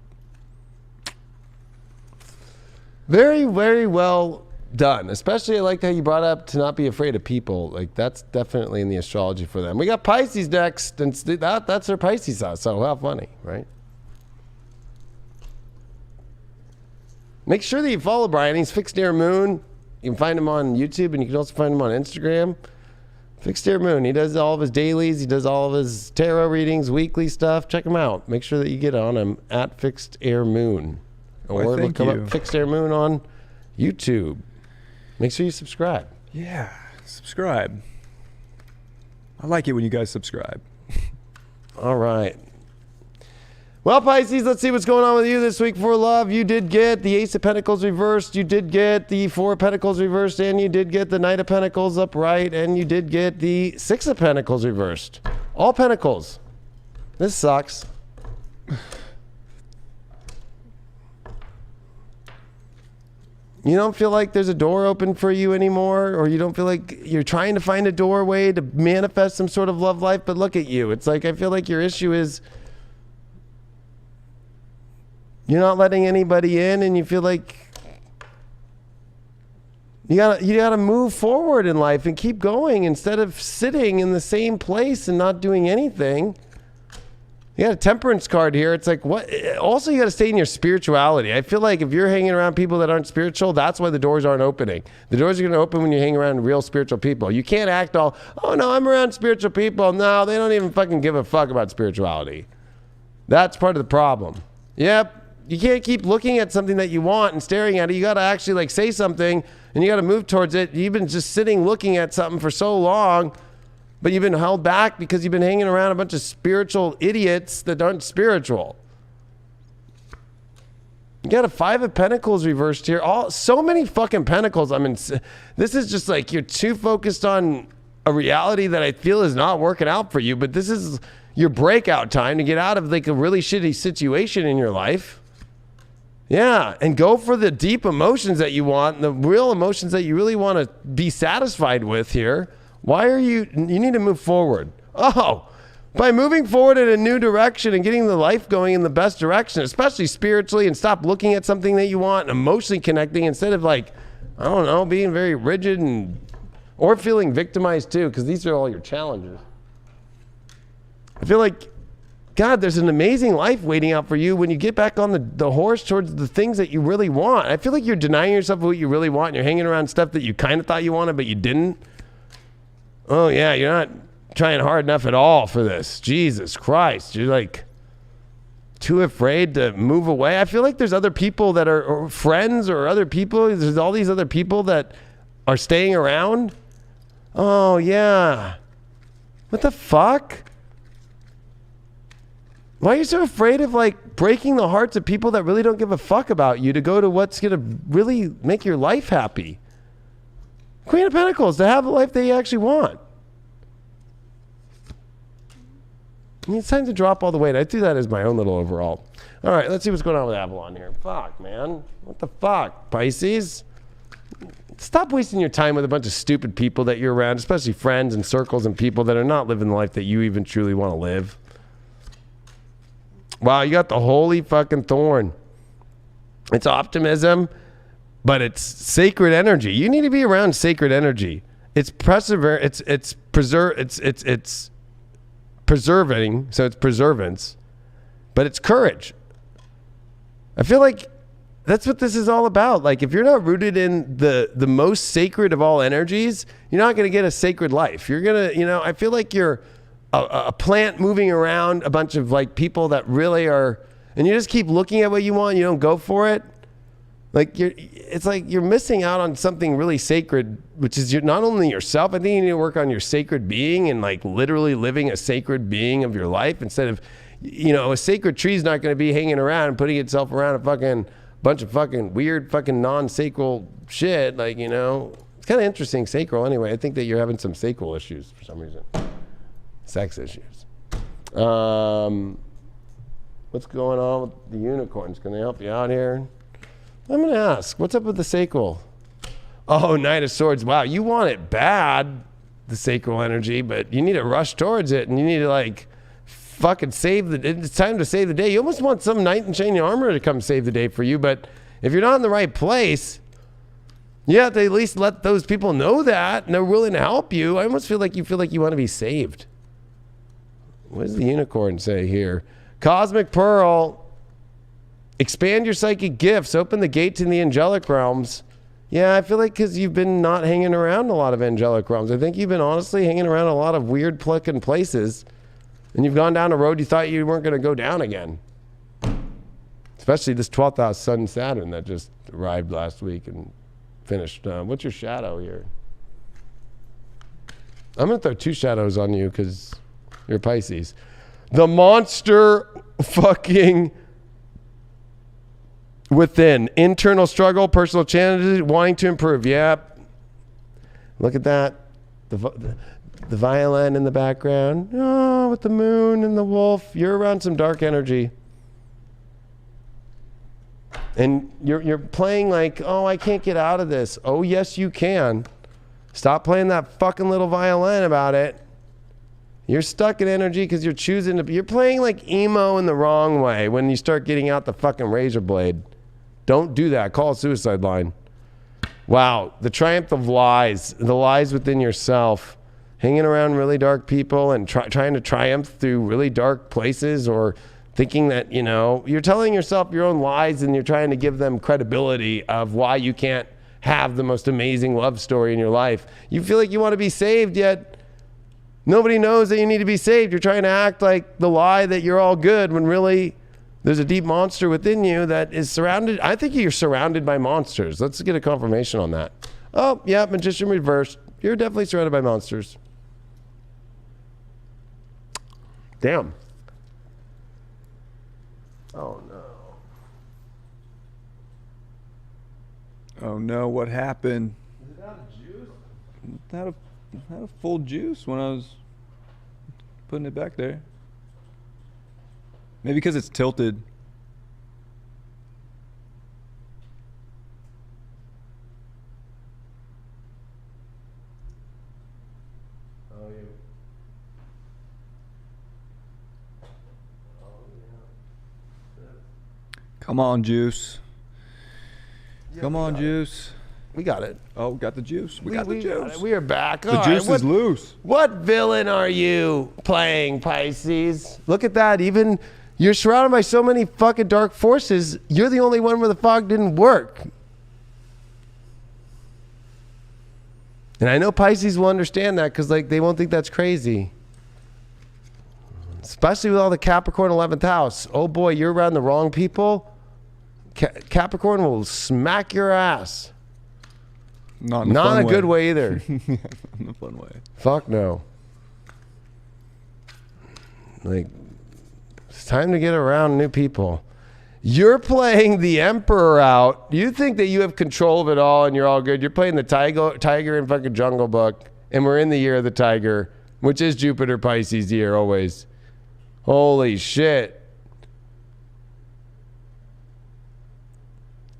Very, very well done. Especially I like how you brought up to not be afraid of people. Like, that's definitely in the astrology for them. We got Pisces next, and that's their Pisces house, so how funny, right? Make sure that you follow Brian. He's Fixed Air Moon. You can find him on YouTube, and you can also find him on Instagram. Fixed Air Moon. He does all of his dailies. He does all of his tarot readings, weekly stuff. Check him out. Make sure that you get on him at Fixed Air Moon. Or look him up, Fixed Air Moon, on YouTube. Make sure you subscribe. Yeah, subscribe. I like it when you guys subscribe. All right. Well, Pisces, let's see what's going on with you this week for love. You did get the Ace of Pentacles reversed. You did get the Four of Pentacles reversed. And you did get the Knight of Pentacles upright. And you did get the Six of Pentacles reversed. All Pentacles. This sucks. You don't feel like there's a door open for you anymore, or you don't feel like you're trying to find a doorway to manifest some sort of love life, but look at you. It's like I feel like your issue is you're not letting anybody in, and you feel like you gotta move forward in life and keep going instead of sitting in the same place and not doing anything. You got a Temperance card here. It's like, what? Also, you got to stay in your spirituality. I feel like if you're hanging around people that aren't spiritual, that's why the doors aren't opening. The doors are going to open when you hang around real spiritual people. You can't act all, oh no, I'm around spiritual people. No, they don't even fucking give a fuck about spirituality. That's part of the problem. Yep. You can't keep looking at something that you want and staring at it. You got to actually like say something, and you got to move towards it. You've been just sitting looking at something for so long, but you've been held back because you've been hanging around a bunch of spiritual idiots that aren't spiritual. You got a Five of Pentacles reversed here. So many fucking pentacles. I mean, this is just like you're too focused on a reality that I feel is not working out for you, but this is your breakout time to get out of like a really shitty situation in your life. Yeah, and go for the deep emotions that you want, the real emotions that you really want to be satisfied with here. Why are you need to move forward. Oh, by moving forward in a new direction and getting the life going in the best direction, especially spiritually, and stop looking at something that you want and emotionally connecting instead of like, I don't know, being very rigid and or feeling victimized too, because these are all your challenges. I feel like, God, there's an amazing life waiting out for you when you get back on the horse towards the things that you really want. I feel like you're denying yourself what you really want and you're hanging around stuff that you kind of thought you wanted, but you didn't. Oh, yeah, you're not trying hard enough at all for this. Jesus Christ. You're like too afraid to move away. I feel like there's other people that are or friends or other people. There's all these other people that are staying around. Oh, yeah. What the fuck? Why are you so afraid of like breaking the hearts of people that really don't give a fuck about you to go to what's going to really make your life happy? Queen of Pentacles, to have the life that you actually want. It's time to drop all the weight. I do that as my own little overall. All right, let's see what's going on with Avalon here. Fuck, man. What the fuck, Pisces? Stop wasting your time with a bunch of stupid people that you're around, especially friends and circles and people that are not living the life that you even truly want to live. Wow, you got the holy fucking thorn. It's optimism, but it's sacred energy. You need to be around sacred energy. It's preserving, so it's preservance, but it's courage. I feel like that's what this is all about. Like if you're not rooted in the most sacred of all energies, you're not going to get a sacred life. You're going to, I feel like you're a plant moving around a bunch of like people that really are, and you just keep looking at what you want, you don't go for it. Like it's like you're missing out on something really sacred, which is not only yourself. I think you need to work on your sacred being and like literally living a sacred being of your life instead of, a sacred tree is not going to be hanging around and putting itself around a fucking bunch of fucking weird fucking non-sacral shit. Like, it's kind of interesting, sacral anyway. I think that you're having some sacral issues for some reason. Sex issues. What's going on with the unicorns? Can they help you out here? I'm going to ask, what's up with the sacral? Oh, Knight of Swords. Wow, you want it bad, the sacral energy, but you need to rush towards it, and you need to, like, fucking it's time to save the day. You almost want some knight in shining armor to come save the day for you, but if you're not in the right place, you have to at least let those people know that, and they're willing to help you. I almost feel like you want to be saved. What does the unicorn say here? Cosmic Pearl. Expand your psychic gifts. Open the gate to the angelic realms. Yeah, I feel like because you've been not hanging around a lot of angelic realms. I think you've been honestly hanging around a lot of weird plucking places. And you've gone down a road you thought you weren't going to go down again. Especially this 12th house Sun Saturn that just arrived last week and finished. What's your shadow here? I'm going to throw 2 shadows on you because you're Pisces. The monster fucking within. Internal struggle, personal challenges, wanting to improve. Yep. Look at that. The violin in the background. Oh, with the moon and the wolf. You're around some dark energy. And you're playing like, oh, I can't get out of this. Oh, yes, you can. Stop playing that fucking little violin about it. You're stuck in energy because you're you're playing like emo in the wrong way when you start getting out the fucking razor blade. Don't do that. Call a suicide line. Wow. The triumph of lies. The lies within yourself. Hanging around really dark people and trying to triumph through really dark places, or thinking that, you're telling yourself your own lies and you're trying to give them credibility of why you can't have the most amazing love story in your life. You feel like you want to be saved, yet nobody knows that you need to be saved. You're trying to act like the lie that you're all good when really there's a deep monster within you that is surrounded. I think you're surrounded by monsters. Let's get a confirmation on that. Oh, yeah, Magician reversed. You're definitely surrounded by monsters. Damn. Oh, no. Oh, no, what happened? Is it out of juice? Had a full juice when I was putting it back there. Maybe because it's tilted. Come on, Juice. Come on, Juice. We got it. Oh, we got the juice. We got the juice. We are back. The juice is loose. What villain are you playing, Pisces? Look at that. Even you're surrounded by so many fucking dark forces. You're the only one where the fog didn't work. And I know Pisces will understand that because like they won't think that's crazy. Especially with all the Capricorn 11th house. Oh boy, you're around the wrong people. Capricorn will smack your ass. Not in Not in a good way either. In a fun way. Fuck no. Like, it's time to get around new people. You're playing the Emperor out. You think that you have control of it all and you're all good. You're playing the tiger in fucking Jungle Book. And we're in the year of the tiger, which is Jupiter Pisces year always. Holy shit.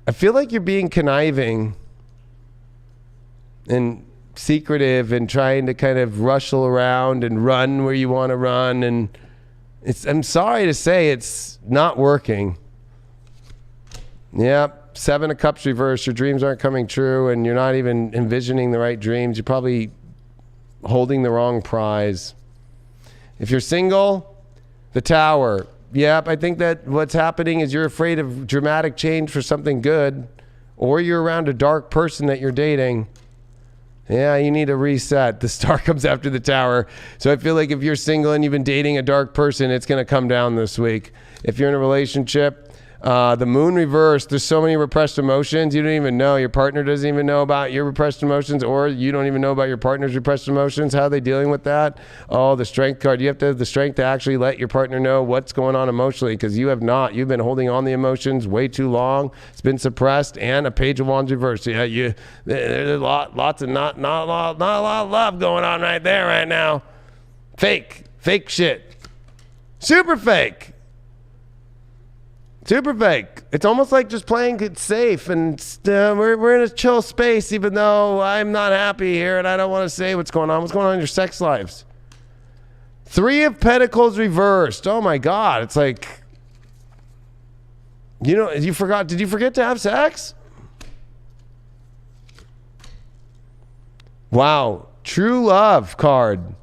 I feel like you're being conniving and secretive and trying to kind of rustle around and run where you want to run. And I'm sorry to say it's not working. Yep. 7 of Cups reversed. Your dreams aren't coming true and you're not even envisioning the right dreams. You're probably holding the wrong prize. If you're single, the Tower. Yep, I think that what's happening is you're afraid of dramatic change for something good, or you're around a dark person that you're dating. Yeah, you need a reset. The star comes after the Tower. So I feel like if you're single and you've been dating a dark person, it's going to come down this week. If you're in a relationship, the moon reversed. There's so many repressed emotions. You don't even know. Your partner doesn't even know about your repressed emotions, or you don't even know about your partner's repressed emotions. How are they dealing with that? Oh, the strength card. You have to have the strength to actually let your partner know what's going on emotionally, because you have not. You've been holding on the emotions way too long. It's been suppressed. And a Page of Wands reversed. Yeah, there's lots of not a lot of love going on right there right now. Fake shit. Super fake. Super fake. It's almost like just playing it safe, and we're in a chill space, even though I'm not happy here and I don't want to say what's going on. What's going on in your sex lives? 3 of Pentacles reversed. Oh my God. It's like, you know, did you forget to have sex? Wow. True love card.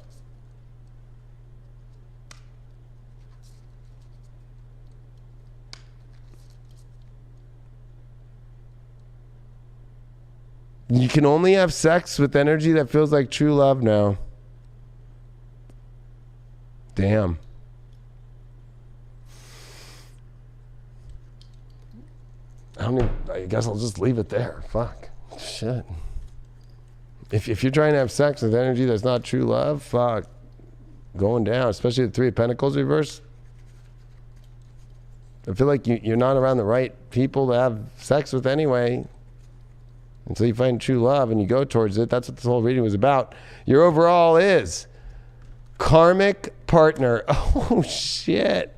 You can only have sex with energy that feels like true love now. Damn. I guess I'll just leave it there. Fuck. Shit. If you're trying to have sex with energy that's not true love, fuck. Going down, especially the 3 of Pentacles reverse. I feel like you're not around the right people to have sex with anyway. Until you find true love and you go towards it. That's what this whole reading was about. Your overall is karmic partner. Oh, shit.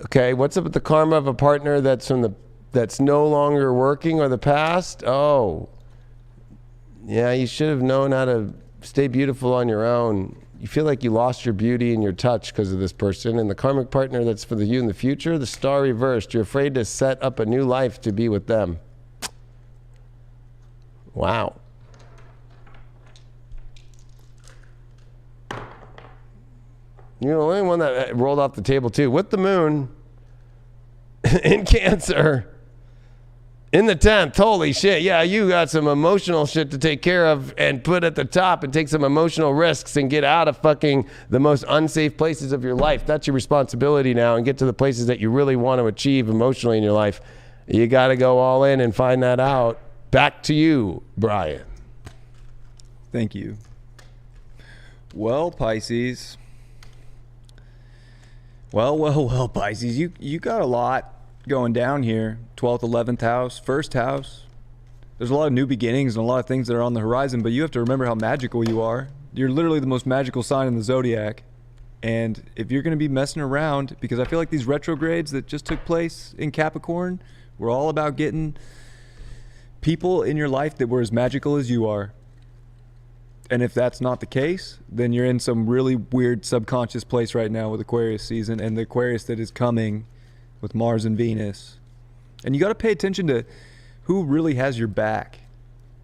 Okay, what's up with the karma of a partner that's no longer working, or the past? Oh, yeah, you should have known how to stay beautiful on your own. You feel like you lost your beauty and your touch because of this person. And the karmic partner that's for you in the future, the star reversed. You're afraid to set up a new life to be with them. Wow. You're the only one that rolled off the table too. With the moon in Cancer. In the 10th, holy shit, yeah, you got some emotional shit to take care of and put at the top and take some emotional risks and get out of fucking the most unsafe places of your life. That's your responsibility now, and get to the places that you really want to achieve emotionally in your life. You got to go all in and find that out. Back to you, Brian. Thank you. Well, Pisces. Well, Pisces, you got a lot going down here. 12th, 11th house, 1st house. There's a lot of new beginnings and a lot of things that are on the horizon, but you have to remember how magical you are. You're literally the most magical sign in the zodiac. And if you're going to be messing around, because I feel like these retrogrades that just took place in Capricorn were all about getting people in your life that were as magical as you are. And if that's not the case, then you're in some really weird subconscious place right now with Aquarius season and the Aquarius that is coming with Mars and Venus. And you got to pay attention to who really has your back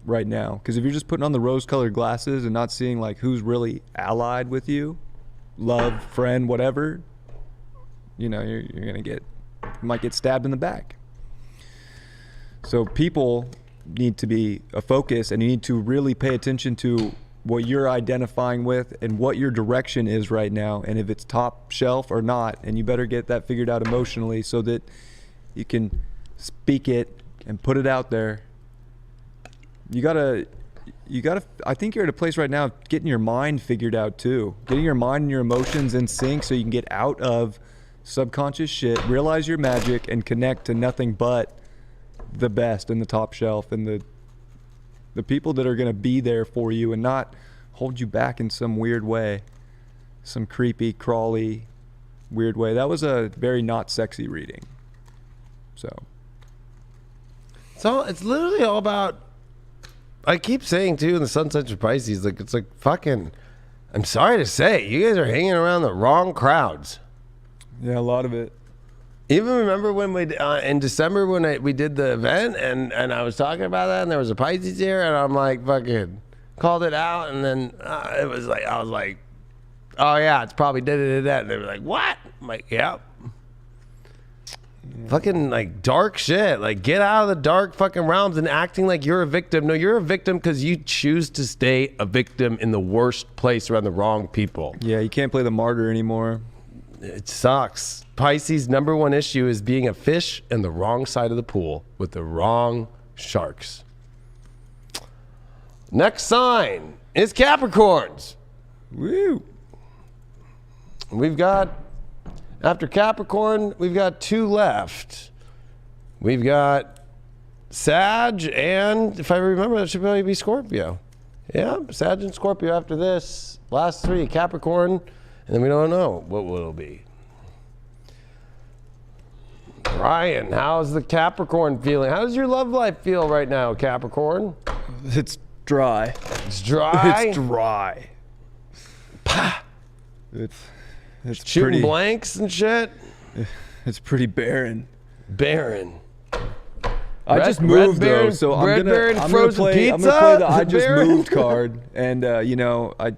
right now. Because if you're just putting on the rose-colored glasses and not seeing like who's really allied with you, love, friend, whatever, you know, you're gonna you might get stabbed in the back. So people need to be a focus, and you need to really pay attention to what you're identifying with and what your direction is right now, and if it's top shelf or not. And you better get that figured out emotionally so that you can speak it and put it out there. You gotta, I think you're at a place right now of getting your mind figured out too. Getting your mind and your emotions in sync so you can get out of subconscious shit, realize your magic, and connect to nothing but the best and the top shelf and the people that are gonna be there for you and not hold you back in some weird way, some creepy, crawly, weird way. That was a very not sexy reading. So it's literally all about, I keep saying too in the Sun Signs of Pisces, like it's like fucking, I'm sorry to say, you guys are hanging around the wrong crowds. yeah, a lot of it. Even remember when we in December when we did the event and I was talking about that and there was a Pisces here and I'm like fucking called it out, and then it was like I was like, oh yeah, it's probably da-da-da-da, and they were like, what? I'm like, yep. Fucking like dark shit. Like get out of the dark fucking realms and acting like you're a victim. No, you're a victim because you choose to stay a victim in the worst place around the wrong people. Yeah, you can't play the martyr anymore. It sucks. Pisces' number one issue is being a fish in the wrong side of the pool with the wrong sharks. Next sign is Capricorns. Woo. We've got, after Capricorn, we've got two left. We've got Sag and, if I remember, that should probably be Scorpio. Yeah, Sag and Scorpio after this. Last three, Capricorn, and then we don't know what it'll be. Ryan, how's the Capricorn feeling? How does your love life feel right now, Capricorn? It's dry. It's dry? It's dry. It's shooting pretty, blanks and shit? It's pretty barren. Barren. I just moved though, so I'm gonna play the I just moved card, and you know, I'm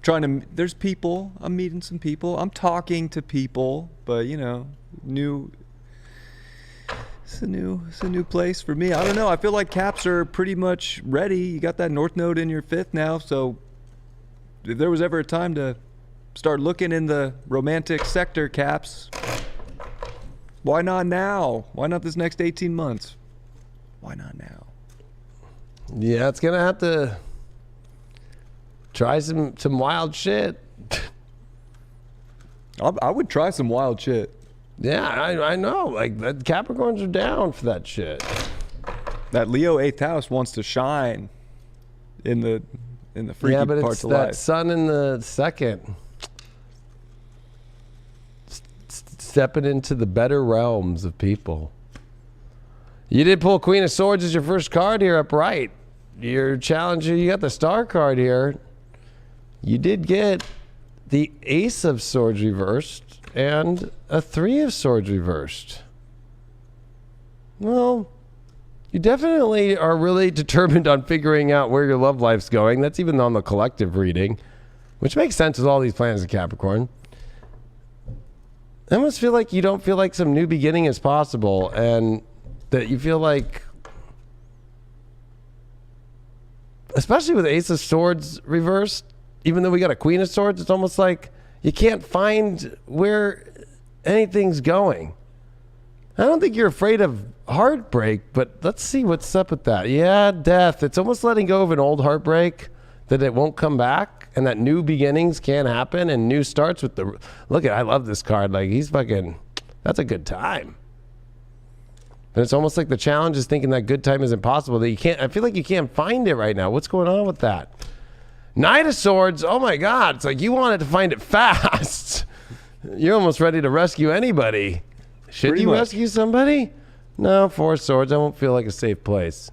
trying to. There's people. I'm meeting some people. I'm talking to people, but you know, It's a new place for me. I don't know. I feel like Caps are pretty much ready. You got that North Node in your fifth now, so if there was ever a time to start looking in the romantic sector, Caps, why not now? Why not this next 18 months? Why not now? Yeah, it's gonna have to try some wild shit. I would try some wild shit. Yeah, I know. Like the Capricorns are down for that shit. That Leo 8th house wants to shine in the freaky yeah, but parts it's of that life. sun in the second. Stepping into the better realms of people. You did pull Queen of Swords as your first card here up right. Your challenger, you got the star card here. You did get the Ace of Swords reversed and a Three of Swords reversed. Well, you definitely are really determined on figuring out where your love life's going. That's even on the collective reading, which makes sense with all these planets in Capricorn. I almost feel like you don't feel like some new beginning is possible, and that you feel like, especially with Ace of Swords reversed, even though we got a Queen of Swords, it's almost like you can't find where anything's going. I don't think you're afraid of heartbreak, but let's see what's up with that. Yeah, death. It's almost letting go of an old heartbreak, that it won't come back, and that new beginnings can happen, and new starts with the... Look at, I love this card. Like, he's fucking... That's a good time. And it's almost like the challenge is thinking that good time is impossible, that you can't... I feel like you can't find it right now. What's going on with that? Knight of Swords, oh my God. It's like you wanted to find it fast. You're almost ready to rescue anybody. Should Pretty you much. rescue somebody? No, Four of Swords. I won't feel like a safe place.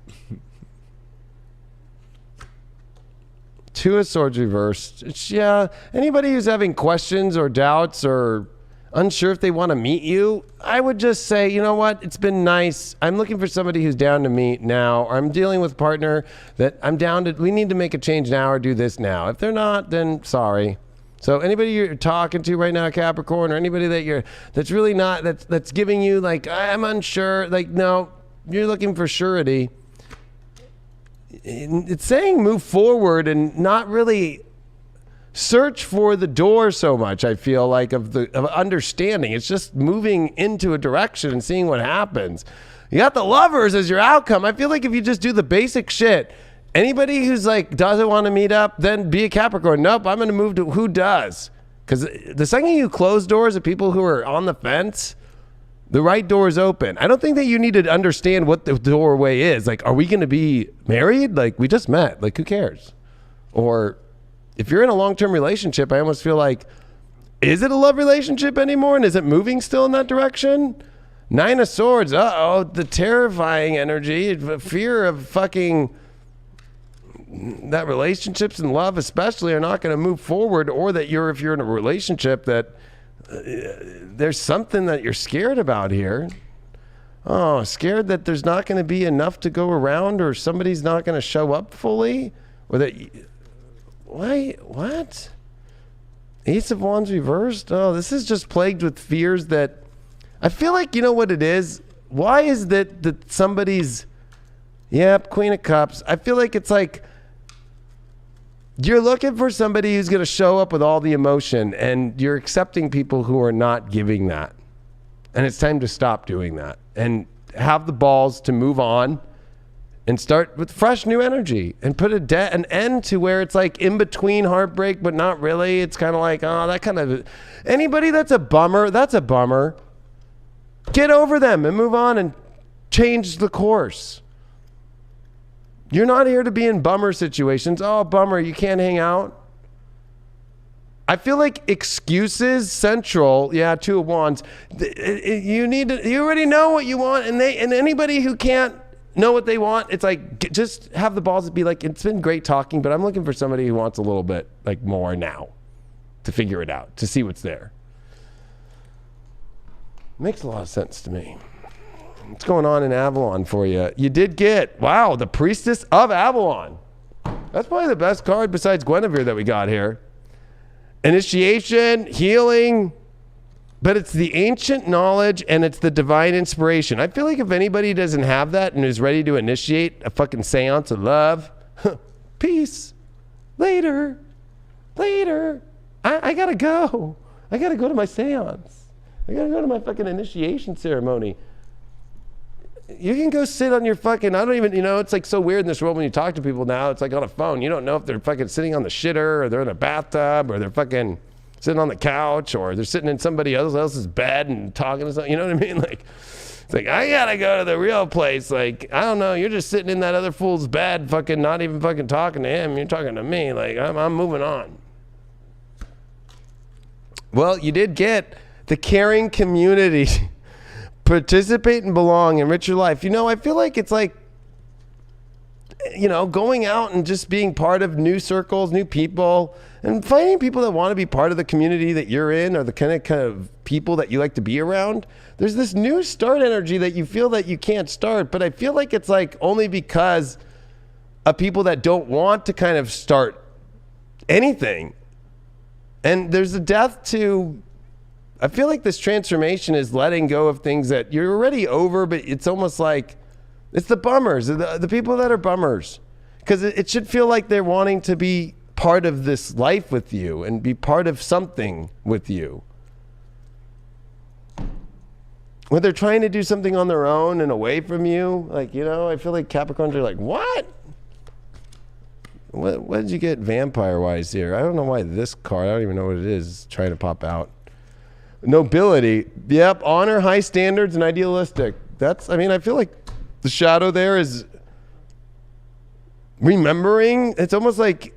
Two of Swords reversed. Yeah, anybody who's having questions or doubts or unsure if they want to meet you, I would just say, you know what? It's been nice. I'm looking for somebody who's down to meet now. Or I'm dealing with a partner that I'm down to, we need to make a change now or do this now. If they're not, then sorry. So anybody you're talking to right now, Capricorn, or anybody that's really not, that's giving you like, I'm unsure, like, no, you're looking for surety. It's saying move forward and not really search for the door so much, I feel like, of understanding. It's just moving into a direction and seeing what happens. You got the Lovers as your outcome. I feel like if you just do the basic shit, anybody who's like doesn't want to meet up, then be a Capricorn. Nope, I'm going to move to who does. Because the second you close doors of people who are on the fence, the right door is open. I don't think that you need to understand what the doorway is. Like, are we going to be married? Like, we just met. Like, who cares? Or if you're in a long-term relationship, I almost feel like, is it a love relationship anymore? And is it moving still in that direction? Nine of Swords. Uh-oh, the terrifying energy, the fear of fucking that relationships and love especially are not going to move forward, or that if you're in a relationship that there's something that you're scared about here. Oh, scared that there's not going to be enough to go around, or somebody's not going to show up fully, or that... Wait, what? Ace of Wands reversed? Oh, this is just plagued with fears that... I feel like, you know what it is? Why is that somebody's... Yep, Queen of Cups. I feel like it's like... You're looking for somebody who's going to show up with all the emotion, and you're accepting people who are not giving that. And it's time to stop doing that and have the balls to move on and start with fresh new energy and put an end to where it's like in between heartbreak, but not really. It's kind of like, oh, that kind of... Anybody that's a bummer, that's a bummer. Get over them and move on and change the course. You're not here to be in bummer situations. Oh, bummer, you can't hang out. I feel like excuses central. Yeah, Two of Wands. You already know what you want, and anybody who can't know what they want, it's like, just have the balls to be like, it's been great talking, but I'm looking for somebody who wants a little bit like more now to figure it out, to see what's there. Makes a lot of sense to me. What's going on in Avalon for you? You did get, wow, the Priestess of Avalon. That's probably the best card besides Guinevere that we got here. Initiation, healing, but it's the ancient knowledge and it's the divine inspiration. I feel like if anybody doesn't have that and is ready to initiate a fucking seance of love, peace, later, I gotta go. I gotta go to my seance. I gotta go to my fucking initiation ceremony. You can go sit on your fucking, I don't even, it's like so weird in this world when you talk to people now. It's like on a phone. You don't know if they're fucking sitting on the shitter, or they're in a bathtub, or they're fucking sitting on the couch, or they're sitting in somebody else's bed and talking to something. You know what I mean? Like, it's like, I gotta go to the real place. Like, I don't know. You're just sitting in that other fool's bed, fucking not even fucking talking to him. You're talking to me. Like, I'm moving on. Well, you did get the caring community. Participate and belong, enrich your life. I feel like it's like, going out and just being part of new circles, new people, and finding people that want to be part of the community that you're in, or the kind of people that you like to be around. There's this new start energy that you feel that you can't start, but I feel like it's like only because of people that don't want to kind of start anything. And there's a death to... I feel like this transformation is letting go of things that you're already over, but it's almost like it's the bummers, the people that are bummers. Because it should feel like they're wanting to be part of this life with you and be part of something with you. When they're trying to do something on their own and away from you, like, I feel like Capricorns are like, what? What did you get vampire-wise here? I don't know why this card, I don't even know what it is trying to pop out. Nobility. Yep. Honor, high standards, and idealistic. I feel like the shadow there is remembering. It's almost like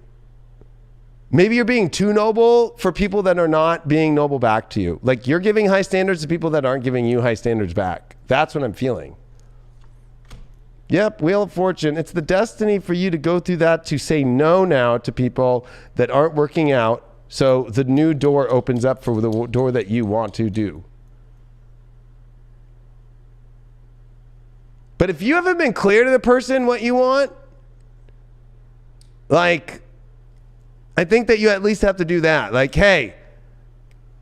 maybe you're being too noble for people that are not being noble back to you. Like, you're giving high standards to people that aren't giving you high standards back. That's what I'm feeling. Yep, Wheel of Fortune. It's the destiny for you to go through that, to say no now to people that aren't working out, so the new door opens up for the door that you want to do. But if you haven't been clear to the person what you want, like, I think that you at least have to do that. Like, hey,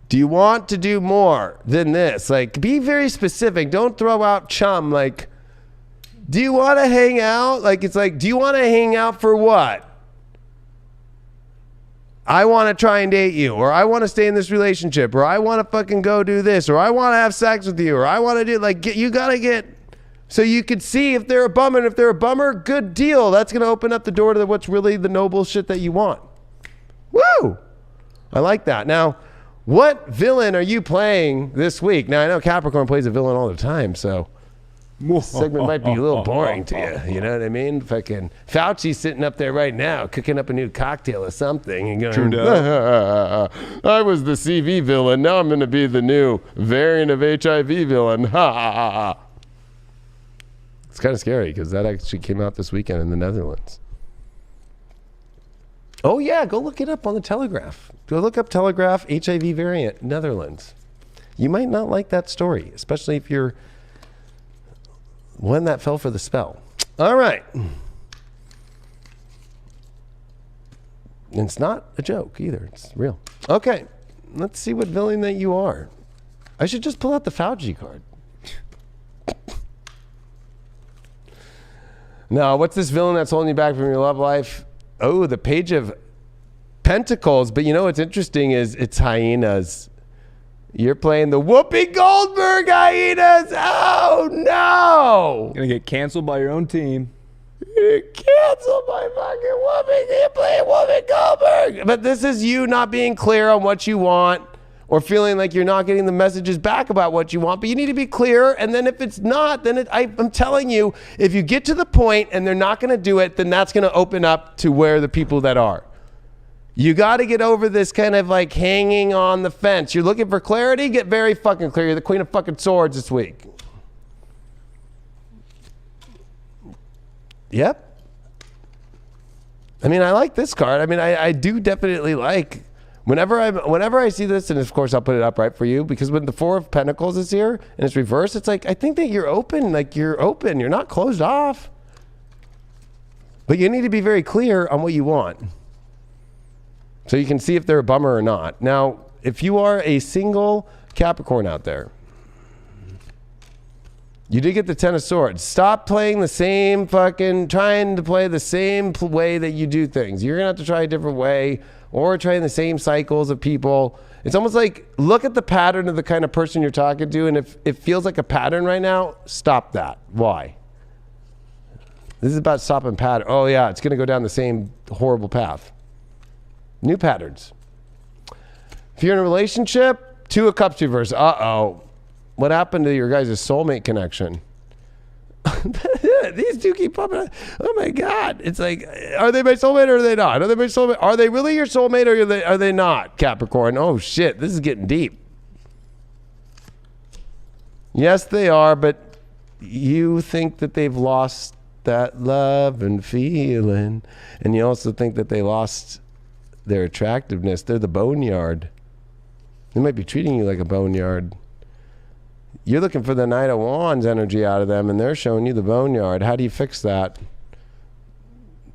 do you want to do more than this? Like, be very specific. Don't throw out chum. Like, do you want to hang out? Like, it's like, do you want to hang out for what? I want to try and date you, or I want to stay in this relationship, or I want to fucking go do this, or I want to have sex with you, or I want to do, like, you got to get, so you could see if they're a bummer, and if they're a bummer, good deal. That's going to open up the door to what's really the noble shit that you want. Woo! I like that. Now, what villain are you playing this week? Now, I know Capricorn plays a villain all the time, so this segment might be a little boring to you. You know what I mean? Fucking Fauci's sitting up there right now cooking up a new cocktail or something and going, I was the CV villain. Now I'm going to be the new variant of HIV villain. Ha ha ha ha. It's kind of scary because that actually came out this weekend in the Netherlands. Oh, yeah. Go look it up on the Telegraph. Go look up Telegraph HIV variant Netherlands. You might not like that story, especially if you're one that fell for the spell. All right. And it's not a joke either. It's real. Okay. Let's see what villain that you are. I should just pull out the Fauci card. Now, what's this villain that's holding you back from your love life? Oh, the Page of Pentacles. But you know what's interesting is it's hyenas. You're playing the Whoopi Goldberg hyenas. Oh, no. Gonna get canceled by your own team. You're canceled by fucking Whoopi. You're playing Whoopi Goldberg. But this is you not being clear on what you want, or feeling like you're not getting the messages back about what you want. But you need to be clear. And then if it's not, then I'm telling you, if you get to the point and they're not going to do it, then that's going to open up to where the people that are. You got to get over this kind of like hanging on the fence. You're looking for clarity? Get very fucking clear. You're the Queen of fucking Swords this week. Yep. I mean, I like this card. I mean, I do definitely like... Whenever I see this, and of course I'll put it up right for you, because when the Four of Pentacles is here and it's reversed, it's like, I think that you're open. Like, you're open. You're not closed off. But you need to be very clear on what you want, so you can see if they're a bummer or not. Now, if you are a single Capricorn out there, you did get the Ten of Swords. Stop playing the same trying to play the same way that you do things. You're going to have to try a different way, or trying the same cycles of people. It's almost like, look at the pattern of the kind of person you're talking to, and if it feels like a pattern right now, stop that. Why? This is about stopping pattern. Oh yeah, it's going to go down the same horrible path. New patterns. If you're in a relationship, Two of Cups reverse. Uh-oh. What happened to your guys' soulmate connection? These two keep popping up. Oh my God. It's like, are they my soulmate or are they not? Are they my soulmate? Are they really your soulmate or are they not, Capricorn? Oh shit, this is getting deep. Yes, they are, but you think that they've lost that love and feeling. And you also think that they lost their attractiveness. They're the boneyard. They might be treating you like a boneyard. You're looking for the Knight of Wands energy out of them, and they're showing you the boneyard. How do you fix that?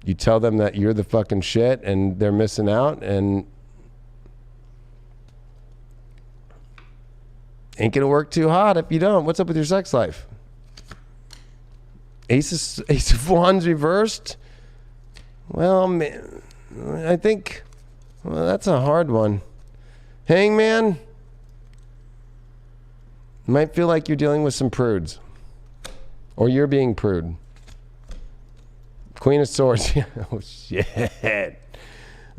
You tell them that you're the fucking shit, and they're missing out, and ain't gonna work too hot if you don't. What's up with your sex life? Ace of Wands reversed. Well, man, I think, well, that's a hard one. Hangman. Might feel like you're dealing with some prudes. Or you're being prude. Queen of Swords. Oh, shit.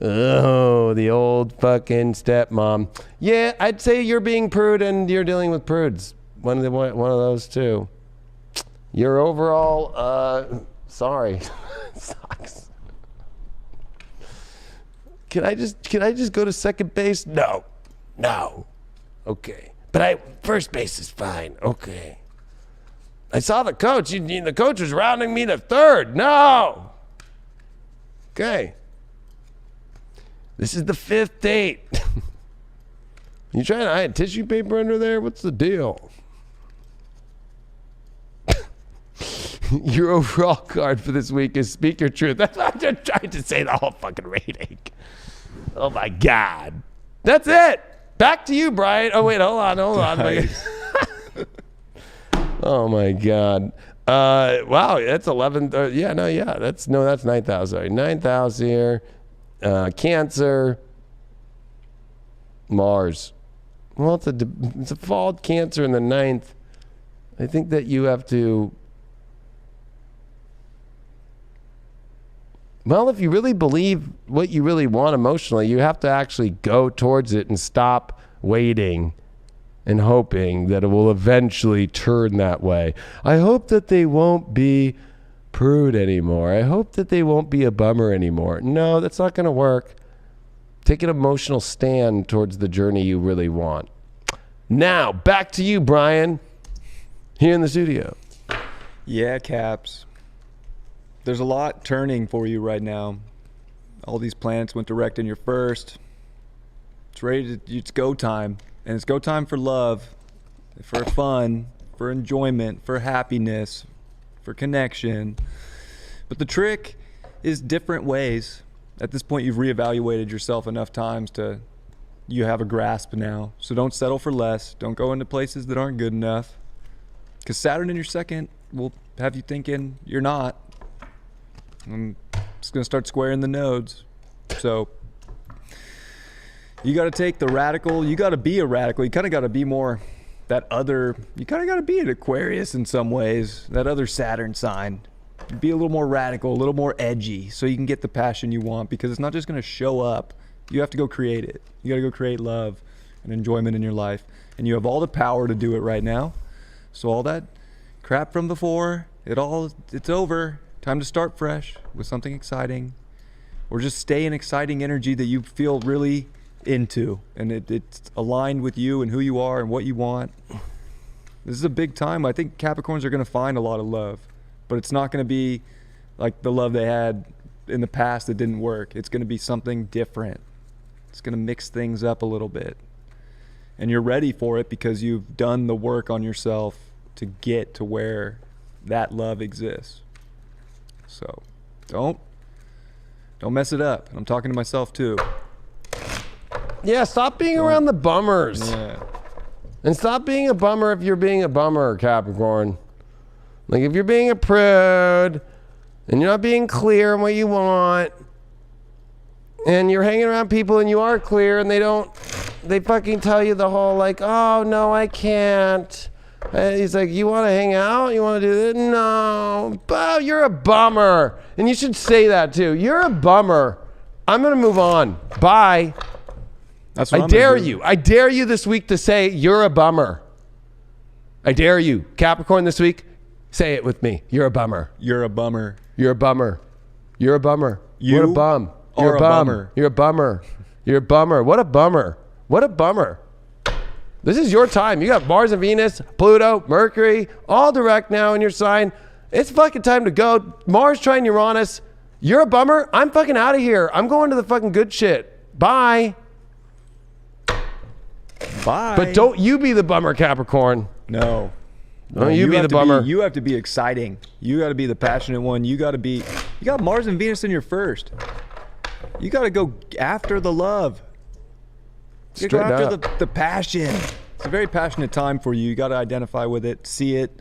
Oh, the old fucking stepmom. Yeah, I'd say you're being prude and you're dealing with prudes. One of those two. You're overall, sorry. Sucks. Can I just go to second base? No. Okay. But first base is fine. Okay. I saw the coach. The coach was rounding me to third. No. Okay. This is the 5th date. You trying to hide tissue paper under there? What's the deal? Your overall card for this week is Speak Your Truth. I'm just trying to say the whole fucking rating. Oh my God. That's it. Back to you, Brian. Oh wait, hold on. Nice. Oh my God. Wow, that's 11. That's 9th house. Sorry, 9th house here. Cancer. Mars. Well, it's a fall Cancer in the 9th. I think that you have to. Well, if you really believe what you really want emotionally, you have to actually go towards it and stop waiting and hoping that it will eventually turn that way. I hope that they won't be prude anymore. I hope that they won't be a bummer anymore. No, that's not going to work. Take an emotional stand towards the journey you really want. Now, back to you, Brian, here in the studio. Yeah, Caps. There's a lot turning for you right now. All these planets went direct in your first. It's go time. And it's go time for love, for fun, for enjoyment, for happiness, for connection. But the trick is different ways. At this point, you've reevaluated yourself enough times to you have a grasp now. So don't settle for less. Don't go into places that aren't good enough. Because Saturn in your second will have you thinking you're not. And it's going to start squaring the nodes. So you got to take the radical. You got to be a radical. You kind of got to be more that other. You kind of got to be an Aquarius in some ways. That other Saturn sign. Be a little more radical, a little more edgy, so you can get the passion you want. Because it's not just going to show up. You have to go create it. You got to go create love and enjoyment in your life. And you have all the power to do it right now. So all that crap from before, it's over. Time to start fresh with something exciting, or just stay in exciting energy that you feel really into, and it's aligned with you and who you are and what you want. This is a big time. I think Capricorns are going to find a lot of love, but it's not going to be like the love they had in the past that didn't work. It's going to be something different. It's going to mix things up a little bit, and you're ready for it because you've done the work on yourself to get to where that love exists. So don't mess it up. I'm talking to myself too. Yeah, stop being around the bummers. Yeah. And stop being a bummer if you're being a bummer, Capricorn. Like if you're being a prude and you're not being clear on what you want and you're hanging around people and you are clear and they fucking tell you the whole like, oh no, I can't. He's like, you want to hang out? You want to do this? No. Oh, you're a bummer. And you should say that too. You're a bummer. I'm going to move on. Bye. That's what I dare you. I dare you this week to say you're a bummer. I dare you. Capricorn this week, say it with me. You're a bummer. You're a bummer. You're a bummer. You're a bummer. You what a bum. You're are a bummer. You're a bummer. You're a bummer. What a bummer. What a bummer. This is your time. You got Mars and Venus, Pluto, Mercury, all direct now in your sign. It's fucking time to go. Mars trine Uranus. You're a bummer. I'm fucking out of here. I'm going to the fucking good shit. Bye. Bye. But don't you be the bummer, Capricorn. No. No, you be the bummer. You have to be exciting. You got to be the passionate one. You got Mars and Venus in your first. You got to go after the love. You go after the passion. It's a very passionate time for you. You got to identify with it, see it,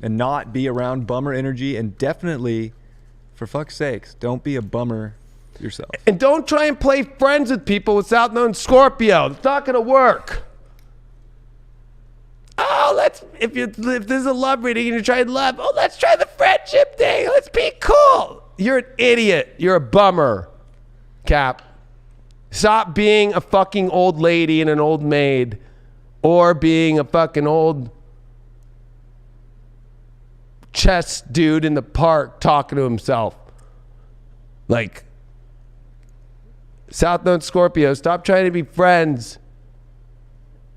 and not be around bummer energy. And definitely, for fuck's sakes, don't be a bummer yourself. And don't try and play friends with people with South Node and Scorpio. It's not going to work. Oh, if there's a love reading and you're trying love, let's try the friendship thing. Let's be cool. You're an idiot. You're a bummer, Cap. Stop being a fucking old lady and an old maid, or being a fucking old chess dude in the park talking to himself. Like, South Node Scorpio, stop trying to be friends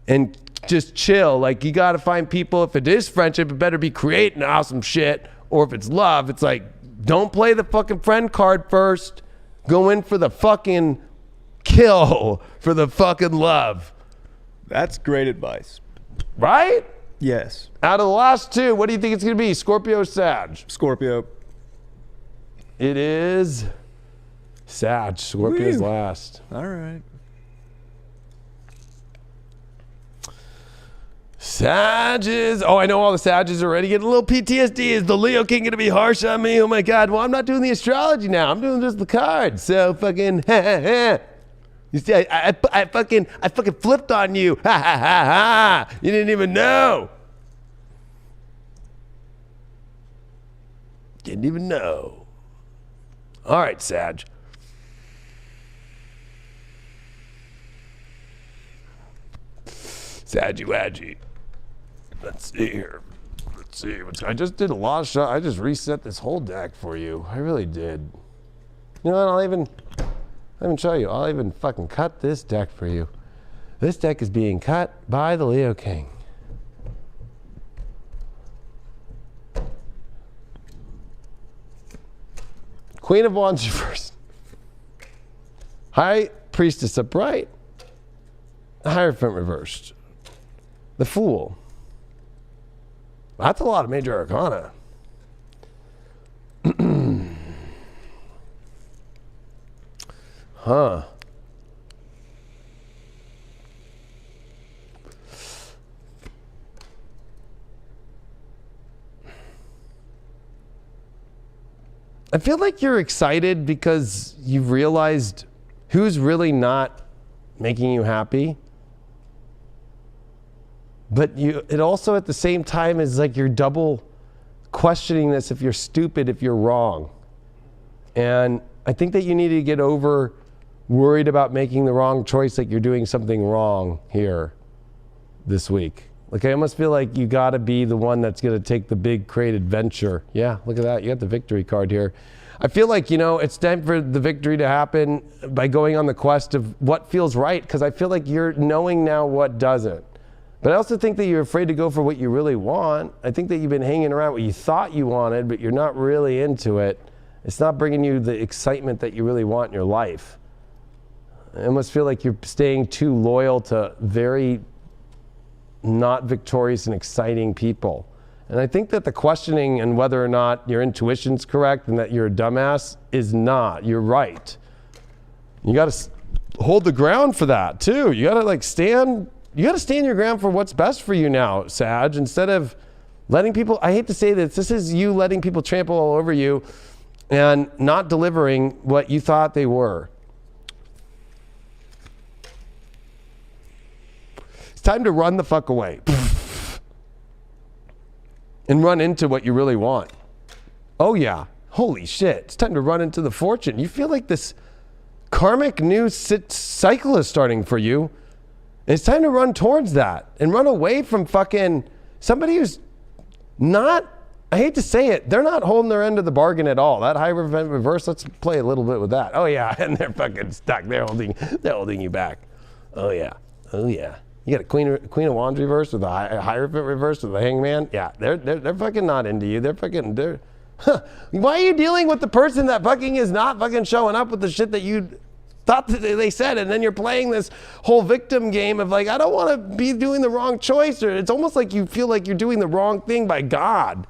and just chill. Like, you got to find people. If it is friendship, it better be creating awesome shit. Or if it's love, it's like, don't play the fucking friend card first. Go in for the fucking kill for the fucking love. That's great advice. Right? Yes. Out of the last two, what do you think it's going to be? Scorpio or Sag? Scorpio. It is Sag. Scorpio's last. All right. Sages. Oh, I know all the Sages are already getting a little PTSD. Is the Leo King going to be harsh on me? Oh my God. Well, I'm not doing the astrology now. I'm doing just the cards. So fucking, you see, I fucking flipped on you. Ha ha ha ha. You didn't even know. Didn't even know. All right, Sag. Saggy-waggy. Let's see here. Let's see. I just did a lot of shots. I just reset this whole deck for you. I really did. You know what? I'll even show you. I'll even fucking cut this deck for you. This deck is being cut by the Leo King. Queen of Wands reversed. High Priestess upright. Hierophant reversed. The Fool. That's a lot of major arcana. Huh. I feel like you're excited because you've realized who's really not making you happy. But it also at the same time is like you're double questioning this if you're stupid, if you're wrong. And I think that you need to get over worried about making the wrong choice, like you're doing something wrong here this week. Like, I almost feel like you got to be the one that's going to take the big, great adventure. Yeah, look at that. You got the victory card here. I feel like, it's time for the victory to happen by going on the quest of what feels right, because I feel like you're knowing now what doesn't. But I also think that you're afraid to go for what you really want. I think that you've been hanging around what you thought you wanted, but you're not really into it. It's not bringing you the excitement that you really want in your life. I almost feel like you're staying too loyal to very not victorious and exciting people. And I think that the questioning and whether or not your intuition's correct and that you're a dumbass is not. You're right. You got to hold the ground for that too. You got to stand your ground for what's best for you now, Sag, instead of letting people, I hate to say this is you letting people trample all over you and not delivering what you thought they were. It's time to run the fuck away and run into what you really want. Oh yeah, holy shit, it's time to run into the fortune. You feel like this karmic new cycle is starting for you. It's time to run towards that and run away from fucking somebody who's not, I hate to say it, they're not holding their end of the bargain at all. That Hierophant reverse, let's play a little bit with that. Oh yeah, and they're fucking stuck. They're holding you back. Oh yeah. You got a Queen of Wands reverse with a Hierophant reverse with a Hangman. Yeah, they're fucking not into you. Why are you dealing with the person that fucking is not fucking showing up with the shit that you thought that they said, and then you're playing this whole victim game of I don't want to be doing the wrong choice, or it's almost like you feel like you're doing the wrong thing by God.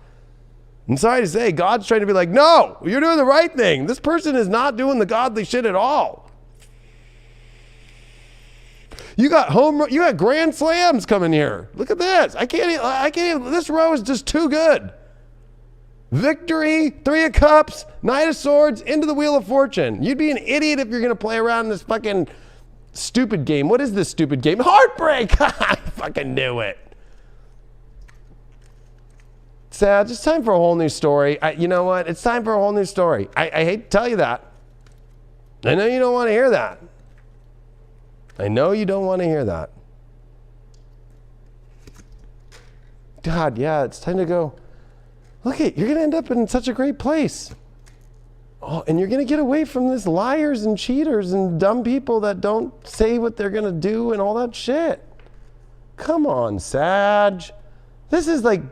I'm sorry to say, God's trying to be like, no, you're doing the right thing. This person is not doing the godly shit at all. You got grand slams coming here. Look at this. I can't even, this row is just too good. Victory, 3 of Cups, Knight of Swords, into the Wheel of Fortune. You'd be an idiot if you're going to play around in this fucking stupid game. What is this stupid game? Heartbreak! I fucking knew it. Sad. It's time for a whole new story. You know what? It's time for a whole new story. I hate to tell you that. I know you don't want to hear that. I know you don't want to hear that. God, yeah, it's time to go. Look at, you're going to end up in such a great place. Oh, and you're going to get away from this liars and cheaters and dumb people that don't say what they're going to do and all that shit. Come on, Sag. This is like,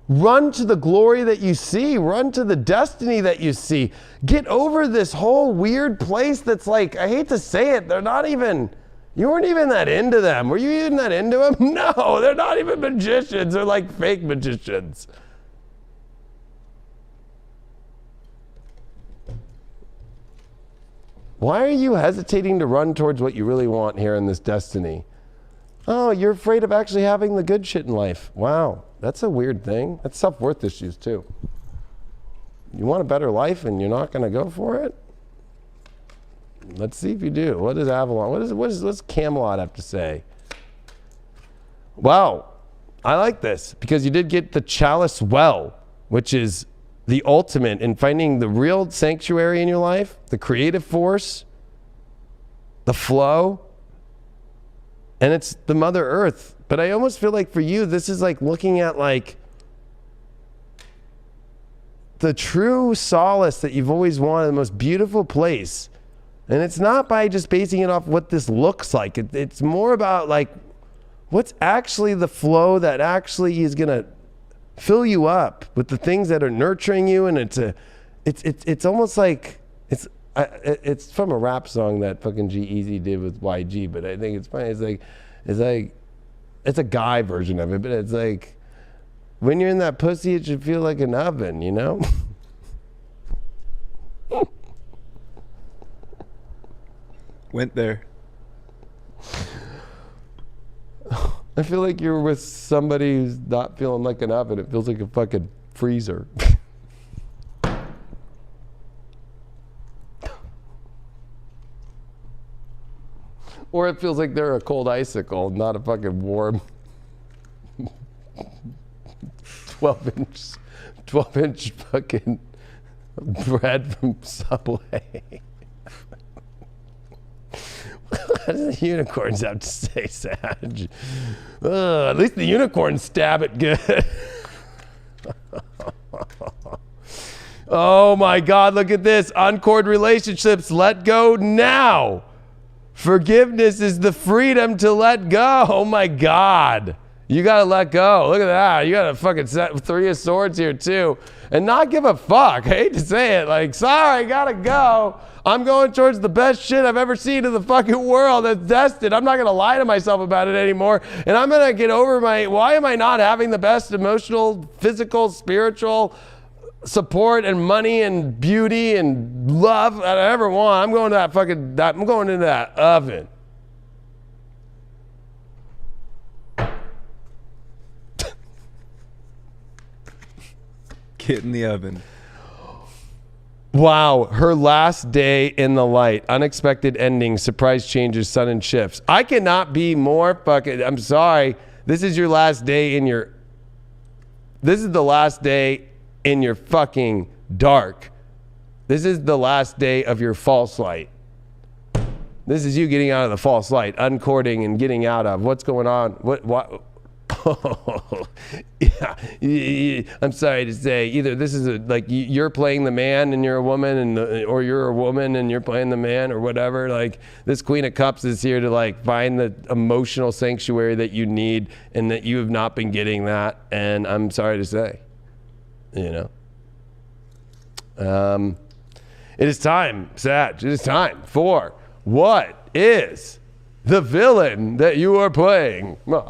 run to the glory that you see. Run to the destiny that you see. Get over this whole weird place that's like, I hate to say it, they're not even, you weren't even that into them. Were you even that into them? No, they're not even magicians. They're like fake magicians. Why are you hesitating to run towards what you really want here in this destiny? Oh, you're afraid of actually having the good shit in life. Wow, that's a weird thing. That's self-worth issues too. You want a better life and you're not going to go for it? Let's see if you do. What is Avalon? What's Camelot have to say? Wow, I like this because you did get the Chalice Well, which is the ultimate in finding the real sanctuary in your life, the creative force, the flow, and it's the Mother Earth. But I almost feel like for you, this is like looking at like the true solace that you've always wanted, the most beautiful place. And it's not by just basing it off what this looks like. It's more about like what's actually the flow that actually is going to fill you up with the things that are nurturing you. And it's almost like it's from a rap song that fucking G-Eazy did with YG, but I think it's funny. It's a guy version of it, but it's like when you're in that pussy, it should feel like an oven, you know? Went there. I feel like you're with somebody who's not feeling like an oven. It feels like a fucking freezer. Or it feels like they're a cold icicle, not a fucking warm 12-inch fucking bread from Subway. What does the unicorns have to say, Sag? At least the unicorns stab it good. Oh my God, look at this. Uncored relationships, let go now. Forgiveness is the freedom to let go. Oh my God. You gotta let go. Look at that. You got a fucking set 3 of swords here too. And not give a fuck. I hate to say it. Like, sorry, gotta go. I'm going towards the best shit I've ever seen in the fucking world that's destined. I'm not gonna lie to myself about it anymore. And I'm gonna get over why am I not having the best emotional, physical, spiritual support and money and beauty and love that I ever want? I'm going to I'm going into that oven. Get in the oven. Wow, her last day in the light. Unexpected endings, surprise changes, sudden shifts. I cannot be more fucking, I'm sorry. This is your last day in your, this is the last day in your fucking dark. This is the last day of your false light. This is you getting out of the false light, uncording and getting out of what's going on. What? Oh, yeah. I'm sorry to say, either this is like you're playing the man and you're a woman, or you're a woman and you're playing the man, or whatever. Like this Queen of Cups is here to like find the emotional sanctuary that you need, and that you have not been getting that. And I'm sorry to say, you know, it is time, Sag. It is time for what is the villain that you are playing. What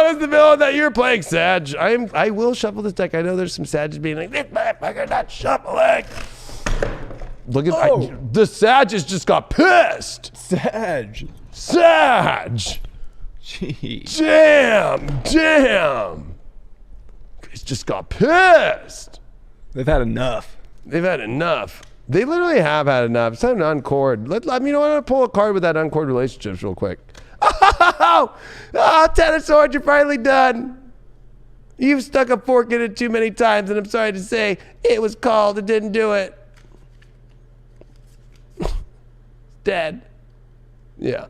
is the villain that you're playing, Sag? I will shuffle this deck. I know there's some Sags being like, this motherfucker not shuffling. Look at the Sag just got pissed. Sag. Jeez. Damn. He's just got pissed. They've had enough. They literally have had enough. It's time to uncord. You know what? I'm going to pull a card with that uncord relationships real quick. Oh, 10 of Swords, you're finally done. You've stuck a fork in it too many times, and I'm sorry to say, it was called. It didn't do it. Dead. Yeah.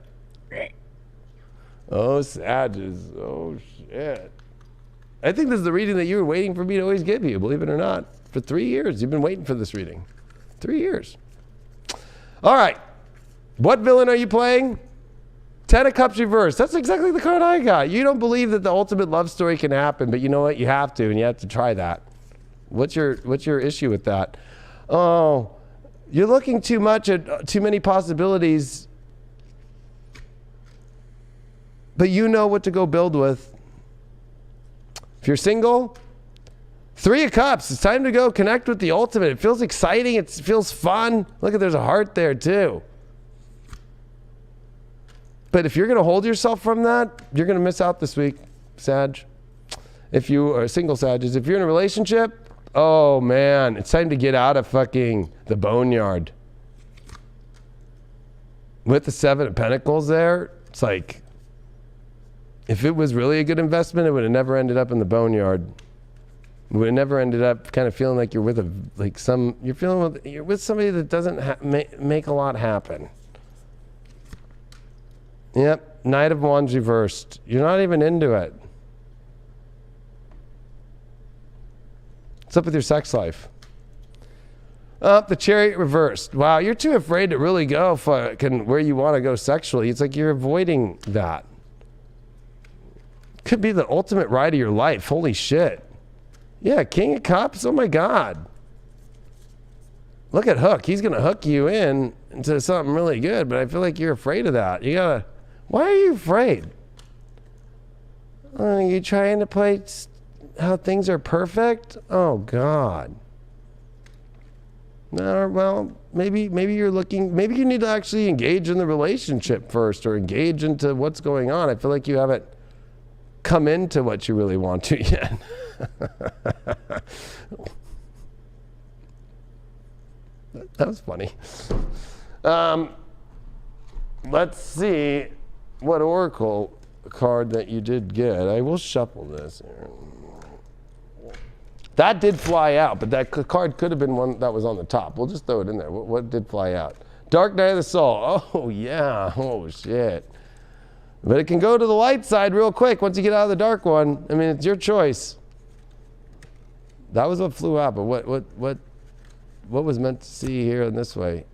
Oh, Sages. Oh, shit. I think this is the reading that you were waiting for me to always give you, believe it or not. For 3 years, you've been waiting for this reading. 3 years. All right. What villain are you playing? Ten of Cups reversed. That's exactly the card I got. You don't believe that the ultimate love story can happen, but you know what? You have to, and you have to try that. What's your issue with that? Oh, you're looking too much at too many possibilities, but you know what to go build with. If you're single, Three of Cups. It's time to go connect with the ultimate. It feels exciting. It feels fun. Look, there's a heart there too. But if you're going to hold yourself from that, you're going to miss out this week, Sag. If you are single Sages, if you're in a relationship, oh man, it's time to get out of fucking the boneyard. With the Seven of Pentacles there, it's like, if it was really a good investment, it would have never ended up in the boneyard. It would have never ended up kind of feeling like you're with you're with somebody that doesn't make a lot happen. Yep, Knight of Wands reversed. You're not even into it. What's up with your sex life? The Chariot reversed. Wow, you're too afraid to really go where you want to go sexually. It's like you're avoiding that. Could be the ultimate ride of your life. Holy shit. Yeah, King of Cups. Oh my God. Look at Hook. He's going to hook you into something really good, but I feel like you're afraid of that. Why are you afraid? Are you trying to play how things are perfect? Oh God. No, well, maybe you're looking, maybe you need to actually engage in the relationship first, or engage into what's going on. I feel like you haven't come into what you really want to yet. That was funny. Let's see what Oracle card that you did get. I will shuffle this here. That did fly out, but that card could have been one that was on the top. We'll just throw it in there. What did fly out? Dark Night of the Soul. Oh, yeah. Oh, shit. But it can go to the light side real quick once you get out of the dark one. I mean, it's your choice. That was what flew out, but what was meant to see here in this way?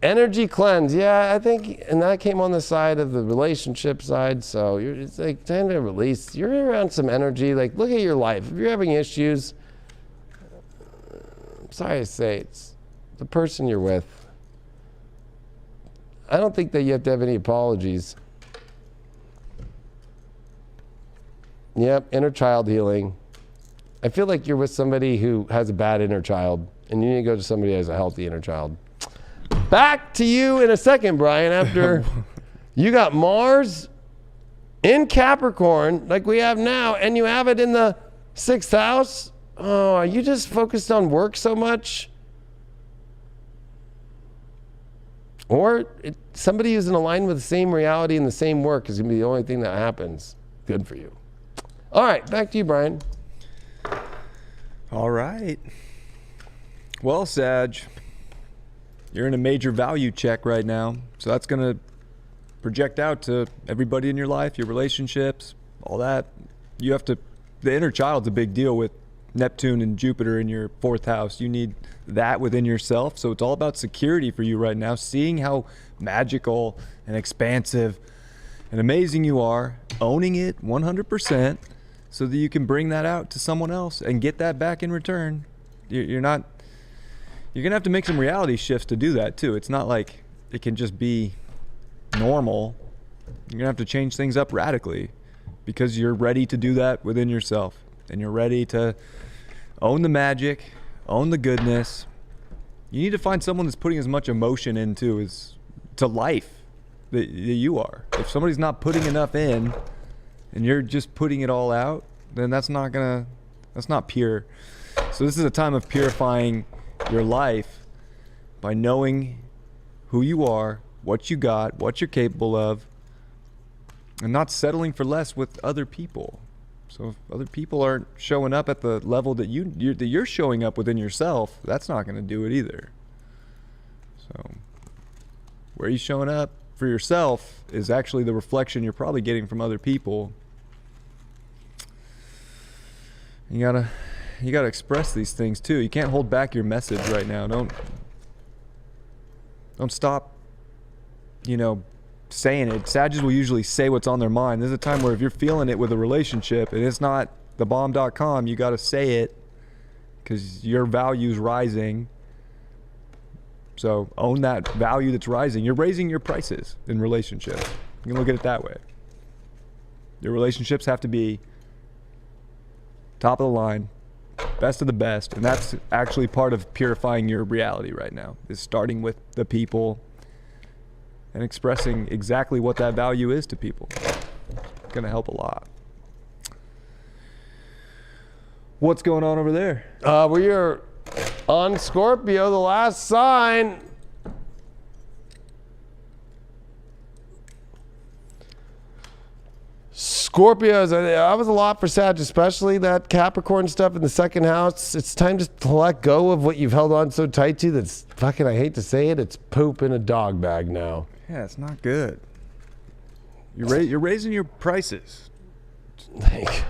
Energy cleanse. Yeah, I think, and that came on the side of the relationship side, so it's like time to release. You're around some energy. Like, look at your life. If you're having issues, I'm sorry to say, it's the person you're with. I don't think that you have to have any apologies. Yep, inner child healing. I feel like you're with somebody who has a bad inner child, and you need to go to somebody who has a healthy inner child. Back to you in a second, Brian, after you got Mars in Capricorn, like we have now, and you have it in the 6th house. Oh, are you just focused on work so much? Or somebody who's in alignment with the same reality and the same work is going to be the only thing that happens. Good for you. All right, back to you, Brian. All right. Well, Sag, you're in a major value check right now. So that's going to project out to everybody in your life, your relationships, all that. The inner child's a big deal with Neptune and Jupiter in your 4th house. You need that within yourself. So it's all about security for you right now, seeing how magical and expansive and amazing you are, owning it 100%. So that you can bring that out to someone else and get that back in return. You're going to have to make some reality shifts to do that too. It's not like it can just be normal. You're going to have to change things up radically because you're ready to do that within yourself. And you're ready to own the magic, own the goodness. You need to find someone that's putting as much emotion into to life that you are. If somebody's not putting enough in, and you're just putting it all out, then that's not pure. So this is a time of purifying your life by knowing who you are, what you got, what you're capable of, and not settling for less with other people. So if other people aren't showing up at the level that you're showing up within yourself, that's not going to do it either. So where you showing up for yourself is actually the reflection you're probably getting from other people. You gotta express these things too. You can't hold back your message right now. Don't stop, saying it. Sagittarius will usually say what's on their mind. There's a time where if you're feeling it with a relationship and it's not thebomb.com, you got to say it because your value's rising. So own that value that's rising. You're raising your prices in relationships. You can look at it that way. Your relationships have to be top of the line, best of the best, and that's actually part of purifying your reality right now, is starting with the people and expressing exactly what that value is to people. It's going to help a lot. What's going on over there? We're on Scorpio, the last sign. Scorpios, that was a lot for Sag, especially that Capricorn stuff in the second house. It's time just to let go of what you've held on so tight to that's fucking, I hate to say it, it's poop in a dog bag now. Yeah, it's not good. You're raising your prices. Like,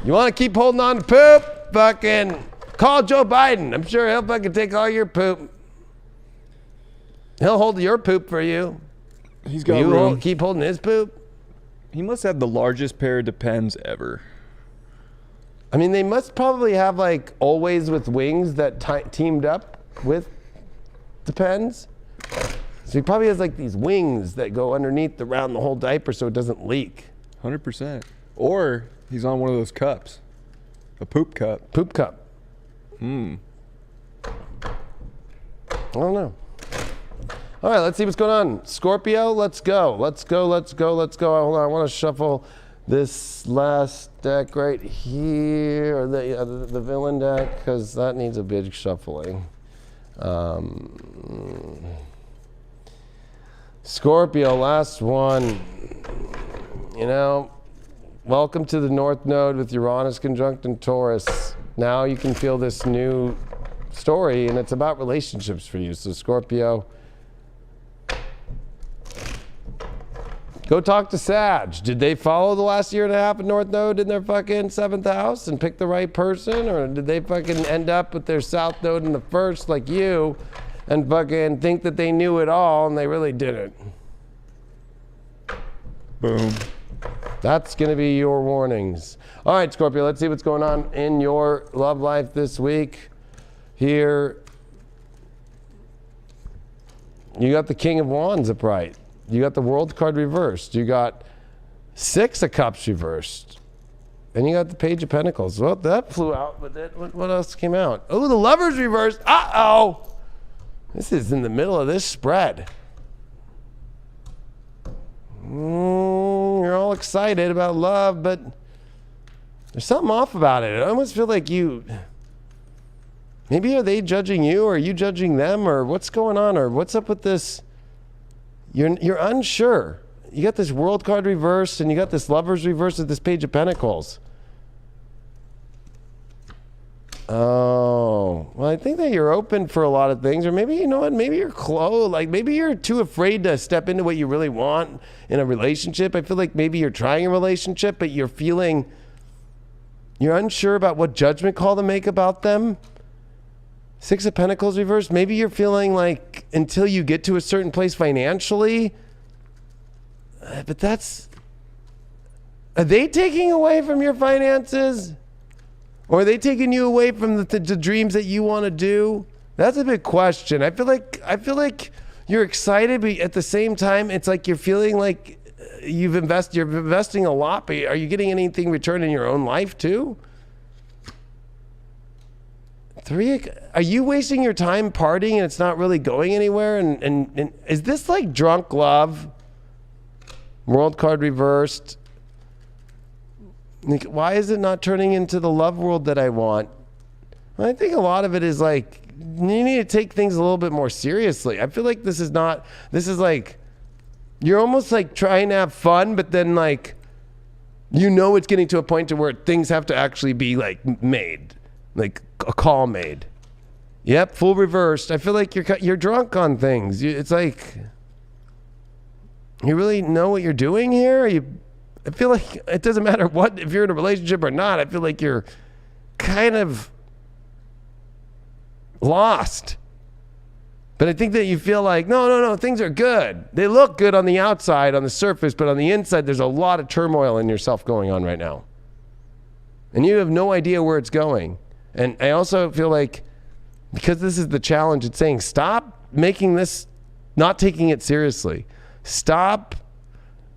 you want to keep holding on to poop? Fucking call Joe Biden. I'm sure he'll fucking take all your poop. He'll hold your poop for you. He's got room. Keep holding his poop. He must have the largest pair of Depends ever. I mean, they must probably have like Always with Wings that teamed up with Depends. So he probably has like these wings that go underneath around the whole diaper so it doesn't leak. 100%. Or he's on one of those cups. A poop cup. Poop cup. Hmm. I don't know. All right, let's see what's going on. Scorpio, let's go. Let's go. Hold on, I want to shuffle this last deck right here, or the villain deck, because that needs a big shuffling. Scorpio, last one. Welcome to the North Node with Uranus conjunct in Taurus. Now you can feel this new story, and it's about relationships for you. So Scorpio, go talk to Sag. Did they follow the last year and a half of North Node in their fucking 7th house and pick the right person? Or did they fucking end up with their South Node in the 1st like you and fucking think that they knew it all and they really didn't? Boom. That's going to be your warnings. All right, Scorpio, let's see what's going on in your love life this week. Here, you got the King of Wands upright. You got the World card reversed. You got 6 of Cups reversed. And you got the Page of Pentacles. Well, that flew out, but what else came out? Oh, the Lovers reversed. Uh-oh. This is in the middle of this spread. You're all excited about love, but there's something off about it. I almost feel like maybe are they judging you, or are you judging them, or what's going on, or what's up with this? You're unsure. You got this World card reversed, and you got this Lovers reversed with this Page of Pentacles. Oh, well, I think that you're open for a lot of things, or maybe, you know what, maybe you're close, like maybe you're too afraid to step into what you really want in a relationship. I feel like maybe you're trying a relationship, but you're unsure about what judgment call to make about them. 6 of Pentacles reversed. Maybe you're feeling like until you get to a certain place financially, but are they taking away from your finances? Or are they taking you away from the dreams that you want to do? That's a big question. I feel like you're excited, but at the same time, it's like you're feeling like you're investing a lot, but are you getting anything returned in your own life too? 3, are you wasting your time partying and it's not really going anywhere? And is this like drunk love? World card reversed. Why is it not turning into the love world that I want? I think a lot of it is like, you need to take things a little bit more seriously. I feel like this is like, you're almost like trying to have fun, but then like, it's getting to a point to where things have to actually be like made, like a call made. Yep, full reversed. I feel like you're drunk on things. It's like, you really know what you're doing here? I feel like it doesn't matter if you're in a relationship or not. I feel like you're kind of lost. But I think that you feel like, no, things are good. They look good on the outside, on the surface, but on the inside, there's a lot of turmoil in yourself going on right now. And you have no idea where it's going. And I also feel like, because this is the challenge, it's saying, stop making this, not taking it seriously. Stop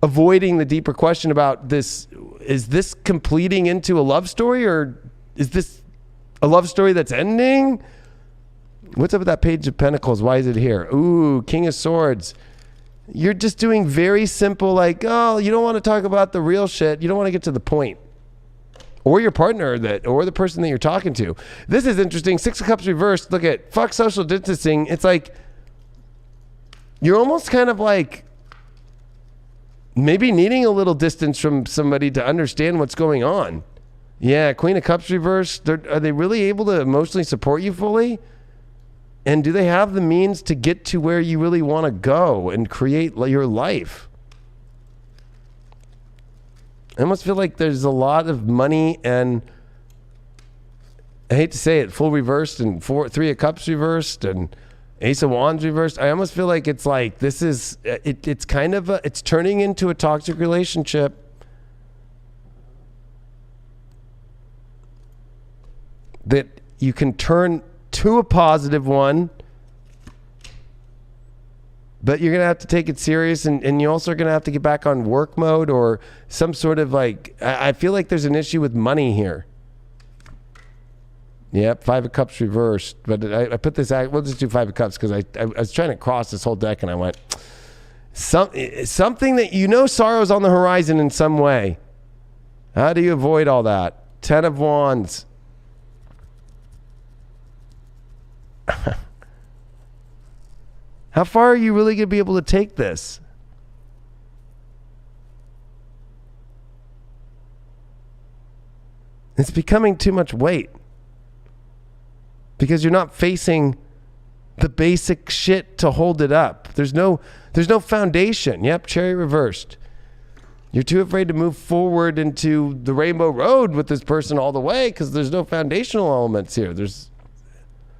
avoiding the deeper question about this. Is this completing into a love story, or is this a love story that's ending? What's up with that Page of Pentacles? Why is it here? Ooh, King of Swords. You're just doing very simple, like, oh, you don't want to talk about the real shit. You don't want to get to the point. Or your partner, or the person that you're talking to. This is interesting. Six of Cups reversed. Look at, fuck social distancing. It's like, you're almost kind of like maybe needing a little distance from somebody to understand what's going on. Yeah, Queen of Cups reversed. Are they really able to emotionally support you fully? And do they have the means to get to where you really want to go and create your life? I almost feel like there's a lot of money, and I hate to say it, full reversed, and Three of Cups reversed, and Ace of Wands reversed. I almost feel like it's like this is, it's kind of it's turning into a toxic relationship. That you can turn to a positive one, but you're going to have to take it serious, and you also are going to have to get back on work mode or some sort of like, I feel like there's an issue with money here. Yep, Five of Cups reversed, but I put this, we'll just do Five of Cups because I was trying to cross this whole deck, and I went, something that, you know, sorrow's on the horizon in some way. How do you avoid all that? Ten of Wands. How far are you really going to be able to take this? It's becoming too much weight because you're not facing the basic shit to hold it up. There's no foundation. Yep, Chariot reversed. You're too afraid to move forward into the rainbow road with this person all the way because there's no foundational elements here. This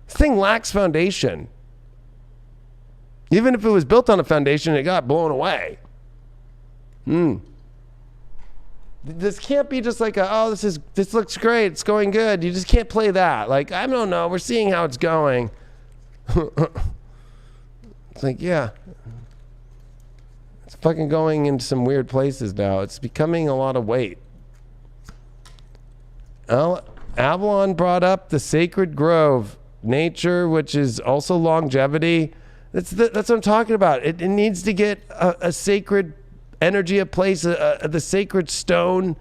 thing lacks foundation. Even if it was built on a foundation, it got blown away. This can't be just like this looks great, it's going good. You just can't play that. Like, I don't know, we're seeing how it's going. It's like, yeah. It's fucking going into some weird places now. It's becoming a lot of weight. Avalon brought up the sacred grove. Nature, which is also longevity. That's what I'm talking about. It needs to get a sacred energy, a place, the sacred stone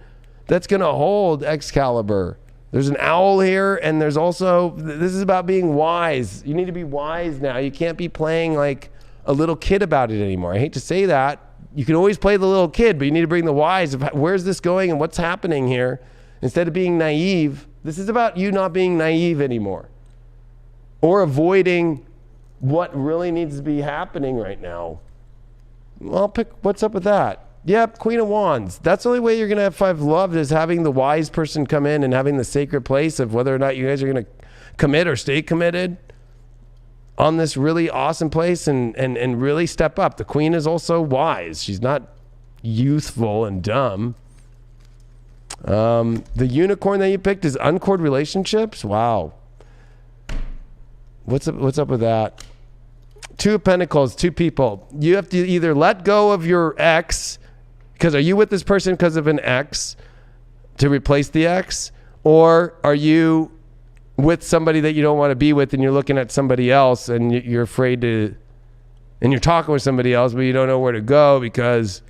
that's going to hold Excalibur. There's an owl here, and there's also, this is about being wise. You need to be wise now. You can't be playing like a little kid about it anymore. I hate to say that. You can always play the little kid, but you need to bring the wise of where's this going and what's happening here. Instead of being naive, this is about you not being naive anymore. Or avoiding what really needs to be happening right now. Well, I'll pick, what's up with that? Yep, Queen of Wands. That's the only way you're going to have five love, is having the wise person come in and having the sacred place of whether or not you guys are going to commit or stay committed on this really awesome place and really step up. The Queen is also wise. She's not youthful and dumb. The unicorn that you picked is uncored relationships. Wow. What's up with that? Two of Pentacles, two people. You have to either let go of your ex, because are you with this person because of an ex to replace the ex? Or are you with somebody that you don't want to be with and you're looking at somebody else and you're afraid to, and you're talking with somebody else, but you don't know where to go because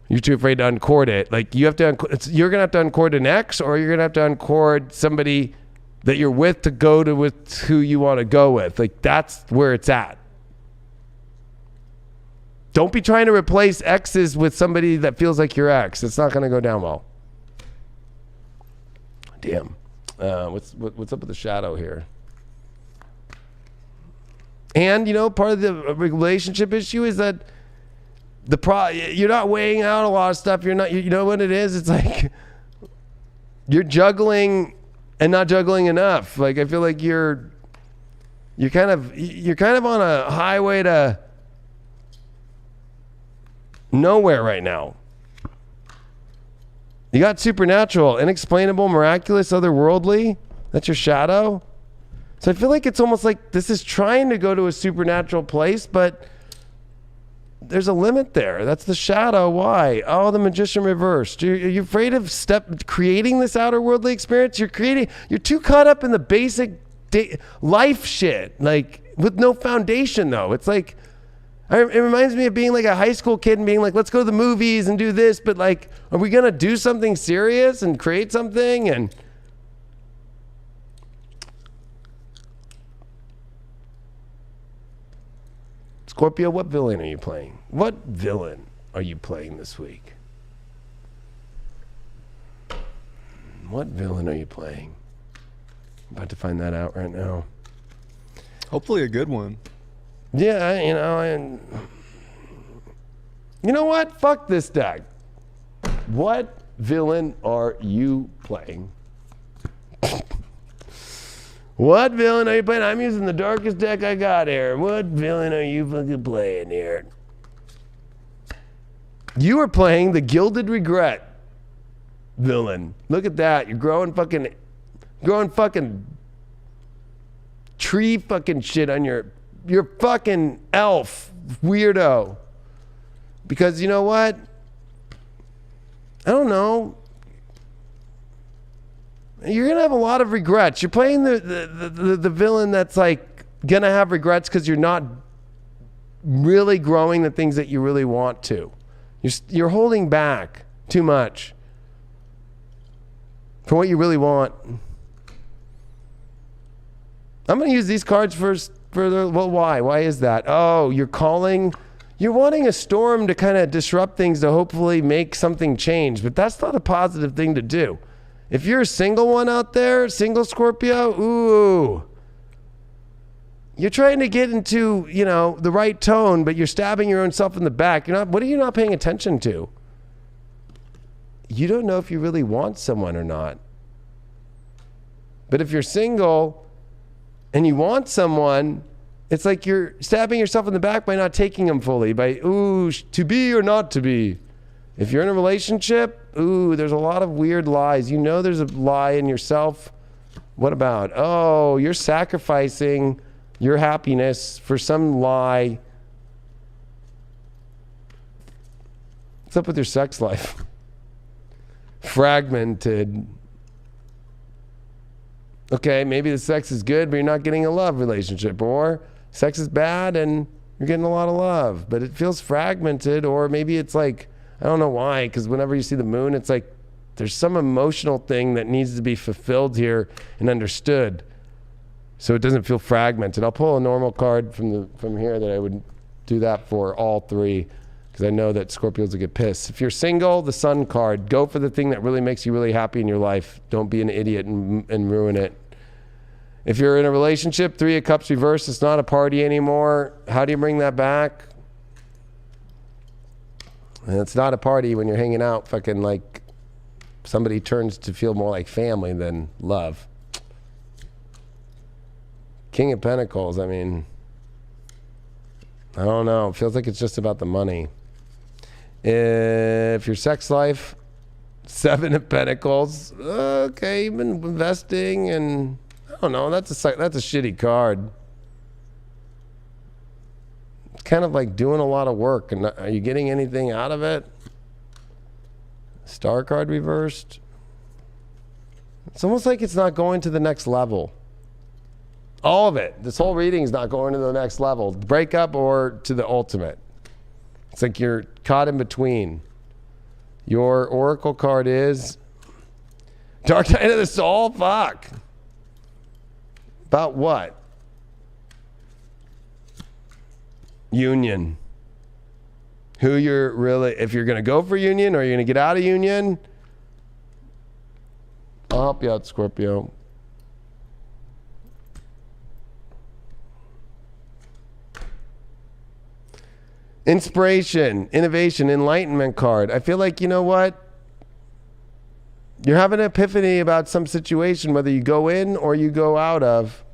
you're too afraid to uncord it. Like, you have to, you're going to have to uncord an ex, or you're going to have to uncord somebody that you're with to go to with who you want to go with. Like, that's where it's at. Don't be trying to replace exes with somebody that feels like your ex. It's not going to go down well. Damn. What's up with the shadow here? And, you know, part of the relationship issue is that you're not weighing out a lot of stuff. You know what it is? It's like you're juggling and not juggling enough. Like, I feel like you're you're kind of on a highway to nowhere right now. You got supernatural, inexplainable, miraculous, otherworldly. That's your shadow. So I feel like it's almost like this is trying to go to a supernatural place, but there's a limit there. That's the shadow. Why? Oh, the magician reversed. Are you afraid of creating this outer worldly experience? You're too caught up in the basic life shit, like with no foundation though. It's like, it reminds me of being like a high school kid and being like, let's go to the movies and do this, but like, are we going to do something serious and create something? And Scorpio, what villain are you playing? What villain are you playing this week? What villain are you playing? I'm about to find that out right now. Hopefully a good one. Yeah, and you know what? Fuck this deck. What villain are you playing? What villain are you playing? I'm using the darkest deck I got here. What villain are you fucking playing here? You are playing the Gilded Regret villain. Look at that. You're growing fucking tree fucking shit on your fucking elf weirdo. Because you know what? I don't know. You're gonna have a lot of regrets. You're playing the villain that's like gonna have regrets because you're not really growing the things that you really want to. You're holding back too much for what you really want. I'm gonna use these cards first. Well, why? Why is that? Oh, you're wanting a storm to kind of disrupt things to hopefully make something change, but that's not a positive thing to do. If you're a single one out there, single Scorpio, ooh, you're trying to get into, the right tone, but you're stabbing your own self in the back. What are you not paying attention to? You don't know if you really want someone or not. But if you're single and you want someone, it's like you're stabbing yourself in the back by not taking them fully, by, to be or not to be. If you're in a relationship, there's a lot of weird lies. There's a lie in yourself. What about? Oh, you're sacrificing your happiness for some lie. What's up with your sex life? Fragmented. Okay, maybe the sex is good, but you're not getting a love relationship. Or sex is bad and you're getting a lot of love, but it feels fragmented. Or maybe it's like, I don't know why, because whenever you see the moon, it's like there's some emotional thing that needs to be fulfilled here and understood, so it doesn't feel fragmented. I'll pull a normal card from here that I would do that for all three, because I know that Scorpios will get pissed. If you're single, the Sun card. Go for the thing that really makes you really happy in your life. Don't be an idiot and ruin it. If you're in a relationship, Three of Cups reversed. It's not a party anymore. How do you bring that back? And it's not a party when you're hanging out fucking like somebody turns to feel more like family than love. King of Pentacles, I don't know. It feels like it's just about the money. If your sex life, Seven of Pentacles, okay, you've been investing and I don't know, that's a shitty card. It's kind of like doing a lot of work, and are you getting anything out of it? Star card reversed. It's almost like it's not going to the next level. All of it. This whole reading is not going to the next level. Breakup or to the ultimate. It's like you're caught in between. Your oracle card is Dark Night of the Soul. Fuck. About what? Union. Who you're really, if you're going to go for union or you're going to get out of union. I'll help you out, Scorpio. Inspiration, innovation, enlightenment card. I feel like, you know what? You're having an epiphany about some situation, whether you go in or you go out of.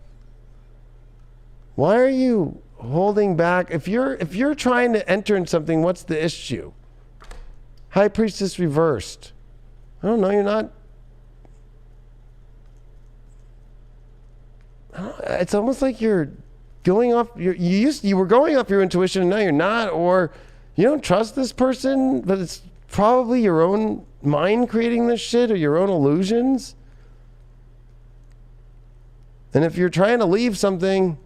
Why are you holding back? If you're trying to enter in something, what's the issue? High Priestess reversed. I don't know, you're not. It's almost like you're going off. You were going off your intuition, and now you're not, or you don't trust this person, but it's probably your own mind creating this shit or your own illusions. And if you're trying to leave something,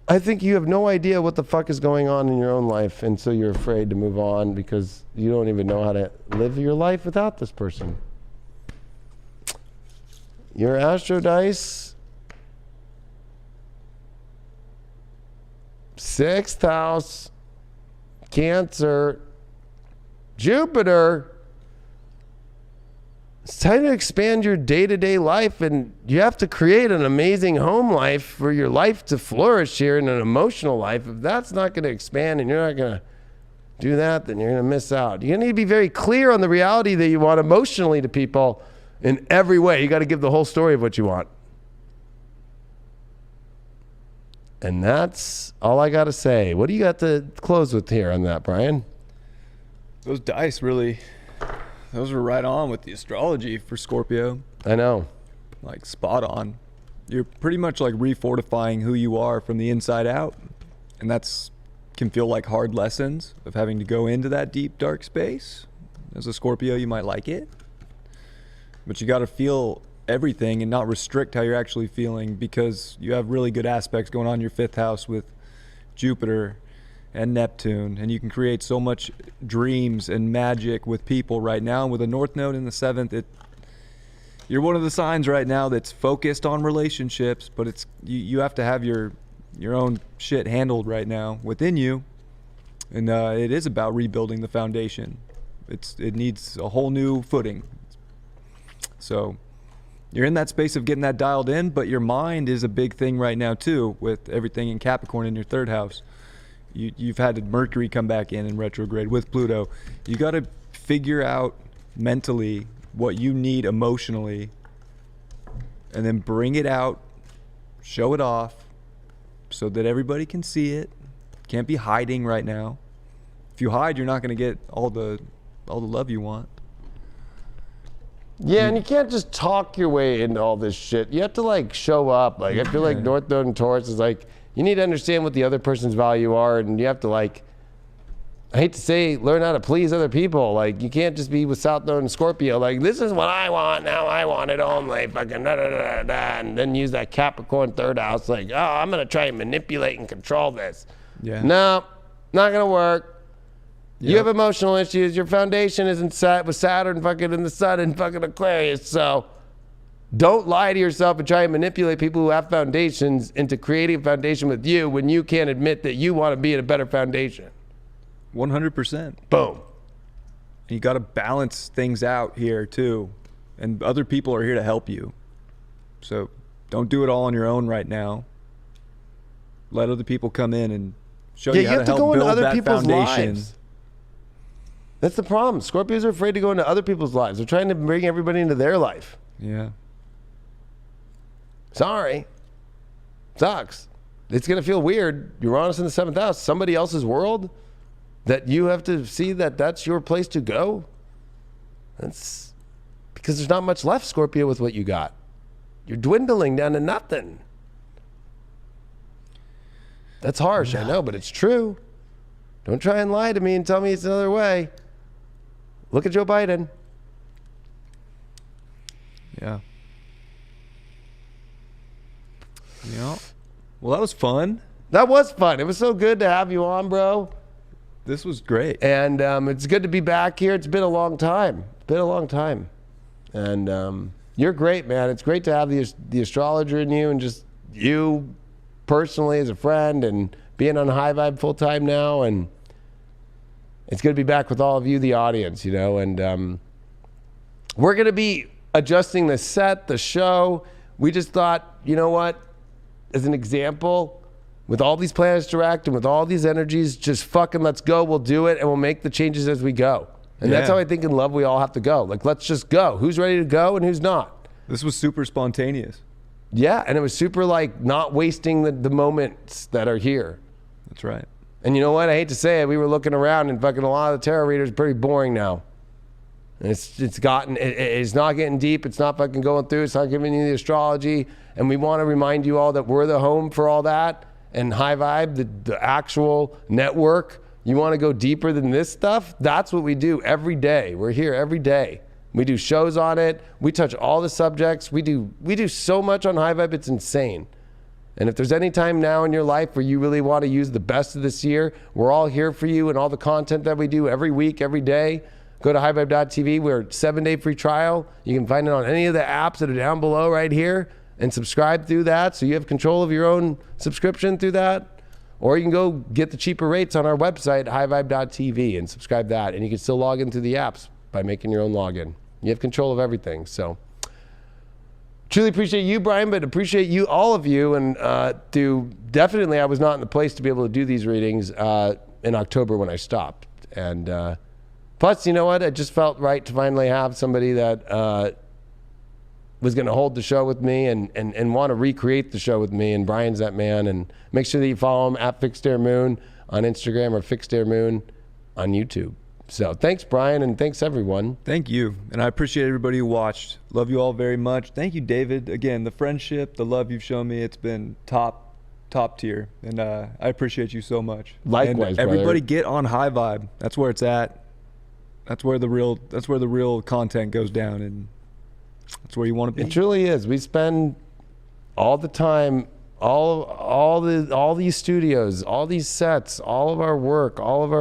I think you have no idea what the fuck is going on in your own life, and so you're afraid to move on because you don't even know how to live your life without this person. Your Astro Dice, 6th house, Cancer, Jupiter. It's time to expand your day-to-day life, and you have to create an amazing home life for your life to flourish here in an emotional life. If that's not going to expand and you're not going to do that, then you're going to miss out. You need to be very clear on the reality that you want emotionally to people in every way. You got to give the whole story of what you want. And that's all I got to say. What do you got to close with here on that, Brian? Those dice really... Those were right on with the astrology for Scorpio. I know. Like spot on. You're pretty much like refortifying who you are from the inside out. And that's can feel like hard lessons of having to go into that deep, dark space. As a Scorpio, you might like it. But you got to feel everything and not restrict how you're actually feeling, because you have really good aspects going on in your 5th house with Jupiter and Neptune, and you can create so much dreams and magic with people right now. And with a North Node in the 7th, you're one of the signs right now that's focused on relationships, but it's you have to have your own shit handled right now within you, and it is about rebuilding the foundation. It needs a whole new footing. So you're in that space of getting that dialed in, but your mind is a big thing right now too, with everything in Capricorn in your 3rd house. You've had Mercury come back in retrograde with Pluto. You got to figure out mentally what you need emotionally, and then bring it out, show it off, so that everybody can see it. Can't be hiding right now. If you hide, you're not going to get all the love you want. Yeah, and you can't just talk your way into all this shit. You have to like show up. Like I feel like North Node and Taurus is like, you need to understand what the other person's value are, and you have to like, I hate to say, learn how to please other people. Like you can't just be with South Node and Scorpio. Like this is what I want now. I want it only. Fucking da da da da, and then use that Capricorn 3rd house. Like, oh, I'm gonna try and manipulate and control this. Yeah. No, not gonna work. Yep. You have emotional issues. Your foundation isn't set with Saturn fucking in the sun and fucking Aquarius. So don't lie to yourself and try and manipulate people who have foundations into creating a foundation with you when you can't admit that you want to be in a better foundation. 100%. Boom. You got to balance things out here too. And other people are here to help you. So don't do it all on your own right now. Let other people come in and show you how to help build that foundation. Lives. That's the problem. Scorpios are afraid to go into other people's lives. They're trying to bring everybody into their life. Yeah. Sorry. Sucks. It's going to feel weird. Uranus in the 7th house. Somebody else's world that you have to see that that's your place to go. That's because there's not much left, Scorpio, with what you got. You're dwindling down to nothing. That's harsh, I know, but it's true. Don't try and lie to me and tell me it's another way. Look at Joe Biden. Yeah. Yeah. Well, that was fun. That was fun. It was so good to have you on, bro. This was great. And it's good to be back here. It's been a long time. And you're great, man. It's great to have the astrologer in you and just you personally as a friend and being on High Vibe full time now. And it's good to be back with all of you, the audience, you know. And we're going to be adjusting the set, the show. We just thought, you know what, as an example, with all these planets direct and with all these energies, just fucking let's go. We'll do it and we'll make the changes as we go. And that's how I think in love we all have to go. Like, let's just go. Who's ready to go and who's not? This was super spontaneous. yeah, and it was super like not wasting the moments that are here. That's right. And you know what? I hate to say it, we were looking around and fucking a lot of the tarot readers are pretty boring now. And it's not getting deep. It's not fucking going through. It's not giving you the astrology. And we want to remind you all that we're the home for all that. And High Vibe, the actual network. You want to go deeper than this stuff? That's what we do every day. We're here every day. We do shows on it. We touch all the subjects. We do so much on High Vibe. It's insane. And if there's any time now in your life where you really want to use the best of this year, we're all here for you, and all the content that we do every week, every day. Go to highvibe.tv. We're a 7-day free trial. You can find it on any of the apps that are down below right here, and subscribe through that so you have control of your own subscription through that. Or you can go get the cheaper rates on our website, highvibe.tv, and subscribe that. And you can still log into the apps by making your own login. You have control of everything. So truly appreciate you, Brian, but appreciate you, all of you. And definitely I was not in the place to be able to do these readings in October when I stopped. And plus, you know what? I just felt right to finally have somebody that was going to hold the show with me and want to recreate the show with me. And Brian's that man. And make sure that you follow him at Fixed Air Moon on Instagram or Fixed Air Moon on YouTube. So thanks, Brian, and thanks, everyone. Thank you. And I appreciate everybody who watched. Love you all very much. Thank you, David. Again, the friendship, the love you've shown me, it's been top tier. And I appreciate you so much. Likewise, and everybody brother. get on High Vibe. That's where it's at. That's where the real content goes down, and that's where you want to be. It truly is. We spend all the time, all these studios, all these sets, all of our work, all of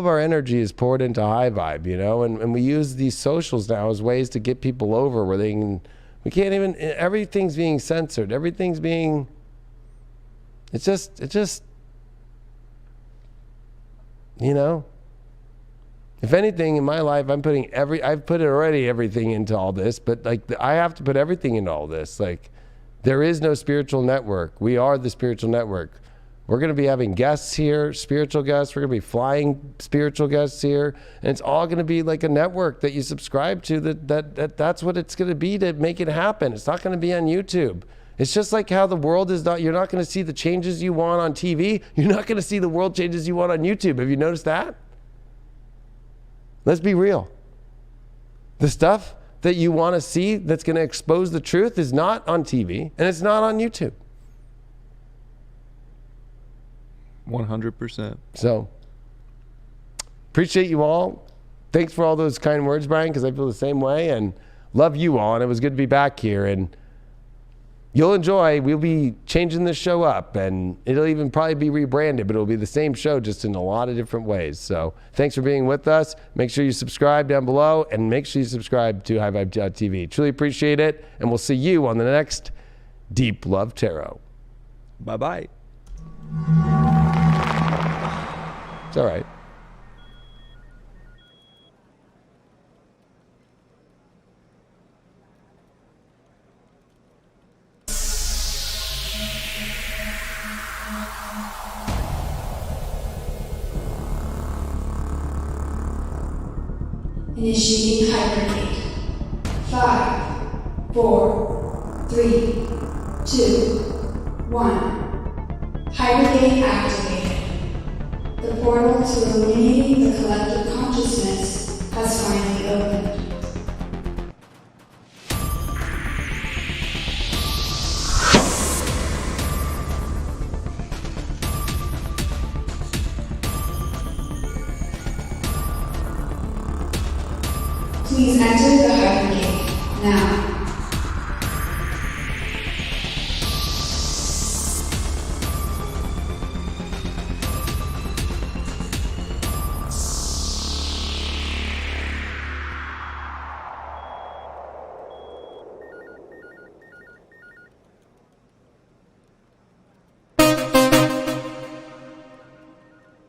our energy is poured into High Vibe, you know, and we use these socials now as ways to get people over where we can't even, everything's being censored. Everything's being, it's just, you know, if anything in my life, I've put already everything into all this, but like I have to put everything into all this. Like there is no spiritual network. We are the spiritual network. We're going to be having guests here, spiritual guests. We're going to be flying spiritual guests here. And it's all going to be like a network that you subscribe to. That's what it's going to be to make it happen. It's not going to be on YouTube. It's just like how the world is not, you're not going to see the changes you want on TV. You're not going to see the world changes you want on YouTube. Have you noticed that? Let's be real. The stuff that you want to see that's going to expose the truth is not on TV, and it's not on YouTube. 100%. So, appreciate you all. Thanks for all those kind words, Brian, because I feel the same way, and love you all, and it was good to be back here, and you'll enjoy. We'll be changing this show up, and it'll even probably be rebranded, but it'll be the same show, just in a lot of different ways. So, thanks for being with us. Make sure you subscribe down below, and make sure you subscribe to highvibe.tv. Truly appreciate it, and we'll see you on the next Deep Love Tarot. Bye-bye. It's all right. Initiating Hypergate. 5, 4, 3, 2, 1. Hypergate activated. The portal to illuminating the collective consciousness has finally opened. Please enter the Hypergate now.